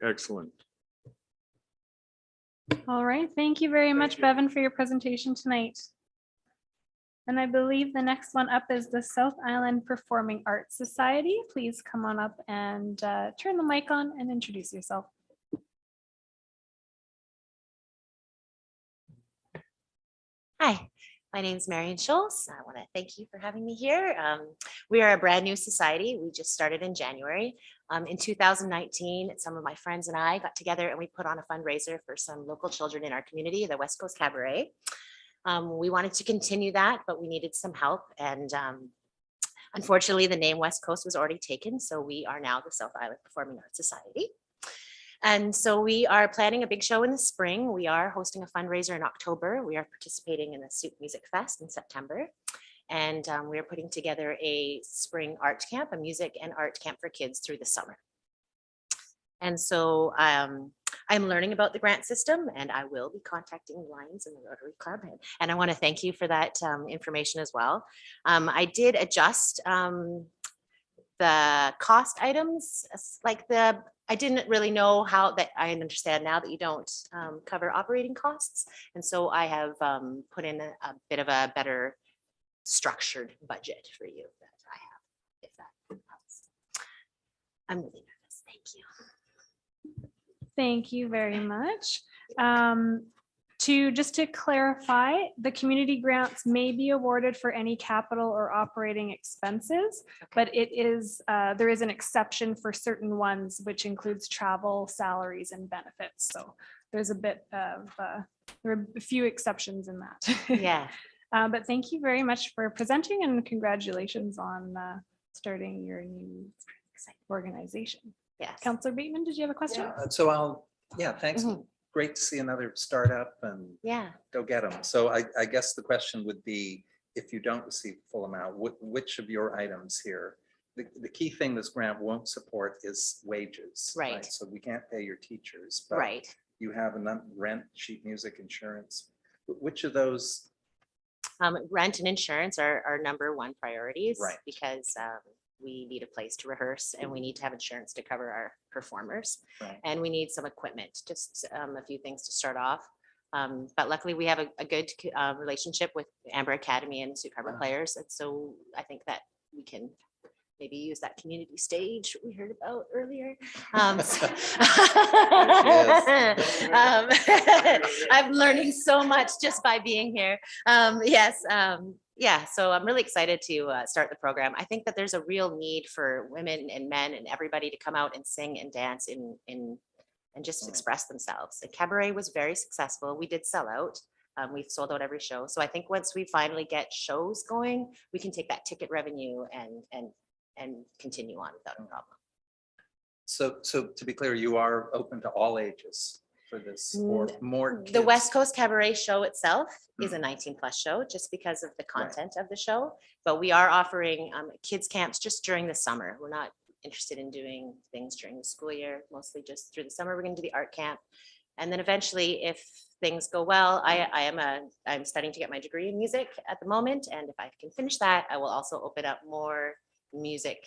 Excellent. All right, thank you very much, Bevan, for your presentation tonight. And I believe the next one up is the South Island Performing Arts Society. Please come on up and turn the mic on and introduce yourself. Hi, my name is Marion Schultz. I want to thank you for having me here. We are a brand new society. We just started in January. In 2019, some of my friends and I got together and we put on a fundraiser for some local children in our community, the West Coast Cabaret. We wanted to continue that, but we needed some help. And unfortunately, the name West Coast was already taken. So we are now the South Island Performing Arts Society. And so we are planning a big show in the spring. We are hosting a fundraiser in October. We are participating in the Sooke Music Fest in September. And we are putting together a spring art camp, a music and art camp for kids through the summer. And so I'm learning about the grant system and I will be contacting the Lions and the Rotary Club. And I want to thank you for that information as well. I did adjust the cost items, like I didn't really know how that. I understand now that you don't cover operating costs. And so I have put in a bit of a better structured budget for you that I have, if that helps. I'm really nervous. Thank you. Thank you very much. Just to clarify, the community grants may be awarded for any capital or operating expenses, but there is an exception for certain ones, which includes travel, salaries, and benefits. So there's a bit of, there are a few exceptions in that. Yeah. But thank you very much for presenting and congratulations on starting your new organization. Yes. Councillor Bateman, did you have a question? So thanks. Great to see another startup and go get them. So I guess the question would be, if you don't receive full amount, which of your items here, the key thing this grant won't support is wages. Right. So we can't pay your teachers. But Right. You have rent, sheet music, insurance. Which of those? Rent and insurance are number one priorities. Right. Because we need a place to rehearse and we need to have insurance to cover our performers. Right. And we need some equipment, just a few things to start off. But luckily we have a good relationship with Amber Academy and Sioux Harbor players. And so I think that we can maybe use that community stage we heard about earlier. I'm learning so much just by being here. Yeah, so I'm really excited to start the program. I think that there's a real need for women and men and everybody to come out and sing and dance and just express themselves. And cabaret was very successful. We did sell out. We've sold out every show. So I think once we finally get shows going, we can take that ticket revenue and continue on without a problem. So to be clear, you are open to all ages for this or more kids? The West Coast Cabaret show itself is a 19+ show just because of the content of the show. But we are offering kids camps just during the summer. We're not interested in doing things during the school year, mostly just through the summer. We're going to do the art camp. And then eventually, if things go well, I'm studying to get my degree in music at the moment. And if I can finish that, I will also open up more music,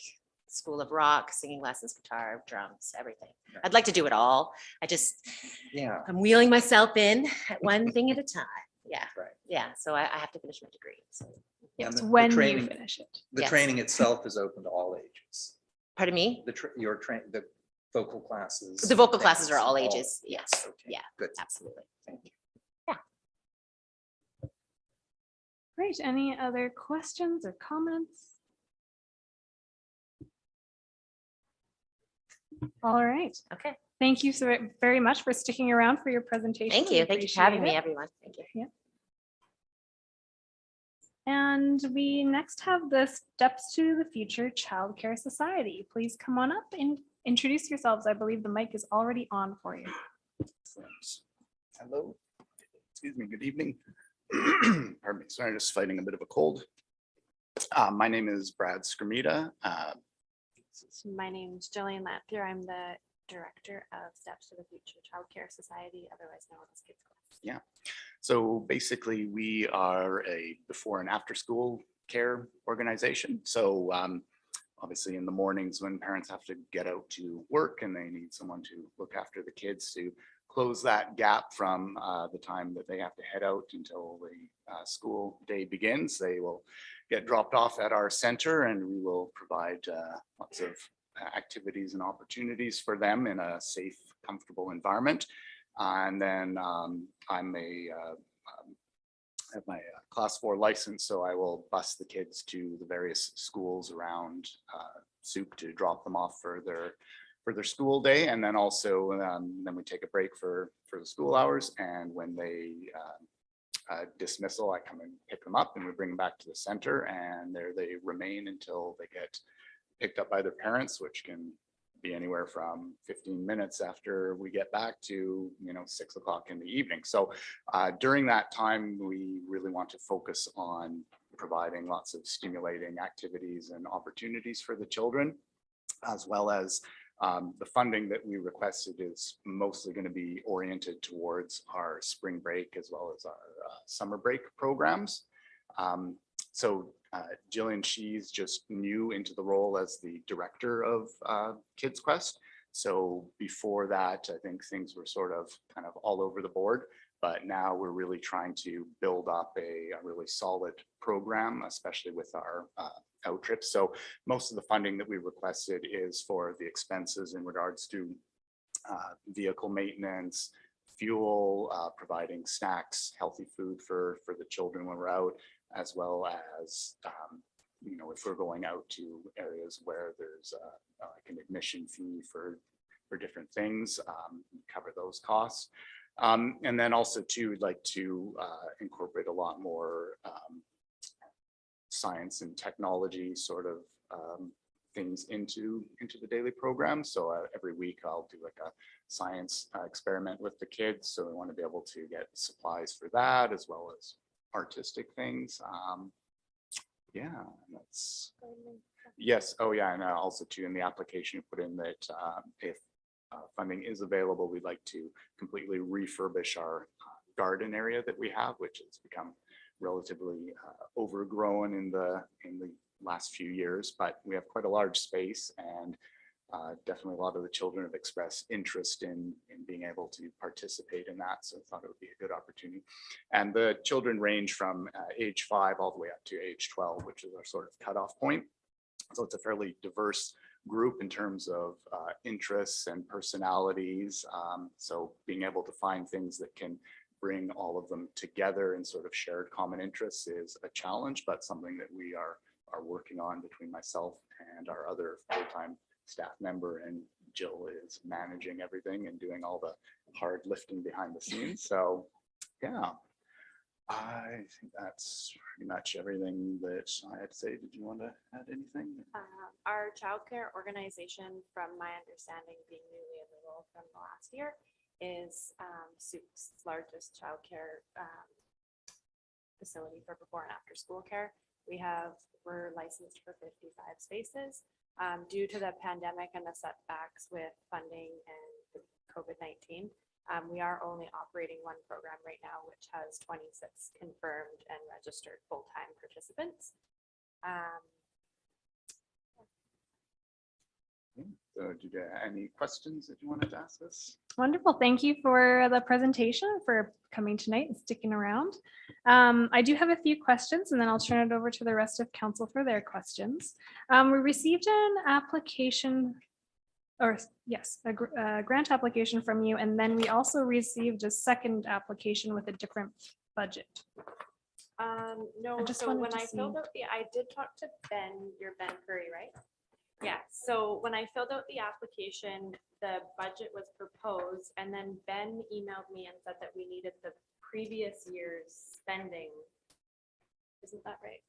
school of rock, singing lessons, guitar, drums, everything. I'd like to do it all. I'm wheeling myself in at one thing at a time. Yeah. Right. Yeah. So I have to finish my degree. So And It's the when you training- finish it. The Yes. training itself is open to all ages. Pardon me? The vocal classes. The vocal classes are things, all ages. Yes. Okay, Yeah. Good. Absolutely. Thank you. Great. Any other questions or comments? All right. Okay. Thank you so very much for sticking around for your presentation. Thank We you. Thank you for having me, appreciate it. everyone. Thank you. Yeah. And we next have the Steps to the Future Childcare Society. Please come on up and introduce yourselves. I believe the mic is already on for you. Hello, excuse me, good evening. Pardon me, sorry, just fighting a bit of a cold. My name is Brad Skrmita. My name is Jillian Lappier. I'm the director of Steps to the Future Childcare Society, otherwise known as Kids Class. Yeah, so basically we are a before and after school care organization. So obviously in the mornings when parents have to get out to work and they need someone to look after the kids, to close that gap from the time that they have to head out until the school day begins, they will get dropped off at our center and we will provide lots of activities and opportunities for them in a safe, comfortable environment. And then I'm have my class 4 license, so I will bus the kids to the various schools around Souk to drop them off for their school day. And then also then we take a break for the school hours. And when they dismissal, I come and pick them up and we bring them back to the center, and there they remain until they get picked up by their parents, which can be anywhere from 15 minutes after we get back to 6 o'clock in the evening. So during that time, we really want to focus on providing lots of stimulating activities and opportunities for the children, as well as the funding that we requested is mostly going to be oriented towards our spring break as well as our summer break programs. So Jillian, she's just new into the role as the director of Kids Quest. So before that, I think things were sort of kind of all over the board, but now we're really trying to build up a really solid program, especially with our out trips. So most of the funding that we requested is for the expenses in regards to vehicle maintenance, fuel, providing snacks, healthy food for the children when we're out, as well as if we're going out to areas where there's like an admission fee for different things, cover those costs. And then also too, we'd like to incorporate a lot more science and technology sort of things into the daily program. So every week I'll do like a science experiment with the kids. So we want to be able to get supplies for that, as well as artistic things. Yeah, that's, yes. Oh yeah, and also too in the application put in that if funding is available, we'd like to completely refurbish our garden area that we have, which has become relatively overgrown in the last few years, but we have quite a large space, and definitely a lot of the children have expressed interest in being able to participate in that. So I thought it would be a good opportunity. And the children range from age 5 all the way up to age 12, which is our sort of cutoff point. So it's a fairly diverse group in terms of interests and personalities. So being able to find things that can bring all of them together in sort of shared common interests is a challenge, but something that we are working on between myself and our other full-time staff member, and Jill is managing everything and doing all the hard lifting behind the scenes. So yeah, I think that's pretty much everything that I had to say. Did you want to add anything? Our childcare organization, from my understanding, being newly in the role from the last year, is Souk's largest childcare facility for before and after school care. We're licensed for 55 spaces. Due to the pandemic and the setbacks with funding and COVID-19, we are only operating one program right now, which has 26 confirmed and registered full-time participants. So did you have any questions that you wanted to ask us? Wonderful. Thank you for the presentation, for coming tonight and sticking around. I do have a few questions, and then I'll turn it over to the rest of council for their questions. We received an application, or yes, a grant application from you, and then we also received a second application with a different budget. No, so when I filled out I did talk to Ben, your Ben Curry, right? Yeah, so when I filled out the application, the budget was proposed, and then Ben emailed me and said that we needed the previous year's spending. Isn't that right?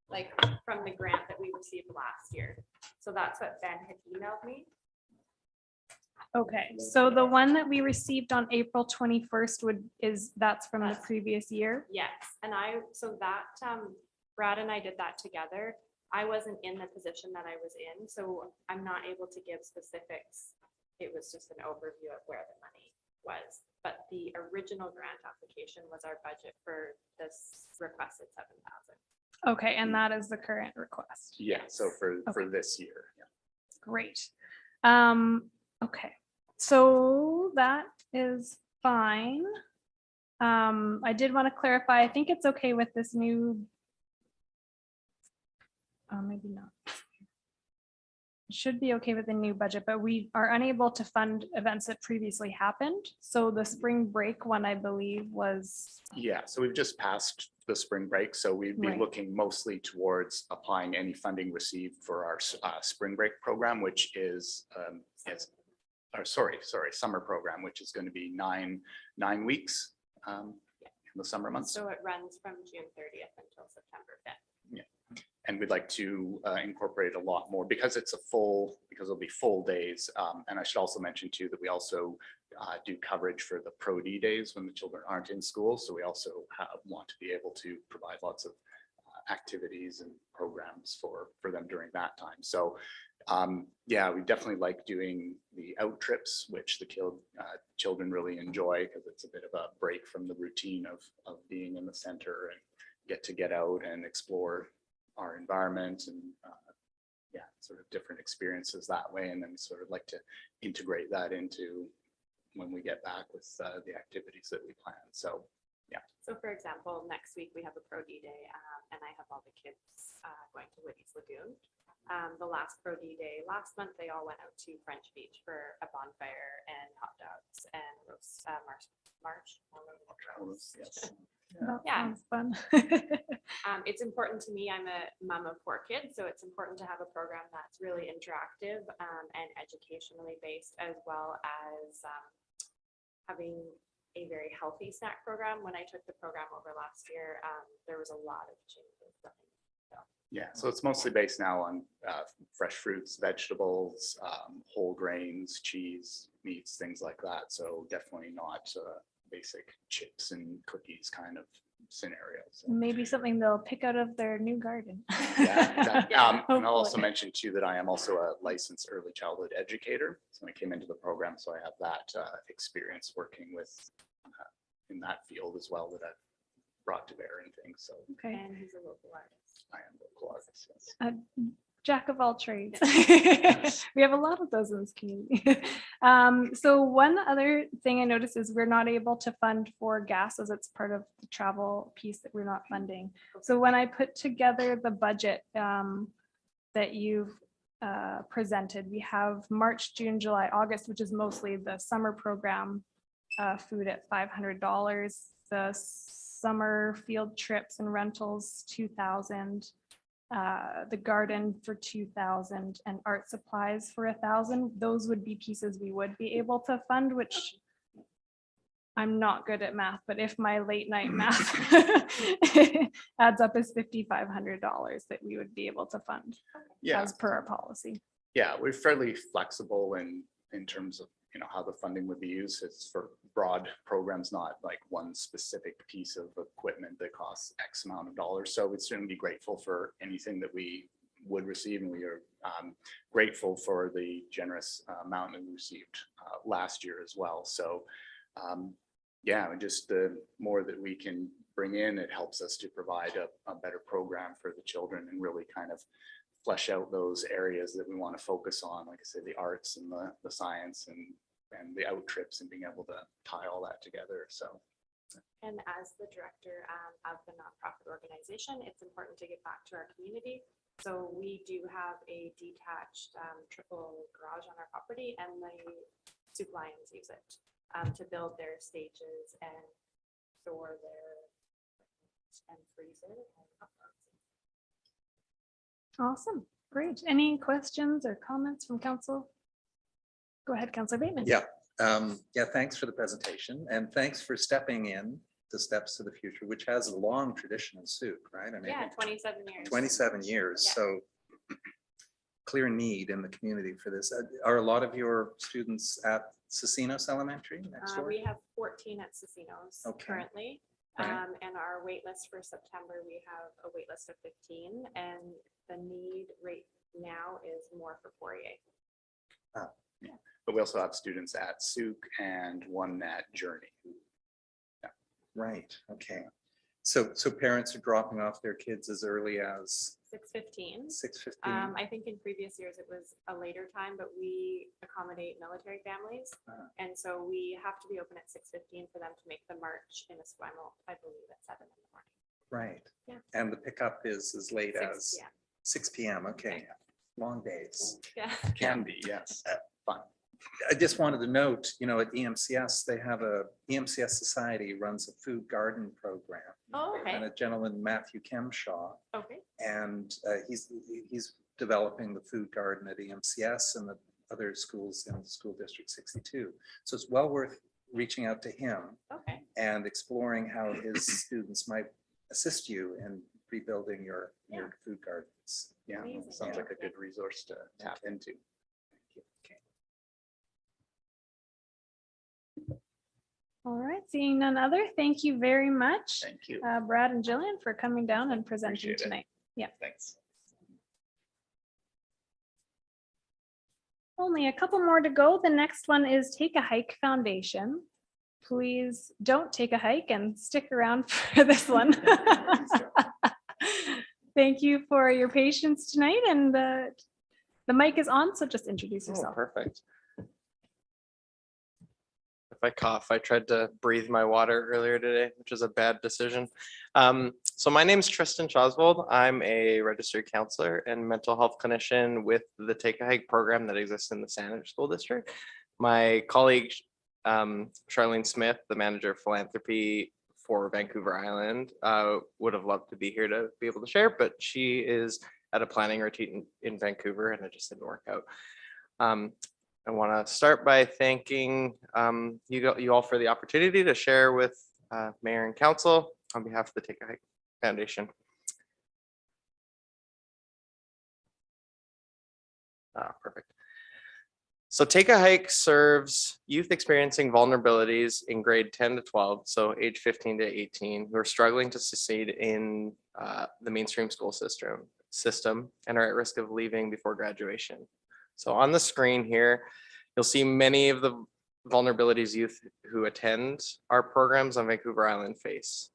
Like from the grant that we received last year. So that's what Ben had emailed me. Okay, so the one that we received on April 21st that's from the previous year? Yes, and Brad and I did that together. I wasn't in the position that I was in, so I'm not able to give specifics. It was just an overview of where the money was. But the original grant application was our budget for this requested 7,000. Okay, and that is the current request. Yeah, so for this year. Yeah. Great. Okay, so that is fine. I did want to clarify, I think it's okay with this new. Maybe not. It should be okay with the new budget, but we are unable to fund events that previously happened. So the spring break one, I believe, was. Yeah, so we've just passed the spring break, so we'd be Right. looking mostly towards applying any funding received for our spring break program, which is summer program, which is going to be nine weeks in the summer months. So it runs from June 30th until September 5th. Yeah, and we'd like to incorporate a lot more because it'll be full days. And I should also mention too that we also do coverage for the Pro D days when the children aren't in school. So we also want to be able to provide lots of activities and programs for them during that time. So yeah, we definitely like doing the out trips, which the children really enjoy because it's a bit of a break from the routine of being in the center and get out and explore our environment and yeah, sort of different experiences that way. And then we sort of like to integrate that into when we get back with the activities that we plan. So yeah. So for example, next week we have a Pro D day and I have all the kids going to Woody's Lagoon. The last Pro D day last month, they all went out to French Beach for a bonfire and hot dogs and roast marshmallows. Yes. Yeah. Sounds fun. It's important to me. I'm a mom of 4 kids, so it's important to have a program that's really interactive and educationally based, as well as having a very healthy snack program. When I took the program over last year, there was a lot of changes. Yeah, so it's mostly based now on fresh fruits, vegetables, whole grains, cheese, meats, things like that. So definitely not basic chips and cookies kind of scenarios. Maybe something they'll pick out of their new garden. Yeah, and I'll also Hopefully. mention too that I am also a licensed early childhood educator. So I came into the program, so I have that experience working with in that field as well that I've brought to bear and things. So Okay. And he's a local artist. I am a local artist, yes. Jack of all trades. We have a lot of those in this community. So one other thing I noticed is we're not able to fund for gas as it's part of the travel piece that we're not funding. So when I put together the budget that you've presented, we have March, June, July, August, which is mostly the summer program food at $500, the summer field trips and rentals, 2,000. The garden for 2,000 and art supplies for 1,000. Those would be pieces we would be able to fund, which I'm not good at math, but if my late night math adds up as $5,500 that we would be able to fund Yeah. as per our policy. Yeah, we're fairly flexible in terms of, you know, how the funding would be used. It's for broad programs, not like one specific piece of equipment that costs X amount of dollars. So we'd certainly be grateful for anything that we would receive, and we are grateful for the generous amount that we received last year as well. So yeah, just the more that we can bring in, it helps us to provide a better program for the children and really kind of flesh out those areas that we want to focus on, like I said, the arts and the science and the out trips and being able to tie all that together. So. And as the director of the nonprofit organization, it's important to give back to our community. So we do have a detached triple garage on our property, and the Sooke Lions use it to build their stages and store their and freezer. Awesome, great. Any questions or comments from council? Go ahead, Councillor Bateman. Yeah, yeah, thanks for the presentation and thanks for stepping in the Steps to the Future, which has a long tradition in Sioux, right? I mean, Yeah, 27 years. 27 years, Yeah. so clear need in the community for this. Are a lot of your students at Cicinos Elementary next door? We have 14 at Cicinos Okay. currently. Right. And our wait list for September, we have a wait list of 15, and the need right now is more for Poirier. Oh, yeah. But we also have students at Souk and one at Journey. Yeah. Right, okay. So parents are dropping off their kids as early as 6:15. 6:15? I think in previous years it was a later time, but we accommodate military families. And so we have to be open at 6:15 for them to make the march in Esquimalt, I believe at 7 in the morning. Right. Yeah. And the pickup is as late 6 as p.m. 6 p.m. Okay, long days. Yeah. Can be, yes. Fun. I just wanted to note, you know, at EMCS, they have EMCS Society runs a food garden program. Oh, And okay. a gentleman, Matthew Kemshaw, Okay. and he's developing the food garden at EMCS and the other schools in School District 62. So it's well worth reaching out to him Okay. and exploring how his students might assist you in rebuilding your food gardens. Yeah, Amazing. sounds like a good resource to tap into. All right, seeing none other, thank you very much. Thank you. Brad and Jillian for coming down and presenting Appreciate it. tonight. Yeah. Thanks. Only a couple more to go. The next one is Take a Hike Foundation. Please don't take a hike and stick around for this one. Thank you for your patience tonight, and the mic is on, so just introduce Oh, yourself. perfect. If I cough, I tried to breathe my water earlier today, which is a bad decision. So my name is Tristan Chosvold. I'm a registered counselor and mental health clinician with the Take a Hike program that exists in the Saanich School District. My colleague, Charlene Smith, the manager of philanthropy for Vancouver Island, would have loved to be here to be able to share, but she is at a planning retreat in Vancouver and it just didn't work out. I want to start by thanking you all for the opportunity to share with Mayor and Council on behalf of the Take a Hike Foundation. Perfect. So Take a Hike serves youth experiencing vulnerabilities in grade 10 to 12, so age 15 to 18, who are struggling to succeed in the mainstream school system and are at risk of leaving before graduation. So on the screen here, you'll see many of the vulnerabilities youth who attend our programs on Vancouver Island face.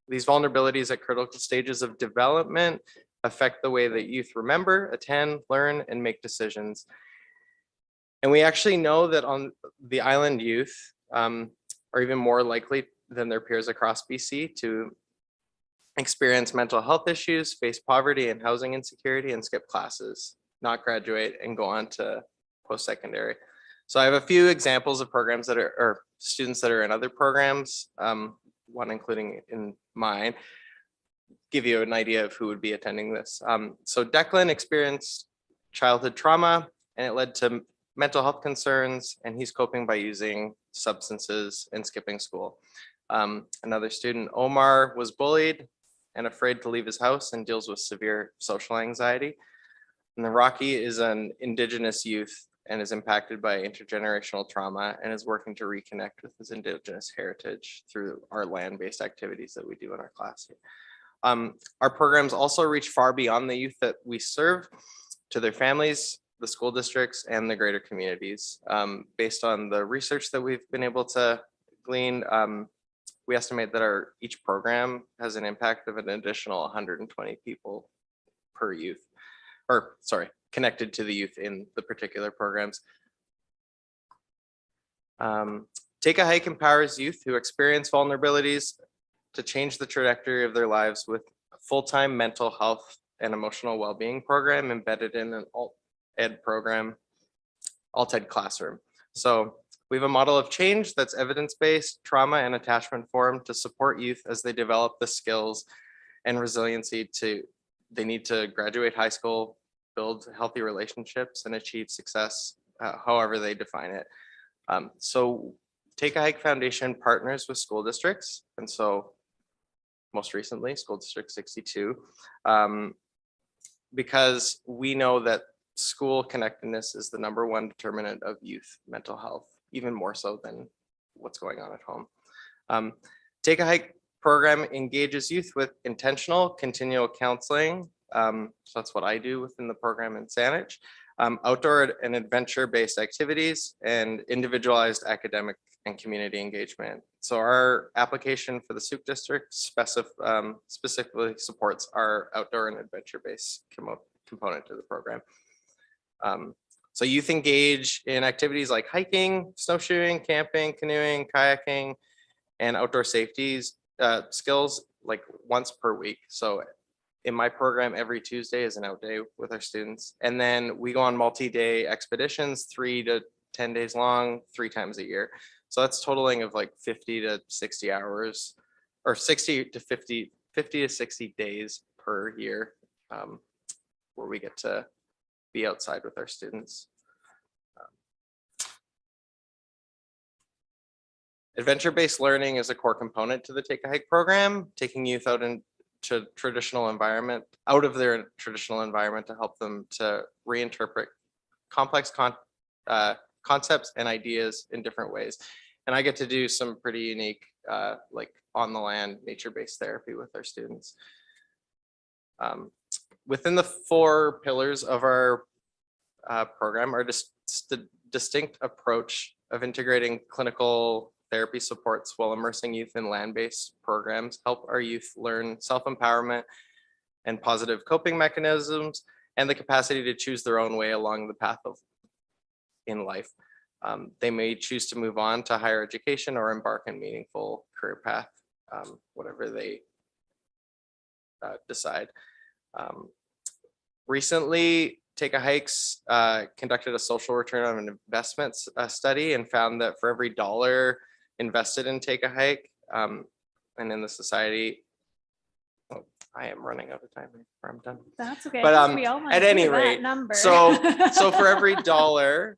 These vulnerabilities at critical stages of development affect the way that youth remember, attend, learn, and make decisions. And we actually know that on the island, youth are even more likely than their peers across BC to experience mental health issues, face poverty and housing insecurity, and skip classes, not graduate and go on to post-secondary. So I have a few examples of programs that are, or students that are in other programs, one including in mine, give you an idea of who would be attending this. So Declan experienced childhood trauma and it led to mental health concerns, and he's coping by using substances and skipping school. Another student, Omar, was bullied and afraid to leave his house and deals with severe social anxiety. And then Rocky is an Indigenous youth and is impacted by intergenerational trauma and is working to reconnect with his Indigenous heritage through our land-based activities that we do in our class. Our programs also reach far beyond the youth that we serve, to their families, the school districts, and the greater communities. Based on the research that we've been able to glean, we estimate that each program has an impact of an additional 120 people per youth, or sorry, connected to the youth in the particular programs. Take a Hike empowers youth who experience vulnerabilities to change the trajectory of their lives with a full-time mental health and emotional well-being program embedded in an alt-ed program, alt-ed classroom. So we have a model of change that's evidence-based, trauma and attachment informed to support youth as they develop the skills and resiliency they need to graduate high school, build healthy relationships, and achieve success, however they define it. So Take a Hike Foundation partners with school districts, and so most recently, School District 62, because we know that school connectedness is the #1 determinant of youth mental health, even more so than what's going on at home. Take a Hike program engages youth with intentional continual counseling. So that's what I do within the program in Saanich. Outdoor and adventure-based activities and individualized academic and community engagement. So our application for the Souk district specifically supports our outdoor and adventure-based component to the program. So youth engage in activities like hiking, snowshoeing, camping, canoeing, kayaking, and outdoor safeties skills like once per week. So in my program, every Tuesday is an out day with our students. And then we go on multi-day expeditions, 3 to 10 days long, 3 times a year. So that's totaling of like 50 to 60 hours, or 50 to 60 days per year, where we get to be outside with our students. Adventure-based learning is a core component to the Take a Hike program, taking youth out into traditional environment, out of their traditional environment to help them to reinterpret complex concepts and ideas in different ways. And I get to do some pretty unique, like on the land, nature-based therapy with our students. Within the 4 pillars of our program are just distinct approach of integrating clinical therapy supports while immersing youth in land-based programs, help our youth learn self-empowerment and positive coping mechanisms, and the capacity to choose their own way along the path in life. They may choose to move on to higher education or embark in meaningful career path, whatever they decide. Recently, Take a Hike's conducted a social return on investments study and found that for every $1 invested in Take a Hike and in the society, oh, I am running out of time. I'm done. That's okay. But We all wanna at hear any that rate, number. so for every $1,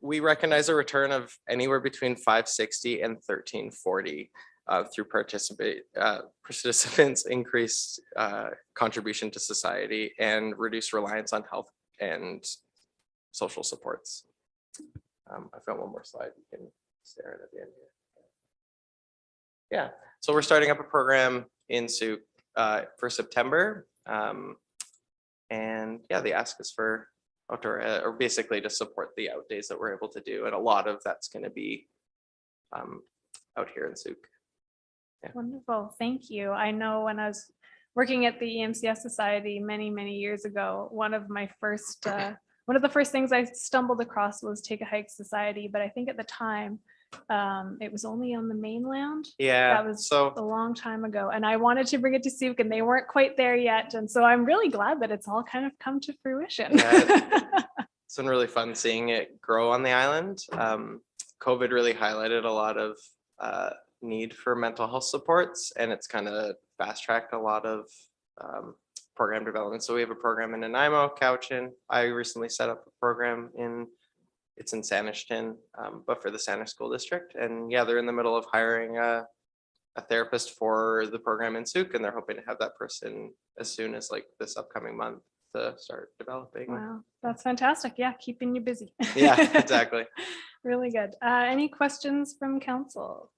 we recognize a return of anywhere between $5.60 and $13.40 through participants' increased contribution to society and reduced reliance on health and social supports. I've got one more slide. You can stare at the end here. Yeah, so we're starting up a program in Sioux for September. And yeah, the ask is for outdoor, or basically to support the out days that we're able to do. And a lot of that's going to be out here in Souk. Wonderful, thank you. I know when I was working at the EMCS Society many years ago, one of the first things I stumbled across was Take a Hike Society, but I think at the time it was only on the mainland. Yeah, That was so a long time ago, and I wanted to bring it to Souk, and they weren't quite there yet. And so I'm really glad that it's all kind of come to fruition. it's been really fun seeing it grow on the island. COVID really highlighted a lot of need for mental health supports, and it's kind of fast tracked a lot of program development. So we have a program in Nanaimo, Cowichan. I recently set up a program it's in Sanishton, but for the Sanish School District. And yeah, they're in the middle of hiring a therapist for the program in Souk, and they're hoping to have that person as soon as like this upcoming month to start developing. Wow, that's fantastic. Yeah, keeping you busy. Yeah, exactly. Really good. Any questions from council?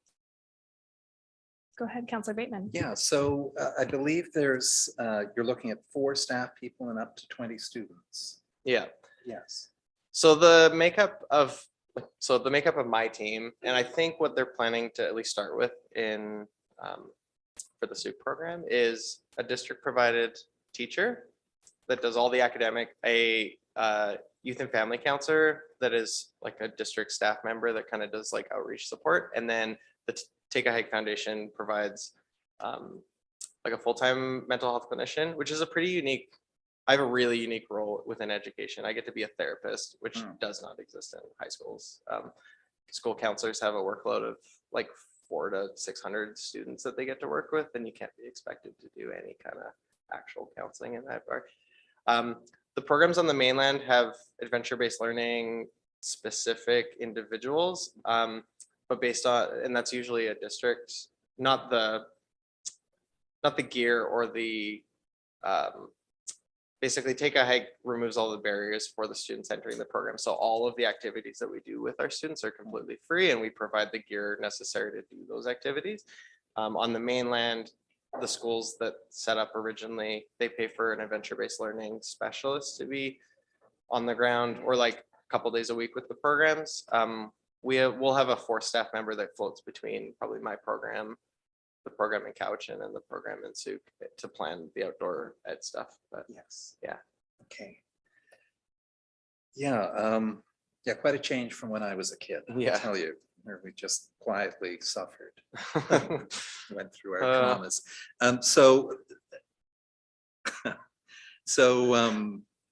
Go ahead, Councillor Bateman. Yeah, so I believe there's, you're looking at 4 staff people and up to 20 students. Yeah. Yes. So the makeup of my team, and I think what they're planning to at least start with in for the Souk program is a district provided teacher that does all the academic, a youth and family counselor that is like a district staff member that kind of does like outreach support, and then the Take a Hike Foundation provides like a full-time mental health clinician, which is a pretty unique. I have a really unique role within education. I get to be a therapist, which does not exist in high schools. School counselors have a workload of like 400 to 600 students that they get to work with, and you can't be expected to do any kind of actual counseling in that regard. The programs on the mainland have adventure-based learning specific individuals, but based on, and that's usually a district, not the gear or the basically Take a Hike removes all the barriers for the students entering the program. So all of the activities that we do with our students are completely free, and we provide the gear necessary to do those activities. On the mainland, the schools that set up originally, they pay for an adventure-based learning specialist to be on the ground or like a couple days a week with the programs. We'll have a 4th staff member that floats between probably my program, the program in Cowichan, and the program in Souk to plan the outdoor ed stuff. But yes, yeah. Okay. Yeah, yeah, quite a change from when I was a kid. Yeah. I'll tell you, where we just quietly suffered, went through our traumas.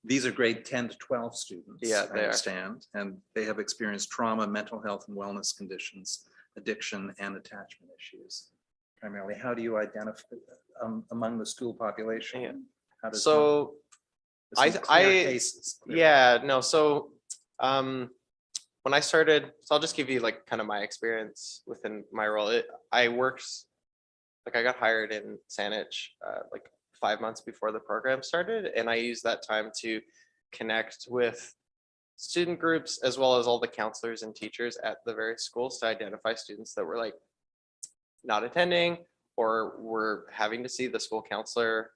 These are grade 10 to 12 students. Yeah, I understand, and they have experienced trauma, mental health and wellness conditions, addiction, and attachment issues. Primarily, how do you identify among the school population? How does so yeah, no. So when I started, so I'll just give you like kind of my experience within my role. I worked, like I got hired in Saanich like 5 months before the program started, and I used that time to connect with student groups as well as all the counselors and teachers at the various schools to identify students that were like not attending or were having to see the school counselor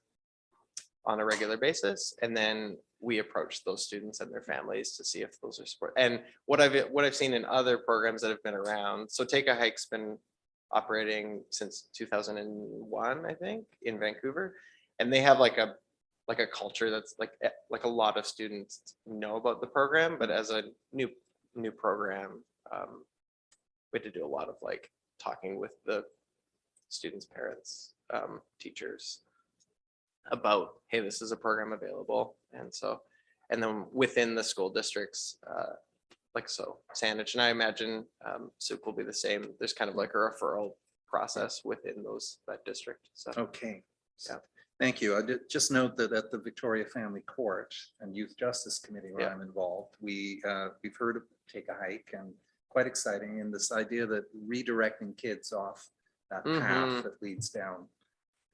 on a regular basis. And then we approached those students and their families to see if those are support. And what I've seen in other programs that have been around, so Take a Hike's been operating since 2001, I think, in Vancouver. And they have like a culture that's like a lot of students know about the program, but as a new program, we had to do a lot of like talking with the students' parents, teachers about, hey, this is a program available. And so, and then within the school districts, like so Saanich, and I imagine Souk will be the same. There's kind of like a referral process within that district. So okay. Yeah. Thank you. I did just note that at the Victoria Family Court and Youth Justice Committee where I'm involved, we've heard of Take a Hike, and quite exciting in this idea that redirecting kids off that path that leads down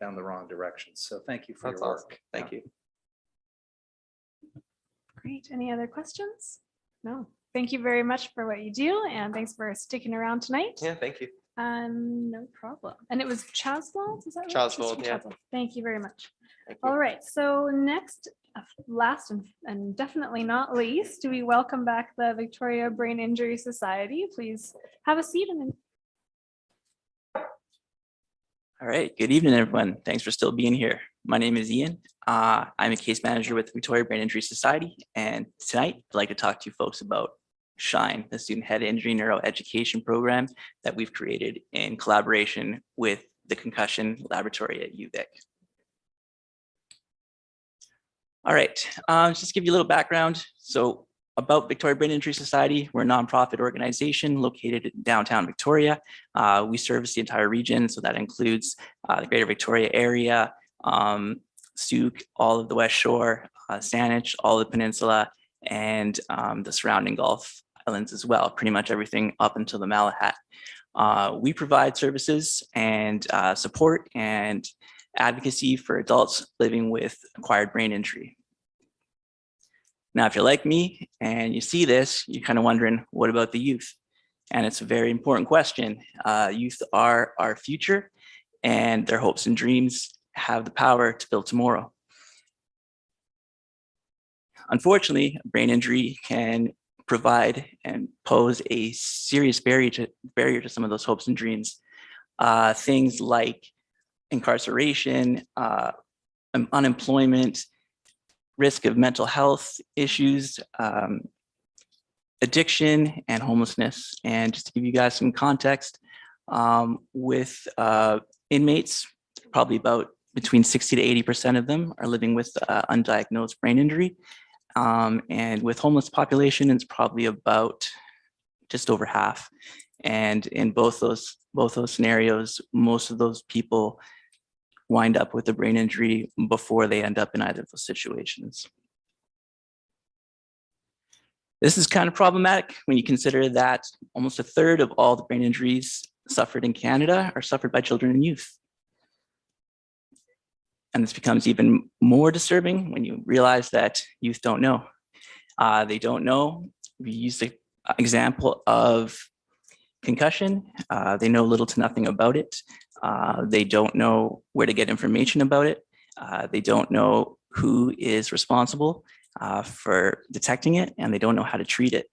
the wrong direction. So thank you for your work. Awesome. Thank you. Great. Any other questions? No. Thank you very much for what you do, and thanks for sticking around tonight. Yeah, thank you. No problem. And it was Chasvold, is that right? Chasvold, yeah. Chasvold. Thank you very much. Thank you. All right, so next, last and definitely not least, do we welcome back the Victoria Brain Injury Society. Please have a seat and All right, good evening, everyone. Thanks for still being here. My name is Ian. I'm a case manager with Victoria Brain Injury Society, and tonight I'd like to talk to you folks about SHINE, the Student Head Injury Neuroeducation Program that we've created in collaboration with the Concussion Laboratory at UVic. All right, just give you a little background. So about Victoria Brain Injury Society, we're a nonprofit organization located in downtown Victoria. We service the entire region, so that includes the Greater Victoria area, Sooke, all of the West Shore, Saanich, all of the peninsula, and the surrounding Gulf Islands as well, pretty much everything up until the Malahat. We provide services and support and advocacy for adults living with acquired brain injury. Now, if you're like me and you see this, you're kind of wondering, what about the youth? And it's a very important question. Youth are our future, and their hopes and dreams have the power to build tomorrow. Unfortunately, brain injury can provide and pose a serious barrier to some of those hopes and dreams. Things like incarceration, unemployment, risk of mental health issues, addiction, and homelessness. And just to give you guys some context, with inmates, probably about between 60 to 80% of them are living with undiagnosed brain injury. And with homeless population, it's probably about just over half. And in both those scenarios, most of those people wind up with a brain injury before they end up in either of those situations. This is kind of problematic when you consider that almost a third of all the brain injuries suffered in Canada are suffered by children and youth. And this becomes even more disturbing when you realize that youth don't know. They don't know. We use the example of concussion. They know little to nothing about it. They don't know where to get information about it. They don't know who is responsible for detecting it, and they don't know how to treat it.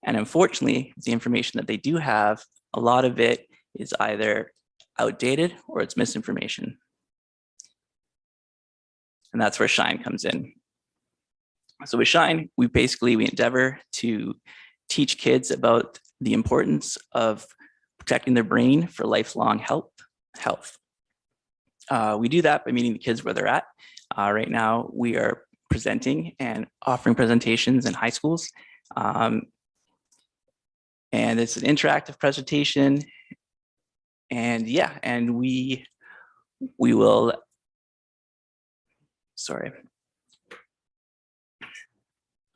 And unfortunately, the information that they do have, a lot of it is either outdated or it's misinformation. And that's where SHINE comes in. So with SHINE, we endeavor to teach kids about the importance of protecting their brain for lifelong health. We do that by meeting the kids where they're at. Right now, we are presenting and offering presentations in high schools. And it's an interactive presentation. And yeah, and we will, sorry.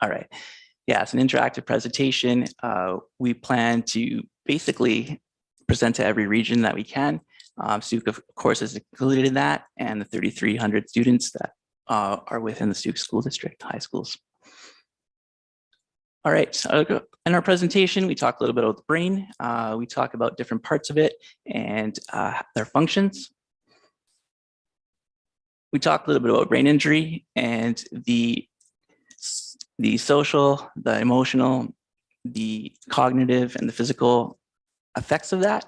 All right. Yeah, it's an interactive presentation. We plan to basically present to every region that we can. Souk, of course, is included in that, and the 3,300 students that are within the Sioux School District high schools. All right, so in our presentation, we talk a little bit about the brain. We talk about different parts of it and their functions. We talk a little bit about brain injury and the social, the emotional, the cognitive, and the physical effects of that.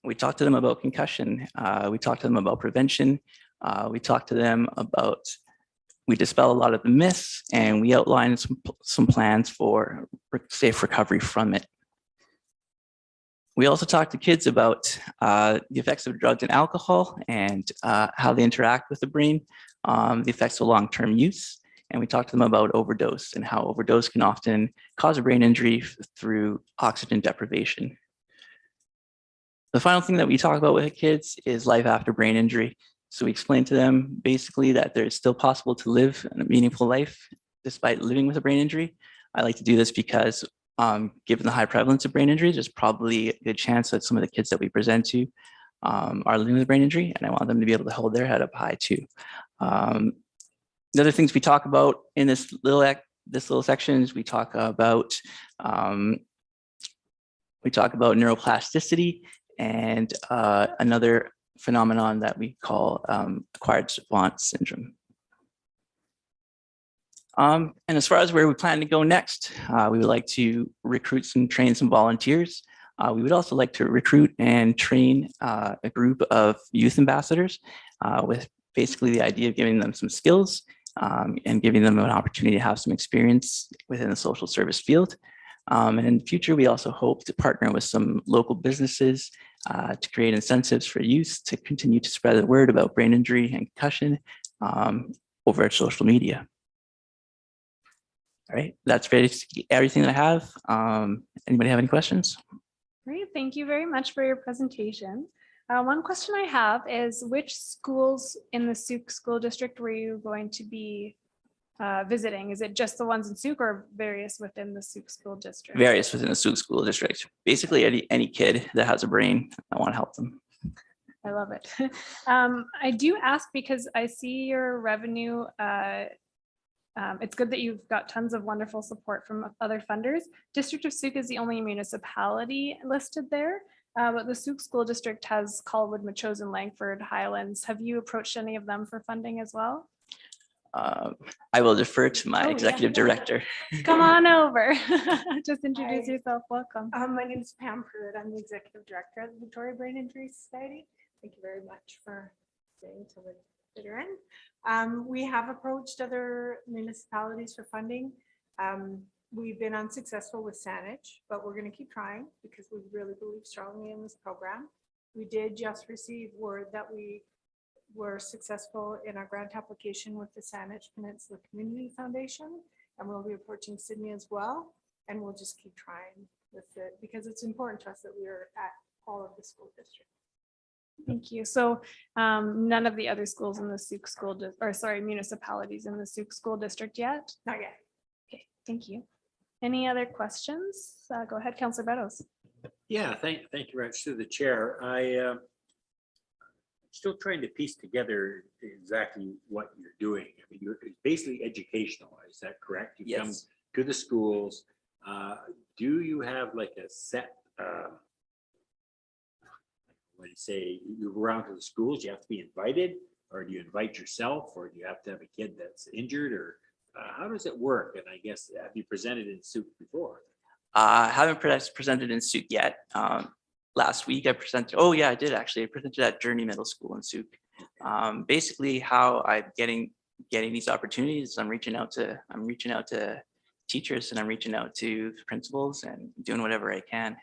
We talk to them about concussion. We talk to them about prevention. We talk to them about, we dispel a lot of the myths, and we outline some plans for safe recovery from it. We also talk to kids about the effects of drugs and alcohol and how they interact with the brain, the effects of long-term use. And we talk to them about overdose and how overdose can often cause a brain injury through oxygen deprivation. The final thing that we talk about with kids is life after brain injury. So we explain to them basically that there's still possible to live a meaningful life despite living with a brain injury. I like to do this because given the high prevalence of brain injuries, there's probably a good chance that some of the kids that we present to are living with a brain injury, and I want them to be able to hold their head up high too. The other things we talk about in this little section is we talk about neuroplasticity and another phenomenon that we call acquired savant syndrome. And as far as where we plan to go next, we would like to recruit and train some volunteers We would also like to recruit and train a group of youth ambassadors with basically the idea of giving them some skills and giving them an opportunity to have some experience within the social service field. And in the future, we also hope to partner with some local businesses to create incentives for youth to continue to spread the word about brain injury and concussion over at social media. All right, that's basically everything that I have. Anybody have any questions? Great, thank you very much for your presentation. One question I have is, which schools in the Souk School District were you going to be visiting? Is it just the ones in Souk or various within the Souk School District? Various within the Sioux School District. Basically, any kid that has a brain, I want to help them. I love it. I do ask because I see your revenue. It's good that you've got tons of wonderful support from other funders. District of Souk is the only municipality listed there, but the Souk School District has Colwood, Machosen, Langford, Highlands. Have you approached any of them for funding as well? I will defer to my executive director. Come on over. Just introduce yourself. Welcome. My name is Pam Pruitt. I'm the executive director of the Victoria Brain Injury Society. Thank you very much for staying till the bitter end. We have approached other municipalities for funding. We've been unsuccessful with Saanich, but we're going to keep trying because we really believe strongly in this program. We did just receive word that we were successful in our grant application with the Saanich Peninsula Community Foundation, and we'll be approaching Sydney as well. And we'll just keep trying with it because it's important to us that we are at all of the school districts. Thank you. So none of the other schools in the Souk School, municipalities in the Souk School District yet? Not yet. Okay, thank you. Any other questions? Go ahead, Councillor Beddoes. Yeah, thank you very much to the chair. I still trying to piece together exactly what you're doing. I mean, it's basically educational. Is that correct? You come to the schools. Do you have like a set? When you say you go around to the schools, you have to be invited, or do you invite yourself, or do you have to have a kid that's injured, or how does it work? And I guess, have you presented in Souk before? I haven't presented in Souk yet. Last week I presented, oh yeah, I did actually. I presented at Journey Middle School in Souk. Basically how I'm getting these opportunities, I'm reaching out to teachers, and I'm reaching out to principals and doing whatever I can.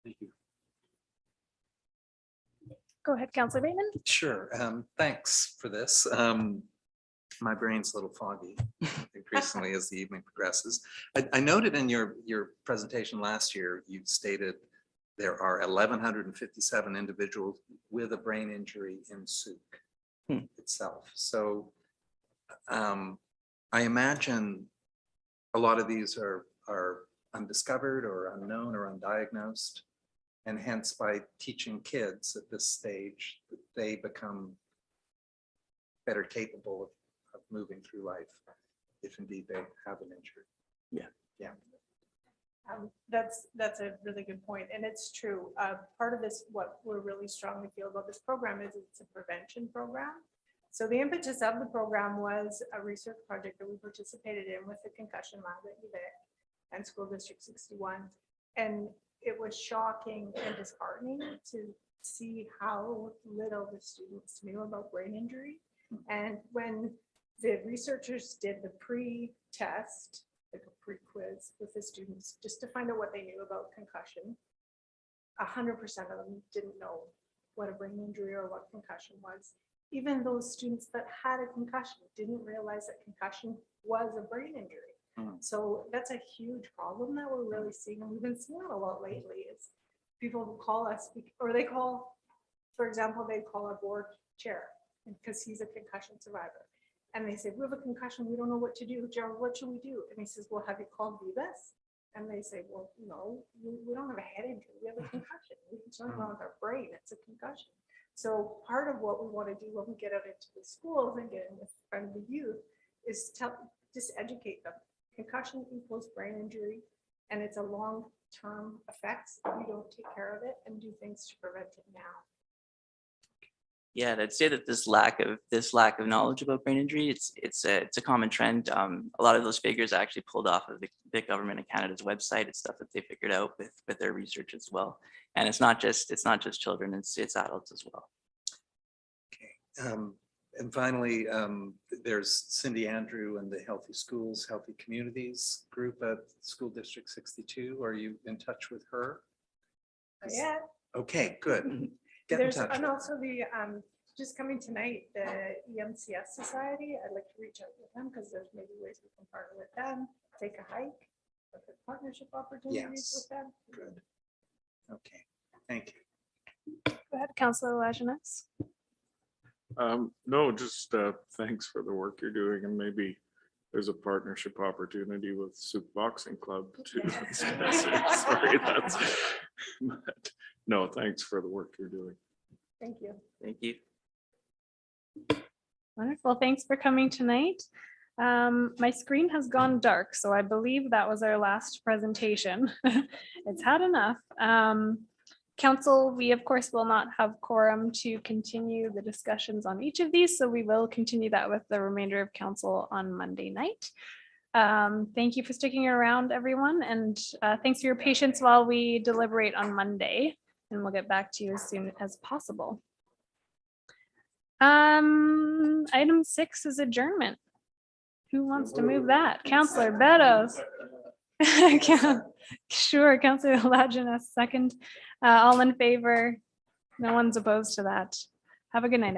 Thank you. Go ahead, Councillor Bateman. Sure. Thanks for this. My brain's a little foggy increasingly as the evening progresses. I noted in your presentation last year, you stated there are 1,157 individuals with a brain injury in Souk itself. So I imagine a lot of these are undiscovered or unknown or undiagnosed. And hence, by teaching kids at this stage, they become better capable of moving through life if indeed they have an injury. Yeah. That's a really good point, and it's true. Part of this, what we're really strongly feel about this program is it's a prevention program. So the impetus of the program was a research project that we participated in with the concussion lab at UVic and School District 61, and it was shocking and disheartening to see how little the students knew about brain injury. And when the researchers did the pre-test, like a pre-quiz with the students, just to find out what they knew about concussion, 100% of them didn't know what a brain injury or what concussion was. Even those students that had a concussion didn't realize that concussion was a brain injury. So that's a huge problem that we're really seeing, and we've been seeing it a lot lately. Is people who call us, or they call, for example, they call our board chair because he's a concussion survivor, and they say, we have a concussion, we don't know what to do. Gerald, what should we do? And he says, well, have you called Vivas? And they say, well, no, we don't have a head injury, we have a concussion. It's not wrong with our brain, it's a concussion. So part of what we want to do when we get out into the schools and get in front of the youth is just educate them. Concussion equals brain injury, and it's a long-term effects if you don't take care of it and do things to prevent it now. Yeah, and I'd say that this lack of knowledge about brain injury, it's a common trend. A lot of those figures are actually pulled off of the Government of Canada's website. It's stuff that they figured out with their research as well. And it's not just children, it's adults as well. And finally, there's Cindy Andrew and the Healthy Schools, Healthy Communities group at School District 62. Are you in touch with her? Yeah. Okay, good. Get in There's, touch. and also the, just coming tonight, the EMCS Society, I'd like to reach out with them because there's maybe ways we can partner with them, take a hike, look at partnership opportunities Yes. with them. Good. Okay, thank you. Go ahead, Councillor Lajeunesse. No, just thanks for the work you're doing, and maybe there's a partnership opportunity with Souk Boxing Club too. Sorry, that's, but no, thanks for the work you're doing. Thank you. Thank you. Wonderful. Thanks for coming tonight. My screen has gone dark, so I believe that was our last presentation. It's had enough. Council, we of course will not have quorum to continue the discussions on each of these, so we will continue that with the remainder of council on Monday night. Thank you for sticking around, everyone, and thanks for your patience while we deliberate on Monday, and we'll get back to you as soon as possible. Item 6 is adjournment. Who wants to move that? Councillor Beddoes. Sure, Councillor Lajeunesse, second. All in favor? No one's opposed to that. Have a good night.